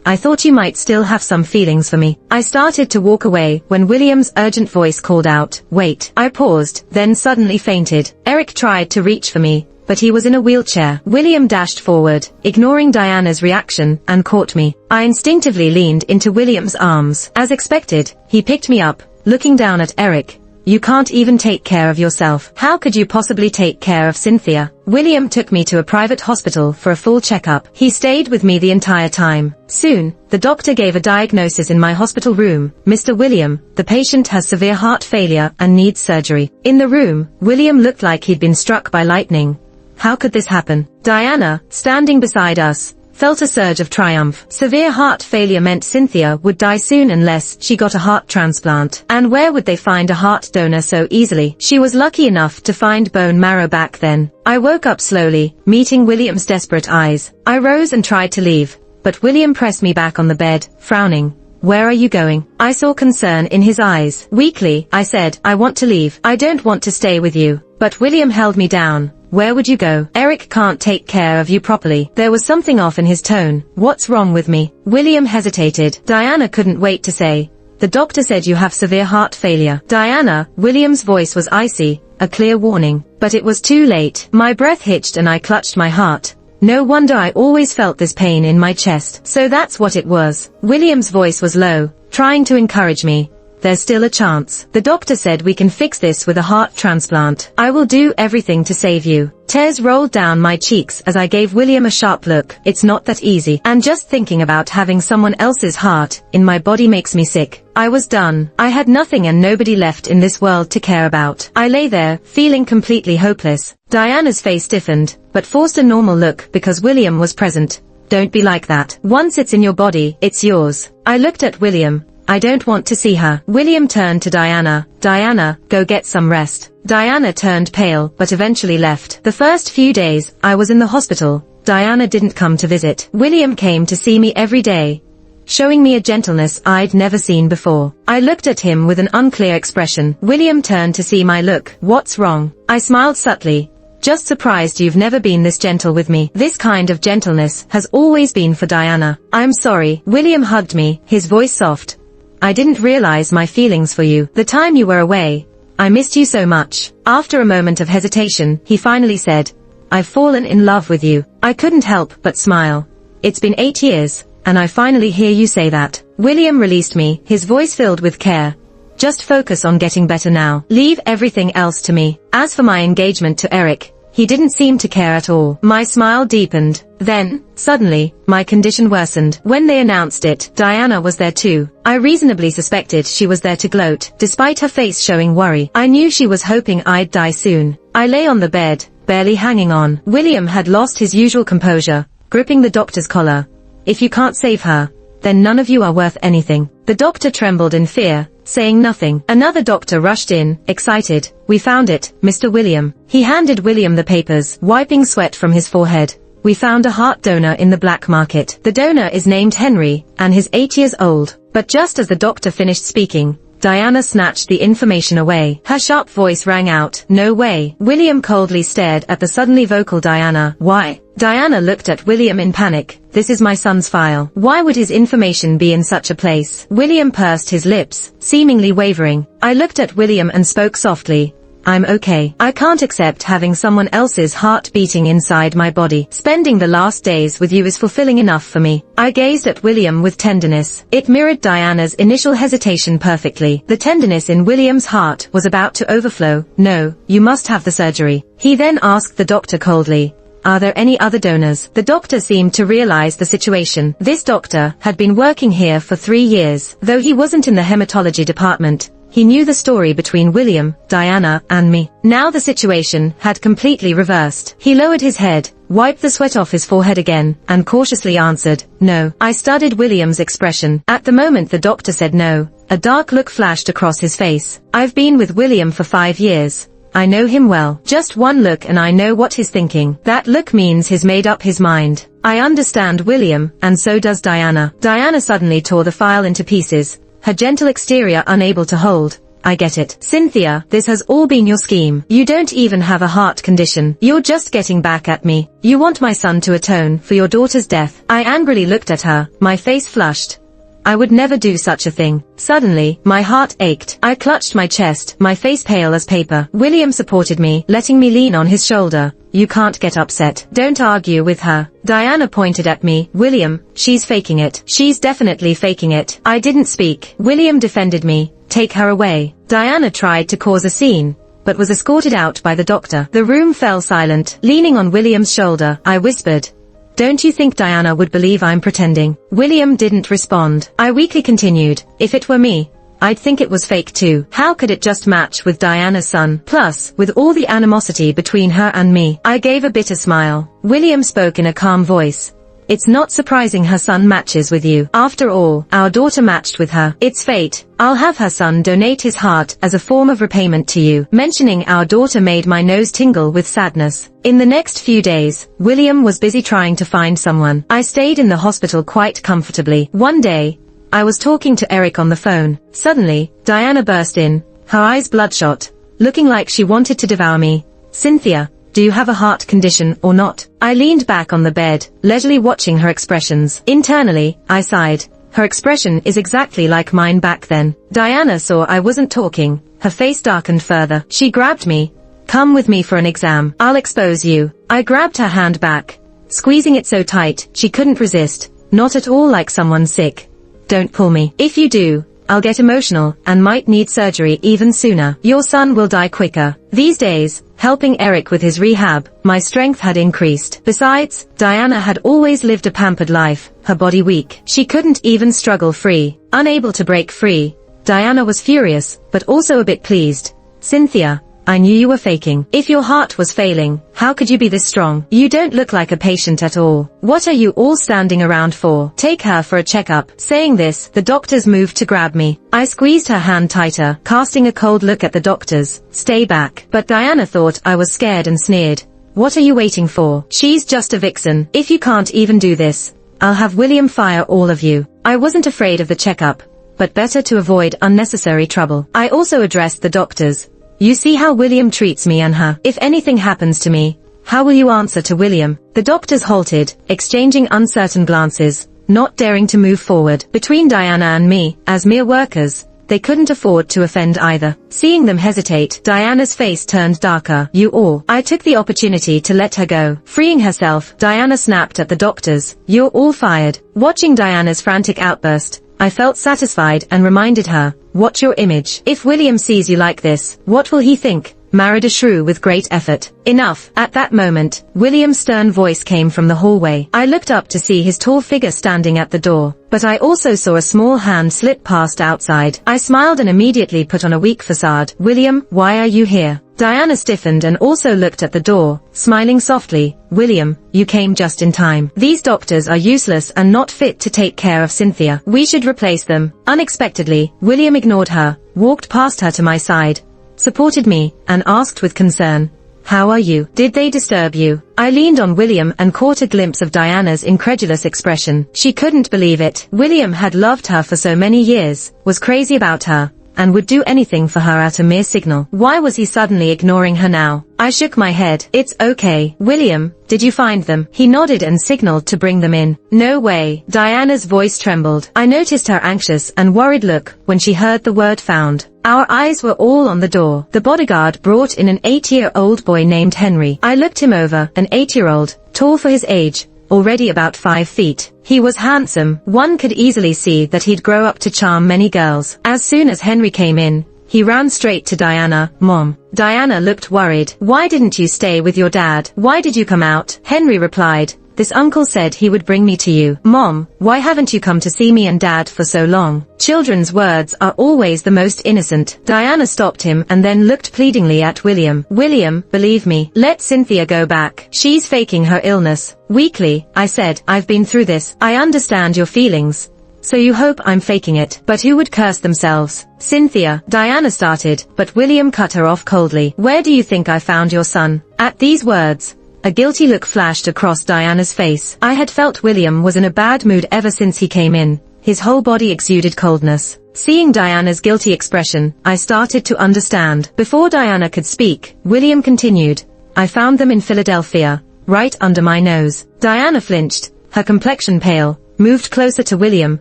I thought you might still have some feelings for me. I started to walk away when William's urgent voice called out, wait. I paused, then suddenly fainted. Eric tried to reach for me, but he was in a wheelchair. William dashed forward, ignoring Diana's reaction, and caught me. I instinctively leaned into William's arms. As expected, he picked me up, looking down at Eric. You can't even take care of yourself. How could you possibly take care of Cynthia? William took me to a private hospital for a full checkup. He stayed with me the entire time. Soon, the doctor gave a diagnosis in my hospital room. Mr. William, the patient has severe heart failure and needs surgery. In the room, William looked like he'd been struck by lightning. How could this happen? Diana, standing beside us, felt a surge of triumph. Severe heart failure meant Cynthia would die soon unless she got a heart transplant. And where would they find a heart donor so easily? She was lucky enough to find bone marrow back then. I woke up slowly, meeting William's desperate eyes. I rose and tried to leave, but William pressed me back on the bed, frowning. Where are you going? I saw concern in his eyes. Weakly, I said, I want to leave. I don't want to stay with you. But William held me down. Where would you go? Eric can't take care of you properly. There was something off in his tone. What's wrong with me? William hesitated. Diana couldn't wait to say. The doctor said you have severe heart failure. Diana, William's voice was icy, a clear warning. But it was too late. My breath hitched and I clutched my heart. No wonder I always felt this pain in my chest. So that's what it was. William's voice was low, trying to encourage me. There's still a chance. The doctor said we can fix this with a heart transplant. I will do everything to save you. Tears rolled down my cheeks as I gave William a sharp look. It's not that easy. And just thinking about having someone else's heart in my body makes me sick. I was done. I had nothing and nobody left in this world to care about. I lay there, feeling completely hopeless. Diana's face stiffened, but forced a normal look because William was present. Don't be like that. Once it's in your body, it's yours. I looked at William. I don't want to see her. William turned to Diana. Diana, go get some rest. Diana turned pale, but eventually left. The first few days, I was in the hospital. Diana didn't come to visit. William came to see me every day, showing me a gentleness I'd never seen before. I looked at him with an unclear expression. William turned to see my look. What's wrong? I smiled subtly. Just surprised you've never been this gentle with me. This kind of gentleness has always been for Diana. I'm sorry. William hugged me, his voice soft. I didn't realize my feelings for you. The time you were away, I missed you so much. After a moment of hesitation, he finally said, I've fallen in love with you. I couldn't help but smile. It's been 8 years, and I finally hear you say that. William released me, his voice filled with care. Just focus on getting better now. Leave everything else to me. As for my engagement to Eric, he didn't seem to care at all. My smile deepened. Then, suddenly, my condition worsened. When they announced it, Diana was there too. I reasonably suspected she was there to gloat, despite her face showing worry. I knew she was hoping I'd die soon. I lay on the bed, barely hanging on. William had lost his usual composure, gripping the doctor's collar. If you can't save her, then none of you are worth anything. The doctor trembled in fear, saying nothing. Another doctor rushed in, excited. We found it, Mr. William. He handed William the papers, wiping sweat from his forehead. We found a heart donor in the black market. The donor is named Henry, and he's 8 years old. But just as the doctor finished speaking, Diana snatched the information away. Her sharp voice rang out, no way. William coldly stared at the suddenly vocal Diana. Why? Diana looked at William in panic. This is my son's file. Why would his information be in such a place? William pursed his lips, seemingly wavering. I looked at William and spoke softly. I'm okay. I can't accept having someone else's heart beating inside my body. Spending the last days with you is fulfilling enough for me. I gazed at William with tenderness. It mirrored Diana's initial hesitation perfectly. The tenderness in William's heart was about to overflow. No, you must have the surgery. He then asked the doctor coldly. Are there any other donors? The doctor seemed to realize the situation. This doctor had been working here for 3 years. Though he wasn't in the hematology department, he knew the story between William, Diana, and me. Now the situation had completely reversed. He lowered his head, wiped the sweat off his forehead again, and cautiously answered, no. I studied William's expression. At the moment the doctor said no, a dark look flashed across his face. I've been with William for 5 years. I know him well. Just one look and I know what he's thinking. That look means he's made up his mind. I understand William, and so does Diana. Diana suddenly tore the file into pieces, her gentle exterior unable to hold. I get it. Cynthia, this has all been your scheme. You don't even have a heart condition. You're just getting back at me. You want my son to atone for your daughter's death. I angrily looked at her, my face flushed. I would never do such a thing. Suddenly, my heart ached. I clutched my chest, my face pale as paper. William supported me, letting me lean on his shoulder. You can't get upset. Don't argue with her. Diana pointed at me. William, she's faking it. She's definitely faking it. I didn't speak. William defended me. Take her away. Diana tried to cause a scene, but was escorted out by the doctor. The room fell silent. Leaning on William's shoulder, I whispered, don't you think Diana would believe I'm pretending? William didn't respond. I weakly continued, if it were me, I'd think it was fake too. How could it just match with Diana's son? Plus, with all the animosity between her and me. I gave a bitter smile. William spoke in a calm voice. It's not surprising her son matches with you. After all, our daughter matched with her. It's fate. I'll have her son donate his heart as a form of repayment to you. Mentioning our daughter made my nose tingle with sadness. In the next few days, William was busy trying to find someone. I stayed in the hospital quite comfortably. One day, I was talking to Eric on the phone. Suddenly, Diana burst in, her eyes bloodshot, looking like she wanted to devour me. Cynthia, do you have a heart condition or not? I leaned back on the bed, leisurely watching her expressions. Internally, I sighed. Her expression is exactly like mine back then. Diana saw I wasn't talking. Her face darkened further. She grabbed me. Come with me for an exam. I'll expose you. I grabbed her hand back, squeezing it so tight, she couldn't resist. Not at all like someone sick. Don't pull me. If you do, I'll get emotional and might need surgery even sooner. Your son will die quicker. These days, helping Eric with his rehab, my strength had increased. Besides, Diana had always lived a pampered life, her body weak. She couldn't even struggle free. Unable to break free, Diana was furious, but also a bit pleased. Cynthia, I knew you were faking. If your heart was failing, how could you be this strong? You don't look like a patient at all. What are you all standing around for? Take her for a checkup. Saying this, the doctors moved to grab me. I squeezed her hand tighter, casting a cold look at the doctors. Stay back. But Diana thought I was scared and sneered. What are you waiting for? She's just a vixen. If you can't even do this, I'll have William fire all of you. I wasn't afraid of the checkup, but better to avoid unnecessary trouble. I also addressed the doctors. You see how William treats me and her. If anything happens to me, how will you answer to William? The doctors halted, exchanging uncertain glances, not daring to move forward. Between Diana and me, as mere workers, they couldn't afford to offend either. Seeing them hesitate, Diana's face turned darker. You all. I took the opportunity to let her go. Freeing herself, Diana snapped at the doctors. You're all fired. Watching Diana's frantic outburst, I felt satisfied and reminded her, watch your image. If William sees you like this, what will he think? Married a shrew with great effort. Enough. At that moment, William's stern voice came from the hallway. I looked up to see his tall figure standing at the door, but I also saw a small hand slip past outside. I smiled and immediately put on a weak facade. William, why are you here? Diana stiffened and also looked at the door, smiling softly. William, you came just in time. These doctors are useless and not fit to take care of Cynthia. We should replace them. Unexpectedly, William ignored her, walked past her to my side, supported me, and asked with concern, how are you? Did they disturb you? I leaned on William and caught a glimpse of Diana's incredulous expression. She couldn't believe it. William had loved her for so many years, was crazy about her, and would do anything for her at a mere signal. Why was he suddenly ignoring her now? I shook my head. It's okay. William, did you find them? He nodded and signaled to bring them in. No way. Diana's voice trembled. I noticed her anxious and worried look when she heard the word found. Our eyes were all on the door. The bodyguard brought in an 8-year-old boy named Henry. I looked him over, an 8-year-old, tall for his age, already about 5 feet. He was handsome. One could easily see that he'd grow up to charm many girls. As soon as Henry came in, he ran straight to Diana. Mom. Diana looked worried. Why didn't you stay with your dad? Why did you come out? Henry replied, this uncle said he would bring me to you. Mom, why haven't you come to see me and dad for so long? Children's words are always the most innocent. Diana stopped him and then looked pleadingly at William. William, believe me, let Cynthia go back. She's faking her illness. Weakly, I said, I've been through this. I understand your feelings. So you hope I'm faking it. But who would curse themselves? Cynthia, Diana started, but William cut her off coldly. Where do you think I found your son? At these words, a guilty look flashed across Diana's face. I had felt William was in a bad mood ever since he came in. His whole body exuded coldness. Seeing Diana's guilty expression, I started to understand. Before Diana could speak, William continued, I found them in Philadelphia, right under my nose. Diana flinched, her complexion pale, moved closer to William,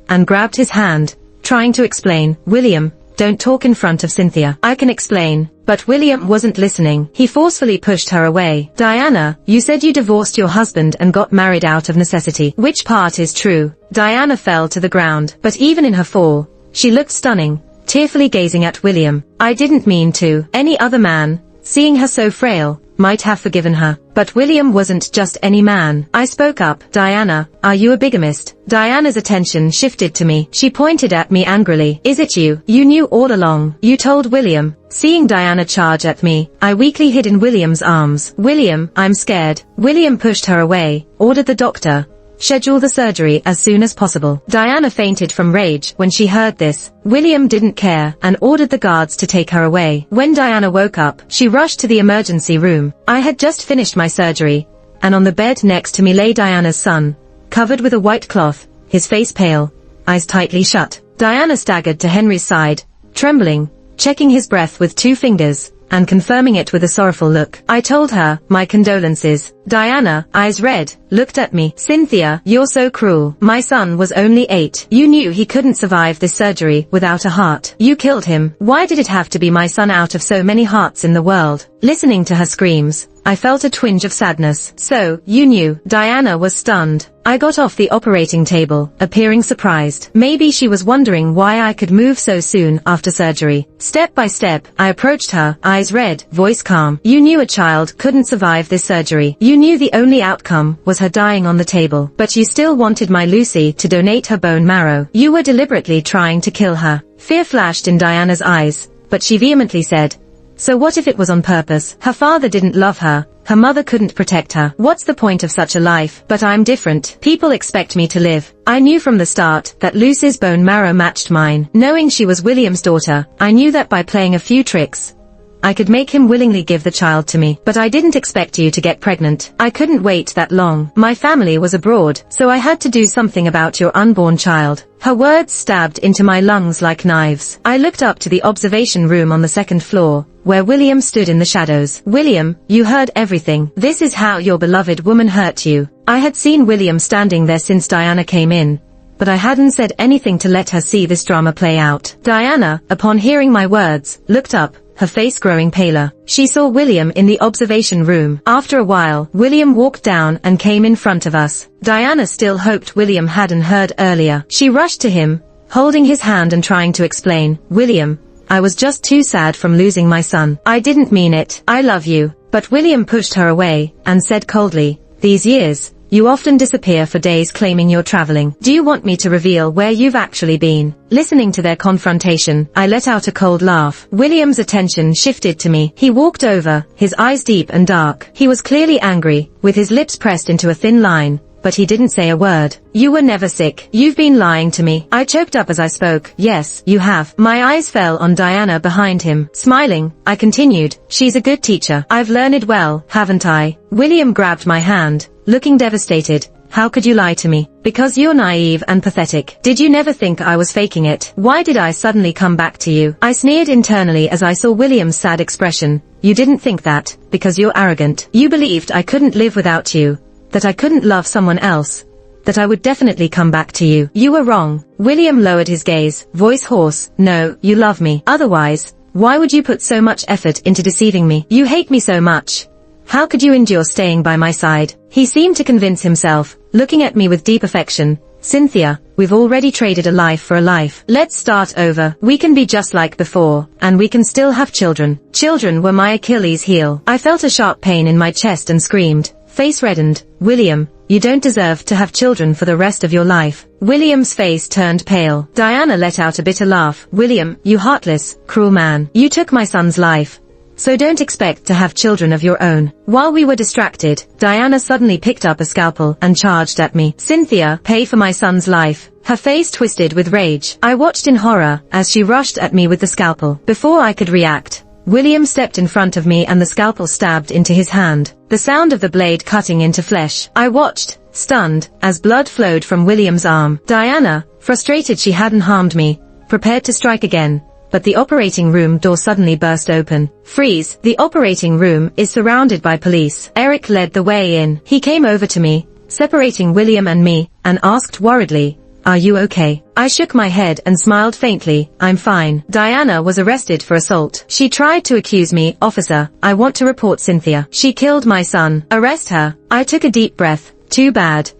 and grabbed his hand, trying to explain. William, don't talk in front of Cynthia. I can explain. But William wasn't listening. He forcefully pushed her away. Diana, you said you divorced your husband and got married out of necessity. Which part is true? Diana fell to the ground. But even in her fall, she looked stunning, tearfully gazing at William. I didn't mean to. Any other man, seeing her so frail, might have forgiven her. But William wasn't just any man. I spoke up. Diana, are you a bigamist? Diana's attention shifted to me. She pointed at me angrily. Is it you? You knew all along. You told William. Seeing Diana charge at me, I weakly hid in William's arms. William, I'm scared. William pushed her away, ordered the doctor, schedule the surgery as soon as possible. Diana fainted from rage when she heard this. William didn't care and ordered the guards to take her away. When Diana woke up, she rushed to the emergency room. I had just finished my surgery, and on the bed next to me lay Diana's son, covered with a white cloth, his face pale, eyes tightly shut. Diana staggered to Henry's side, trembling, checking his breath with 2 fingers, and confirming it with a sorrowful look. I told her, my condolences. Diana, eyes red, looked at me. Cynthia, you're so cruel. My son was only 8. You knew he couldn't survive this surgery without a heart. You killed him. Why did it have to be my son out of so many hearts in the world? Listening to her screams, I felt a twinge of sadness. So, you knew. Diana was stunned. I got off the operating table, appearing surprised. Maybe she was wondering why I could move so soon after surgery. Step by step, I approached her, eyes red, voice calm. You knew a child couldn't survive this surgery. You knew the only outcome was her dying on the table. But you still wanted my Lucy to donate her bone marrow. You were deliberately trying to kill her. Fear flashed in Diana's eyes, but she vehemently said, so what if it was on purpose? Her father didn't love her. Her mother couldn't protect her. What's the point of such a life? But I'm different. People expect me to live. I knew from the start that Lucy's bone marrow matched mine. Knowing she was William's daughter, I knew that by playing a few tricks, I could make him willingly give the child to me. But I didn't expect you to get pregnant. I couldn't wait that long. My family was abroad, so I had to do something about your unborn child. Her words stabbed into my lungs like knives. I looked up to the observation room on the 2nd floor, where William stood in the shadows. William, you heard everything. This is how your beloved woman hurt you. I had seen William standing there since Diana came in, but I hadn't said anything to let her see this drama play out. Diana, upon hearing my words, looked up, her face growing paler. She saw William in the observation room. After a while, William walked down and came in front of us. Diana still hoped William hadn't heard earlier. She rushed to him, holding his hand and trying to explain, "William, I was just too sad from losing my son. I didn't mean it. I love you." But William pushed her away, and said coldly, "These years, you often disappear for days claiming you're traveling. Do you want me to reveal where you've actually been?" Listening to their confrontation, I let out a cold laugh. William's attention shifted to me. He walked over, his eyes deep and dark. He was clearly angry, with his lips pressed into a thin line, but he didn't say a word. "You were never sick. You've been lying to me." I choked up as I spoke. "Yes, you have." My eyes fell on Diana behind him. Smiling, I continued, "She's a good teacher. I've learned well, haven't I?" William grabbed my hand, looking devastated. "How could you lie to me? Because you're naive and pathetic. Did you never think I was faking it? Why did I suddenly come back to you?" I sneered internally as I saw William's sad expression. "You didn't think that, because you're arrogant. You believed I couldn't live without you, that I couldn't love someone else, that I would definitely come back to you. You were wrong." William lowered his gaze, voice hoarse. "No, you love me. Otherwise, why would you put so much effort into deceiving me? You hate me so much. How could you endure staying by my side?" He seemed to convince himself, looking at me with deep affection. "Cynthia, we've already traded a life for a life. Let's start over. We can be just like before, and we can still have children." Children were my Achilles heel. I felt a sharp pain in my chest and screamed, face reddened, "William, you don't deserve to have children for the rest of your life." William's face turned pale. Diana let out a bitter laugh. "William, you heartless, cruel man. You took my son's life, so don't expect to have children of your own." While we were distracted, Diana suddenly picked up a scalpel and charged at me. "Cynthia, pay for my son's life." Her face twisted with rage. I watched in horror as she rushed at me with the scalpel. Before I could react, William stepped in front of me and the scalpel stabbed into his hand. The sound of the blade cutting into flesh. I watched, stunned, as blood flowed from William's arm. Diana, frustrated she hadn't harmed me, prepared to strike again, but the operating room door suddenly burst open. "Freeze!" The operating room is surrounded by police. Eric led the way in. He came over to me, separating William and me, and asked worriedly, "Are you okay?" I shook my head and smiled faintly. "I'm fine." Diana was arrested for assault. She tried to accuse me. "Officer, I want to report Cynthia. She killed my son." "Arrest her." I took a deep breath. "Too bad.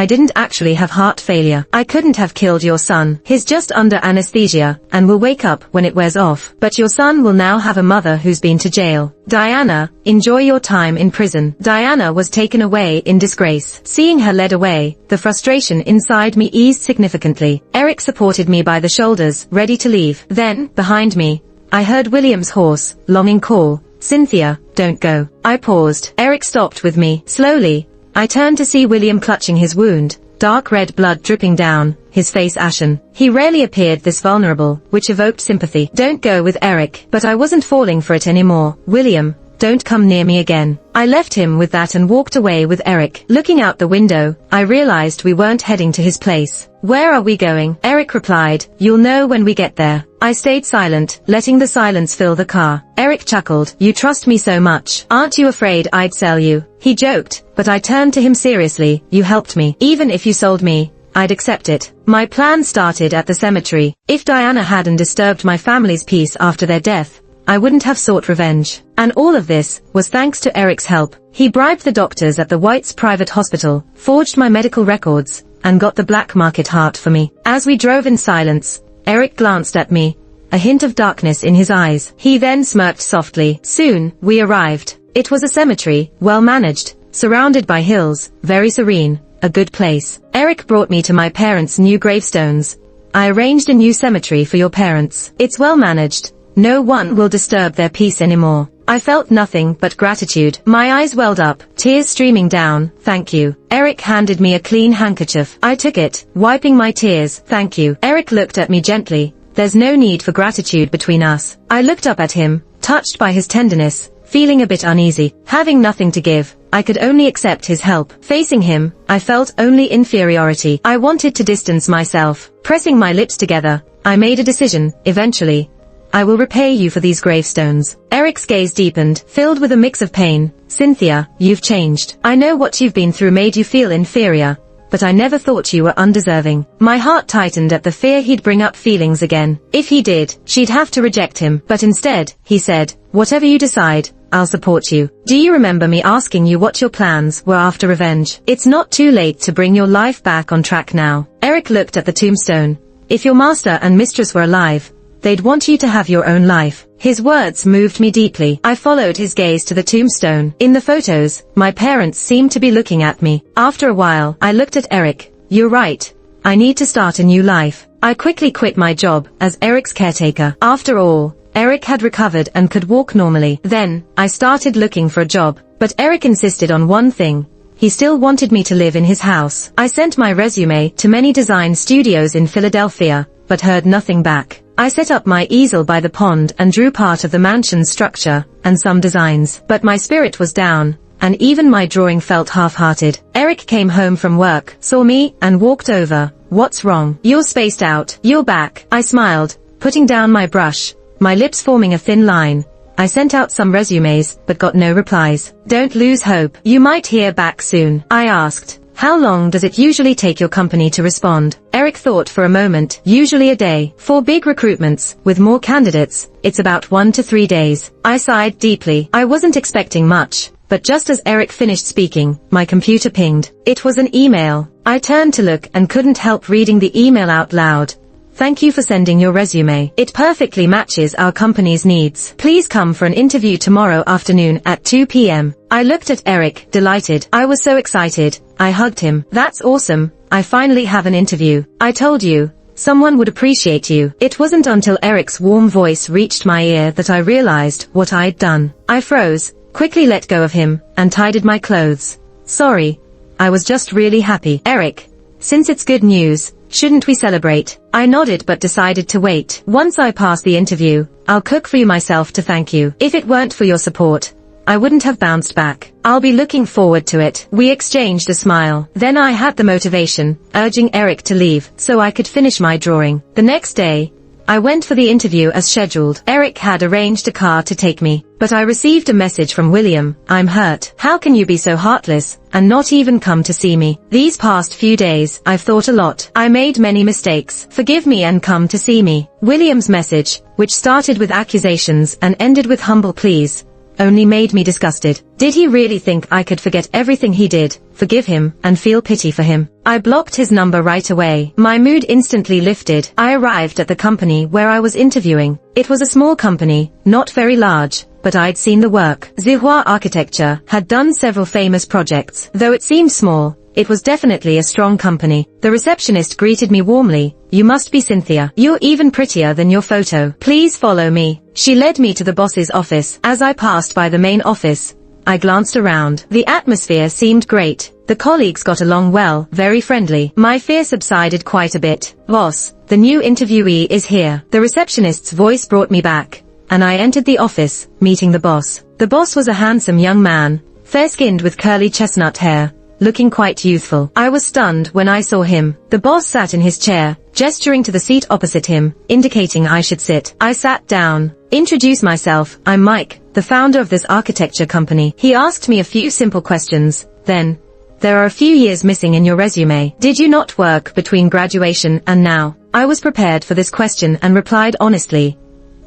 I didn't actually have heart failure. I couldn't have killed your son. He's just under anesthesia, and will wake up when it wears off. But your son will now have a mother who's been to jail. Diana, enjoy your time in prison." Diana was taken away in disgrace. Seeing her led away, the frustration inside me eased significantly. Eric supported me by the shoulders, ready to leave. Then, behind me, I heard William's hoarse, longing call, "Cynthia, don't go." I paused. Eric stopped with me. Slowly, I turned to see William clutching his wound, dark red blood dripping down, his face ashen. He rarely appeared this vulnerable, which evoked sympathy. "Don't go with Eric." But I wasn't falling for it anymore. "William, don't come near me again." I left him with that and walked away with Eric. Looking out the window, I realized we weren't heading to his place. "Where are we going?" Eric replied, "You'll know when we get there." I stayed silent, letting the silence fill the car. Eric chuckled, "You trust me so much. Aren't you afraid I'd sell you?" He joked, but I turned to him seriously. "You helped me. Even if you sold me, I'd accept it." My plan started at the cemetery. If Diana hadn't disturbed my family's peace after their death, I wouldn't have sought revenge. And all of this was thanks to Eric's help. He bribed the doctors at the White's private hospital, forged my medical records, and got the black market heart for me. As we drove in silence, Eric glanced at me, a hint of darkness in his eyes. He then smirked softly. Soon, we arrived. It was a cemetery, well managed, surrounded by hills, very serene, a good place. Eric brought me to my parents' new gravestones. "I arranged a new cemetery for your parents. It's well managed. No one will disturb their peace anymore." I felt nothing but gratitude. My eyes welled up, tears streaming down. "Thank you." Eric handed me a clean handkerchief. I took it, wiping my tears. "Thank you." Eric looked at me gently. "There's no need for gratitude between us." I looked up at him, touched by his tenderness, feeling a bit uneasy. Having nothing to give, I could only accept his help. Facing him, I felt only inferiority. I wanted to distance myself. Pressing my lips together, I made a decision. Eventually, I will repay you for these gravestones. Eric's gaze deepened, filled with a mix of pain. "Cynthia, you've changed. I know what you've been through made you feel inferior, but I never thought you were undeserving. My heart tightened at the fear he'd bring up feelings again. If he did, she'd have to reject him. But instead, he said, "Whatever you decide, I'll support you. Do you remember me asking you what your plans were after revenge? It's not too late to bring your life back on track now." Eric looked at the tombstone. "If your master and mistress were alive, they'd want you to have your own life." His words moved me deeply. I followed his gaze to the tombstone. In the photos, my parents seemed to be looking at me. After a while, I looked at Eric. "You're right. I need to start a new life." I quickly quit my job as Eric's caretaker. After all, Eric had recovered and could walk normally. Then, I started looking for a job. But Eric insisted on one thing. He still wanted me to live in his house. I sent my resume to many design studios in Philadelphia, but heard nothing back. I set up my easel by the pond and drew part of the mansion's structure and some designs. But my spirit was down, and even my drawing felt half-hearted. Eric came home from work, saw me, and walked over. "What's wrong? You're spaced out. You're back." I smiled, putting down my brush, my lips forming a thin line. I sent out some resumes, but got no replies. "Don't lose hope. You might hear back soon." I asked, "How long does it usually take your company to respond?" Eric thought for a moment. "Usually a day. For big recruitments, with more candidates, it's about 1 to 3 days." I sighed deeply. I wasn't expecting much, but just as Eric finished speaking, my computer pinged. It was an email. I turned to look and couldn't help reading the email out loud. "Thank you for sending your resume. It perfectly matches our company's needs. Please come for an interview tomorrow afternoon at 2 p.m. I looked at Eric, delighted. I was so excited. I hugged him. "That's awesome. I finally have an interview. I told you, someone would appreciate you." It wasn't until Eric's warm voice reached my ear that I realized what I'd done. I froze, quickly let go of him, and tidied my clothes. "Sorry. I was just really happy." "Eric, since it's good news, shouldn't we celebrate?" I nodded but decided to wait. "Once I pass the interview, I'll cook for you myself to thank you. If it weren't for your support, I wouldn't have bounced back. I'll be looking forward to it." We exchanged a smile. Then I had the motivation, urging Eric to leave, so I could finish my drawing. The next day, I went for the interview as scheduled. Eric had arranged a car to take me, but I received a message from William. "I'm hurt. How can you be so heartless, and not even come to see me? These past few days, I've thought a lot. I made many mistakes. Forgive me and come to see me." William's message, which started with accusations and ended with humble pleas, only made me disgusted. Did he really think I could forget everything he did, forgive him, and feel pity for him? I blocked his number right away. My mood instantly lifted. I arrived at the company where I was interviewing. It was a small company, not very large, but I'd seen the work. Zihua Architecture had done several famous projects. Though it seemed small, it was definitely a strong company. The receptionist greeted me warmly. "You must be Cynthia. You're even prettier than your photo. Please follow me." She led me to the boss's office. As I passed by the main office, I glanced around. The atmosphere seemed great. The colleagues got along well, very friendly. My fear subsided quite a bit. "Boss, the new interviewee is here." The receptionist's voice brought me back, and I entered the office, meeting the boss. The boss was a handsome young man, fair-skinned with curly chestnut hair, looking quite youthful. I was stunned when I saw him. The boss sat in his chair, gesturing to the seat opposite him, indicating I should sit. I sat down. "Introduce myself. I'm Mike, the founder of this architecture company." He asked me a few simple questions. Then, "There are a few years missing in your resume. Did you not work between graduation and now?" I was prepared for this question and replied honestly,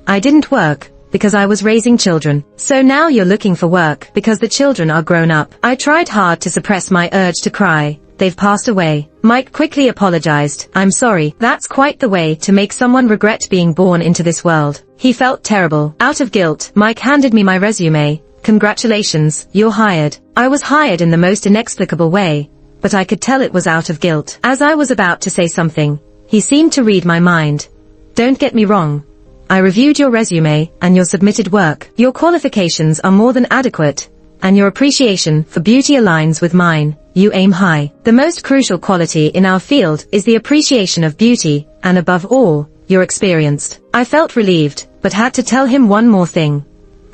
"I didn't work, because I was raising children." "So now you're looking for work because the children are grown up." I tried hard to suppress my urge to cry. "They've passed away." Mike quickly apologized. "I'm sorry. That's quite the way to make someone regret being born into this world." He felt terrible. Out of guilt, Mike handed me my resume. "Congratulations, you're hired." I was hired in the most inexplicable way, but I could tell it was out of guilt. As I was about to say something, he seemed to read my mind. "Don't get me wrong. I reviewed your resume and your submitted work. Your qualifications are more than adequate, and your appreciation for beauty aligns with mine. You aim high. The most crucial quality in our field is the appreciation of beauty, and above all, you're experienced." I felt relieved, but had to tell him one more thing.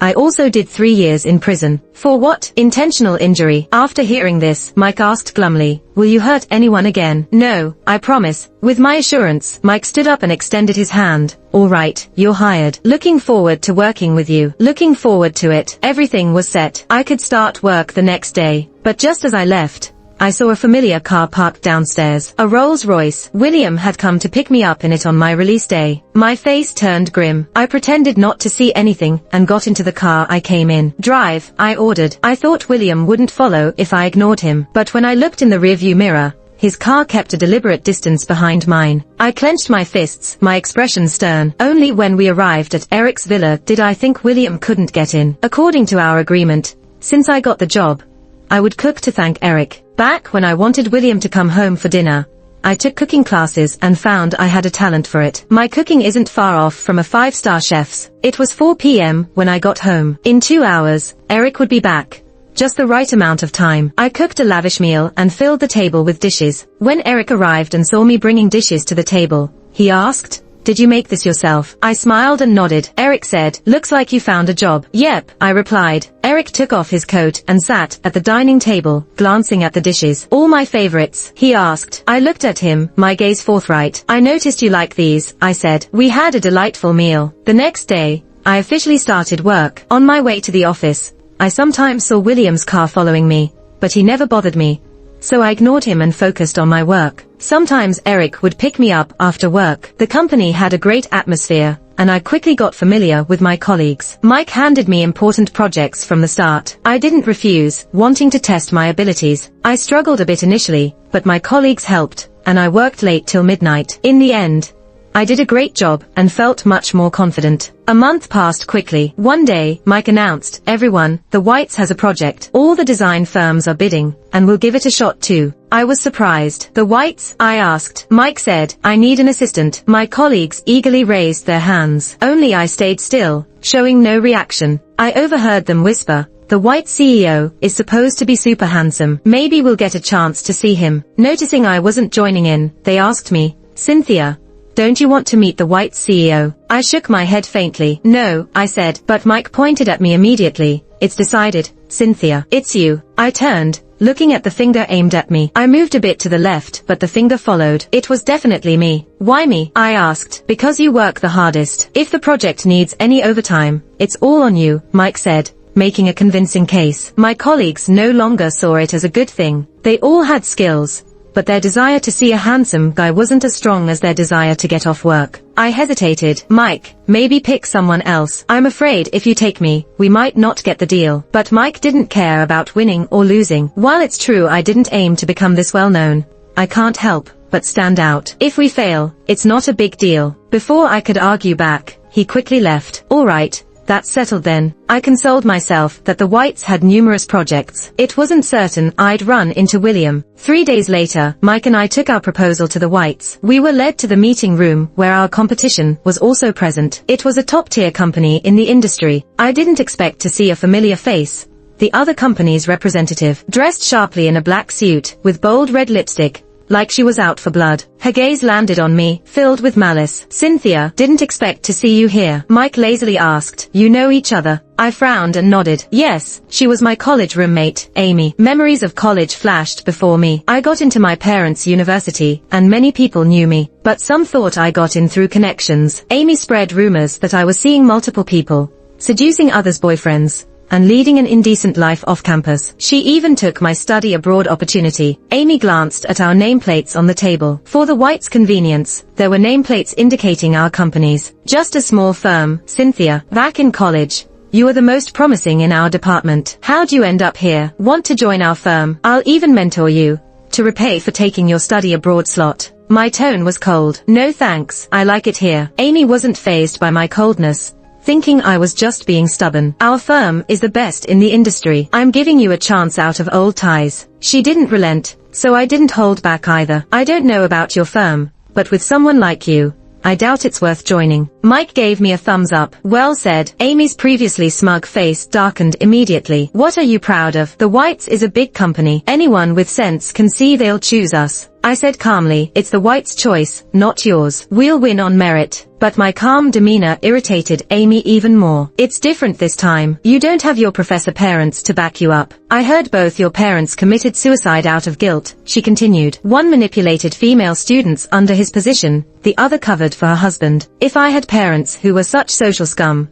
I also did 3 years in prison. "For what?" "Intentional injury." After hearing this, Mike asked glumly, "Will you hurt anyone again?" "No, I promise." With my assurance, Mike stood up and extended his hand. "All right, you're hired. Looking forward to working with you." Looking forward to it. Everything was set. I could start work the next day. But just as I left, I saw a familiar car parked downstairs. A Rolls-Royce. William had come to pick me up in it on my release day. My face turned grim. I pretended not to see anything and got into the car I came in. Drive, I ordered. I thought William wouldn't follow if I ignored him. But when I looked in the rearview mirror, his car kept a deliberate distance behind mine. I clenched my fists, my expression stern. Only when we arrived at Eric's villa did I think William couldn't get in. According to our agreement, since I got the job, I would cook to thank Eric. Back when I wanted William to come home for dinner, I took cooking classes and found I had a talent for it. My cooking isn't far off from a 5-star chef's. It was 4 p.m. when I got home. In 2 hours, Eric would be back. Just the right amount of time. I cooked a lavish meal and filled the table with dishes. When Eric arrived and saw me bringing dishes to the table, he asked, "Did you make this yourself?" I smiled and nodded. Eric said, "Looks like you found a job." "Yep," I replied. Eric took off his coat and sat at the dining table, glancing at the dishes. "All my favorites?" he asked. I looked at him, my gaze forthright. "I noticed you like these," I said. We had a delightful meal. The next day, I officially started work. On my way to the office, I sometimes saw William's car following me, but he never bothered me, so I ignored him and focused on my work. Sometimes Eric would pick me up after work. The company had a great atmosphere, and I quickly got familiar with my colleagues. Mike handed me important projects from the start. I didn't refuse, wanting to test my abilities. I struggled a bit initially, but my colleagues helped, and I worked late till midnight. In the end, I did a great job and felt much more confident. A month passed quickly. One day, Mike announced, "Everyone, the Whites has a project. All the design firms are bidding, and we'll give it a shot too." I was surprised. "The Whites?" I asked. Mike said, "I need an assistant." My colleagues eagerly raised their hands. Only I stayed still, showing no reaction. I overheard them whisper, "The White CEO is supposed to be super handsome. Maybe we'll get a chance to see him." Noticing I wasn't joining in, they asked me, "Cynthia, don't you want to meet the White CEO?" I shook my head faintly. "No," I said, but Mike pointed at me immediately. "It's decided, Cynthia. It's you." I turned, looking at the finger aimed at me. I moved a bit to the left, but the finger followed. It was definitely me. "Why me?" I asked. "Because you work the hardest. If the project needs any overtime, it's all on you," Mike said, making a convincing case. My colleagues no longer saw it as a good thing. They all had skills, but their desire to see a handsome guy wasn't as strong as their desire to get off work. I hesitated. "Mike, maybe pick someone else. I'm afraid if you take me, we might not get the deal." But Mike didn't care about winning or losing. While it's true I didn't aim to become this well known, I can't help but stand out. If we fail, it's not a big deal. Before I could argue back, he quickly left. All right. That's settled then. I consoled myself that the Whites had numerous projects. It wasn't certain I'd run into William. 3 days later, Mike and I took our proposal to the Whites. We were led to the meeting room where our competition was also present. It was a top-tier company in the industry. I didn't expect to see a familiar face. The other company's representative, dressed sharply in a black suit, with bold red lipstick, like she was out for blood. Her gaze landed on me, filled with malice. "Cynthia, didn't expect to see you here," Mike lazily asked. "You know each other?" I frowned and nodded. "Yes, she was my college roommate, Amy." Memories of college flashed before me. I got into my parents' university, and many people knew me, but some thought I got in through connections. Amy spread rumors that I was seeing multiple people, seducing others' boyfriends, and leading an indecent life off campus. She even took my study abroad opportunity. Amy glanced at our nameplates on the table. For the Whites' convenience, there were nameplates indicating our companies. "Just a small firm, Cynthia. Back in college, you were the most promising in our department. How'd you end up here? Want to join our firm? I'll even mentor you, to repay for taking your study abroad slot." My tone was cold. "No thanks, I like it here." Amy wasn't fazed by my coldness, thinking I was just being stubborn. "Our firm is the best in the industry. I'm giving you a chance out of old ties." She didn't relent, so I didn't hold back either. "I don't know about your firm, but with someone like you, I doubt it's worth joining." Mike gave me a thumbs up. "Well said." Amy's previously smug face darkened immediately. "What are you proud of? The Whites is a big company. Anyone with sense can see they'll choose us." I said calmly, "It's the Whites' choice, not yours. We'll win on merit." But my calm demeanor irritated Amy even more. "It's different this time. You don't have your professor parents to back you up. I heard both your parents committed suicide out of guilt," she continued. "One manipulated female students under his position, the other covered for her husband. If I had parents who were such social scum,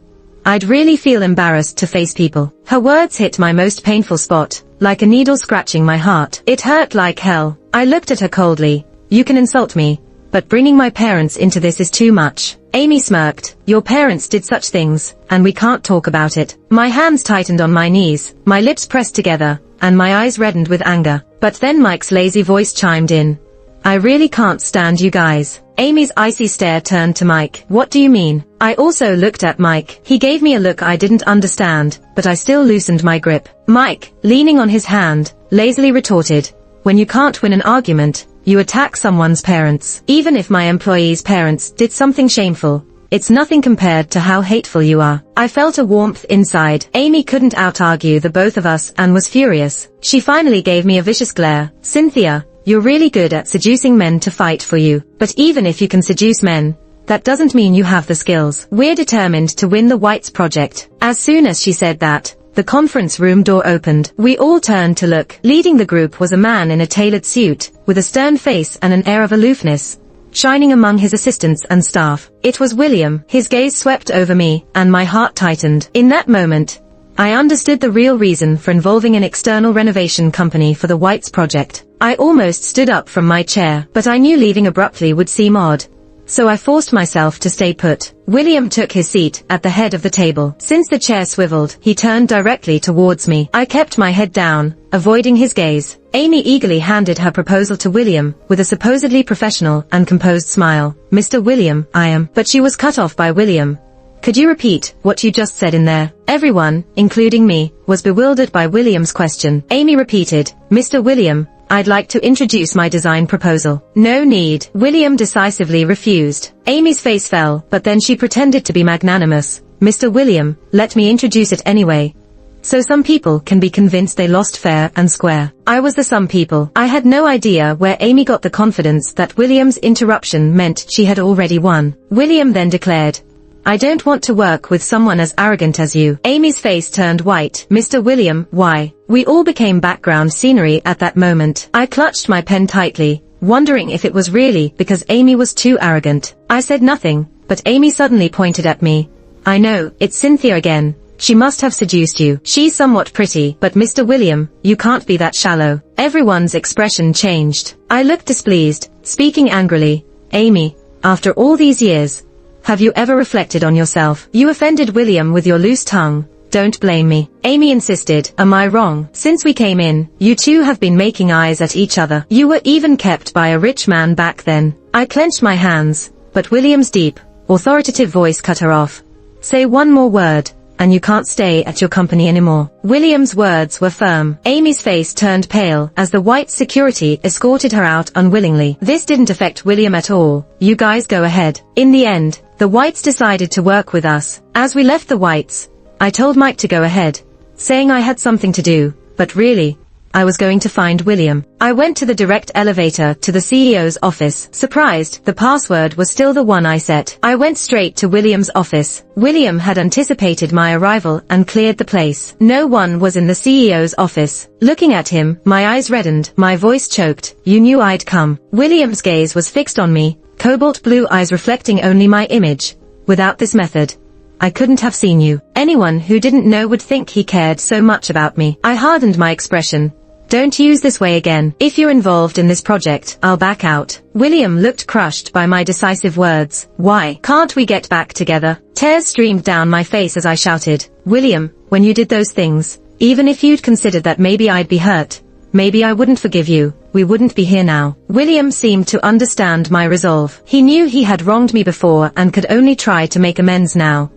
I'd really feel embarrassed to face people. Her words hit my most painful spot, like a needle scratching my heart. It hurt like hell. I looked at her coldly. You can insult me, but bringing my parents into this is too much. Amy smirked. Your parents did such things, and we can't talk about it. My hands tightened on my knees, my lips pressed together, and my eyes reddened with anger. But then Mike's lazy voice chimed in. I really can't stand you guys. Amy's icy stare turned to Mike. What do you mean? I also looked at Mike. He gave me a look I didn't understand, but I still loosened my grip. Mike, leaning on his hand, lazily retorted. When you can't win an argument, you attack someone's parents. Even if my employee's parents did something shameful, it's nothing compared to how hateful you are. I felt a warmth inside. Amy couldn't out-argue the both of us and was furious. She finally gave me a vicious glare. Cynthia, you're really good at seducing men to fight for you. But even if you can seduce men, that doesn't mean you have the skills. We're determined to win the Whites project. As soon as she said that, the conference room door opened. We all turned to look. Leading the group was a man in a tailored suit, with a stern face and an air of aloofness, shining among his assistants and staff. It was William. His gaze swept over me, and my heart tightened. In that moment, I understood the real reason for involving an external renovation company for the Whites project. I almost stood up from my chair, but I knew leaving abruptly would seem odd. So I forced myself to stay put. William took his seat at the head of the table. Since the chair swiveled, he turned directly towards me. I kept my head down, avoiding his gaze. Amy eagerly handed her proposal to William, with a supposedly professional and composed smile. Mr. William, I am. But she was cut off by William. Could you repeat what you just said in there? Everyone, including me, was bewildered by William's question. Amy repeated, Mr. William, I'd like to introduce my design proposal. No need. William decisively refused. Amy's face fell, but then she pretended to be magnanimous. Mr. William, let me introduce it anyway. So some people can be convinced they lost fair and square. I was the some people. I had no idea where Amy got the confidence that William's interruption meant she had already won. William then declared, I don't want to work with someone as arrogant as you. Amy's face turned white. Mr. William, why? We all became background scenery at that moment. I clutched my pen tightly, wondering if it was really because Amy was too arrogant. I said nothing, but Amy suddenly pointed at me. I know, it's Cynthia again. She must have seduced you. She's somewhat pretty, but Mr. William, you can't be that shallow. Everyone's expression changed. I looked displeased, speaking angrily. Amy, after all these years, have you ever reflected on yourself? You offended William with your loose tongue. Don't blame me. Amy insisted. Am I wrong? Since we came in, you two have been making eyes at each other. You were even kept by a rich man back then. I clenched my hands, but William's deep, authoritative voice cut her off. Say one more word, and you can't stay at your company anymore. William's words were firm. Amy's face turned pale as the white security escorted her out unwillingly. This didn't affect William at all. You guys go ahead. In the end, the Whites decided to work with us. As we left the Whites, I told Mike to go ahead, saying I had something to do, but really, I was going to find William. I went to the direct elevator to the CEO's office. Surprised, the password was still the one I set. I went straight to William's office. William had anticipated my arrival and cleared the place. No one was in the CEO's office. Looking at him, my eyes reddened, my voice choked. You knew I'd come. William's gaze was fixed on me, cobalt blue eyes reflecting only my image. Without this method, I couldn't have seen you. Anyone who didn't know would think he cared so much about me. I hardened my expression. Don't use this way again. If you're involved in this project, I'll back out. William looked crushed by my decisive words. Why can't we get back together? Tears streamed down my face as I shouted. William, when you did those things, even if you'd considered that maybe I'd be hurt, maybe I wouldn't forgive you, we wouldn't be here now. William seemed to understand my resolve. He knew he had wronged me before and could only try to make amends now.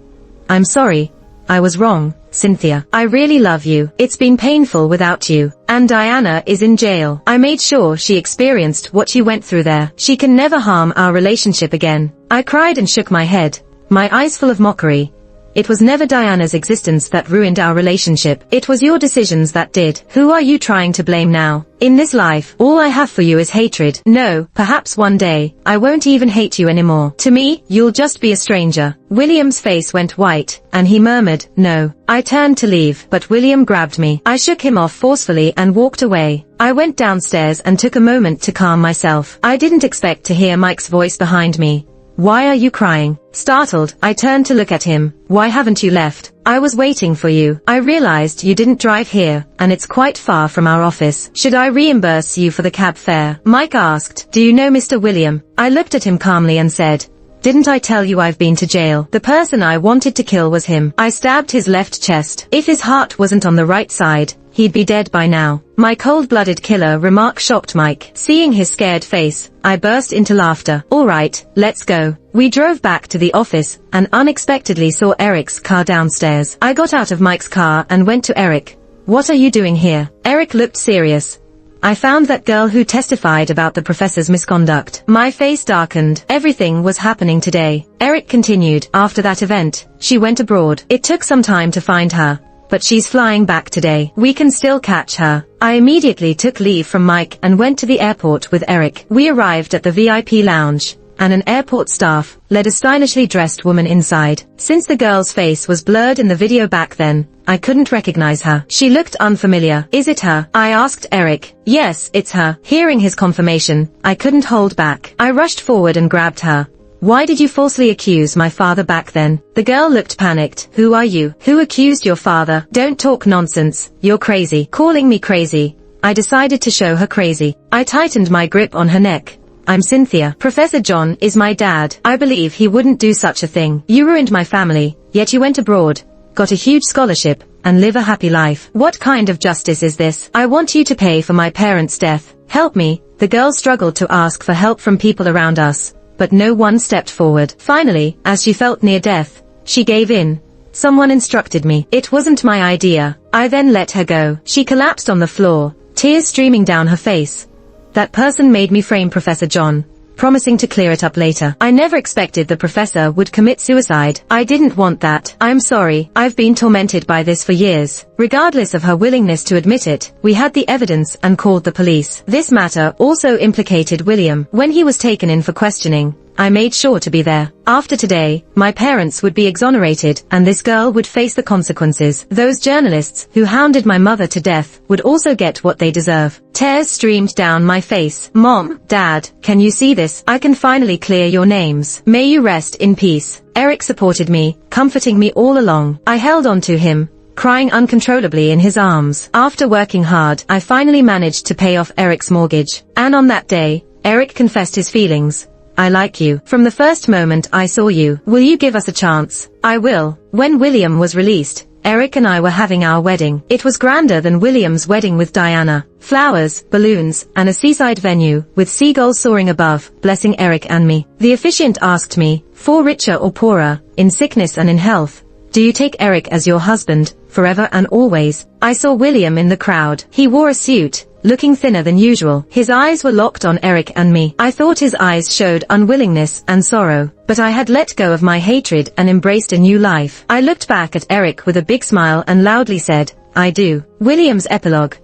I'm sorry. I was wrong, Cynthia. I really love you. It's been painful without you. And Diana is in jail. I made sure she experienced what you went through there. She can never harm our relationship again. I cried and shook my head, my eyes full of mockery. It was never Diana's existence that ruined our relationship. It was your decisions that did. Who are you trying to blame now? In this life, all I have for you is hatred. No, perhaps one day, I won't even hate you anymore. To me, you'll just be a stranger. William's face went white, and he murmured, no. I turned to leave, but William grabbed me. I shook him off forcefully and walked away. I went downstairs and took a moment to calm myself. I didn't expect to hear Mike's voice behind me. Why are you crying? Startled, I turned to look at him. Why haven't you left? I was waiting for you. I realized you didn't drive here, and it's quite far from our office. Should I reimburse you for the cab fare? Mike asked. Do you know Mr. William? I looked at him calmly and said, didn't I tell you I've been to jail? The person I wanted to kill was him. I stabbed his left chest. If his heart wasn't on the right side, he'd be dead by now. My cold-blooded killer remark shocked Mike. Seeing his scared face, I burst into laughter. All right, let's go. We drove back to the office and unexpectedly saw Eric's car downstairs. I got out of Mike's car and went to Eric. What are you doing here? Eric looked serious. I found that girl who testified about the professor's misconduct. My face darkened. Everything was happening today. Eric continued. After that event, she went abroad. It took some time to find her, but she's flying back today. We can still catch her. I immediately took leave from Mike and went to the airport with Eric. We arrived at the VIP lounge, and an airport staff led a stylishly dressed woman inside. Since the girl's face was blurred in the video back then, I couldn't recognize her. She looked unfamiliar. Is it her? I asked Eric. Yes, it's her. Hearing his confirmation, I couldn't hold back. I rushed forward and grabbed her. Why did you falsely accuse my father back then? The girl looked panicked. Who are you? Who accused your father? Don't talk nonsense. You're crazy. Calling me crazy. I decided to show her crazy. I tightened my grip on her neck. I'm Cynthia. Professor John is my dad. I believe he wouldn't do such a thing. You ruined my family, yet you went abroad, got a huge scholarship, and live a happy life. What kind of justice is this? I want you to pay for my parents' death. Help me. The girl struggled to ask for help from people around us, but no one stepped forward. Finally, as she felt near death, she gave in. Someone instructed me. It wasn't my idea. I then let her go. She collapsed on the floor, tears streaming down her face. That person made me frame Professor John, promising to clear it up later. I never expected the professor would commit suicide. I didn't want that. I'm sorry. I've been tormented by this for years. Regardless of her willingness to admit it, we had the evidence and called the police. This matter also implicated William. When he was taken in for questioning, I made sure to be there. After today, my parents would be exonerated, and this girl would face the consequences. Those journalists who hounded my mother to death would also get what they deserve. Tears streamed down my face. Mom, Dad, can you see this? I can finally clear your names. May you rest in peace. Eric supported me, comforting me all along. I held on to him, crying uncontrollably in his arms. After working hard, I finally managed to pay off Eric's mortgage. And on that day, Eric confessed his feelings. I like you. From the first moment I saw you. Will you give us a chance? I will. When William was released, Eric and I were having our wedding. It was grander than William's wedding with Diana. Flowers, balloons, and a seaside venue, with seagulls soaring above, blessing Eric and me. The officiant asked me, for richer or poorer, in sickness and in health, do you take Eric as your husband, forever and always? I saw William in the crowd. He wore a suit, looking thinner than usual. His eyes were locked on Eric and me. I thought his eyes showed unwillingness and sorrow, but I had let go of my hatred and embraced a new life. I looked back at Eric with a big smile and loudly said, I do. William's epilogue.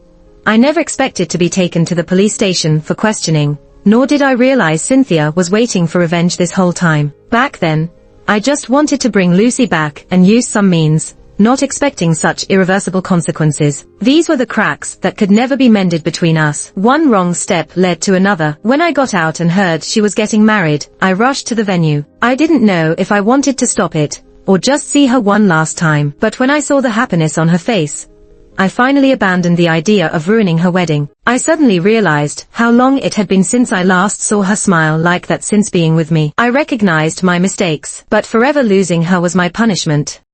I never expected to be taken to the police station for questioning, nor did I realize Cynthia was waiting for revenge this whole time. Back then, I just wanted to bring Lucy back and use some means, not expecting such irreversible consequences. These were the cracks that could never be mended between us. One wrong step led to another. When I got out and heard she was getting married, I rushed to the venue. I didn't know if I wanted to stop it, or just see her one last time. But when I saw the happiness on her face, I finally abandoned the idea of ruining her wedding. I suddenly realized how long it had been since I last saw her smile like that since being with me. I recognized my mistakes, but forever losing her was my punishment.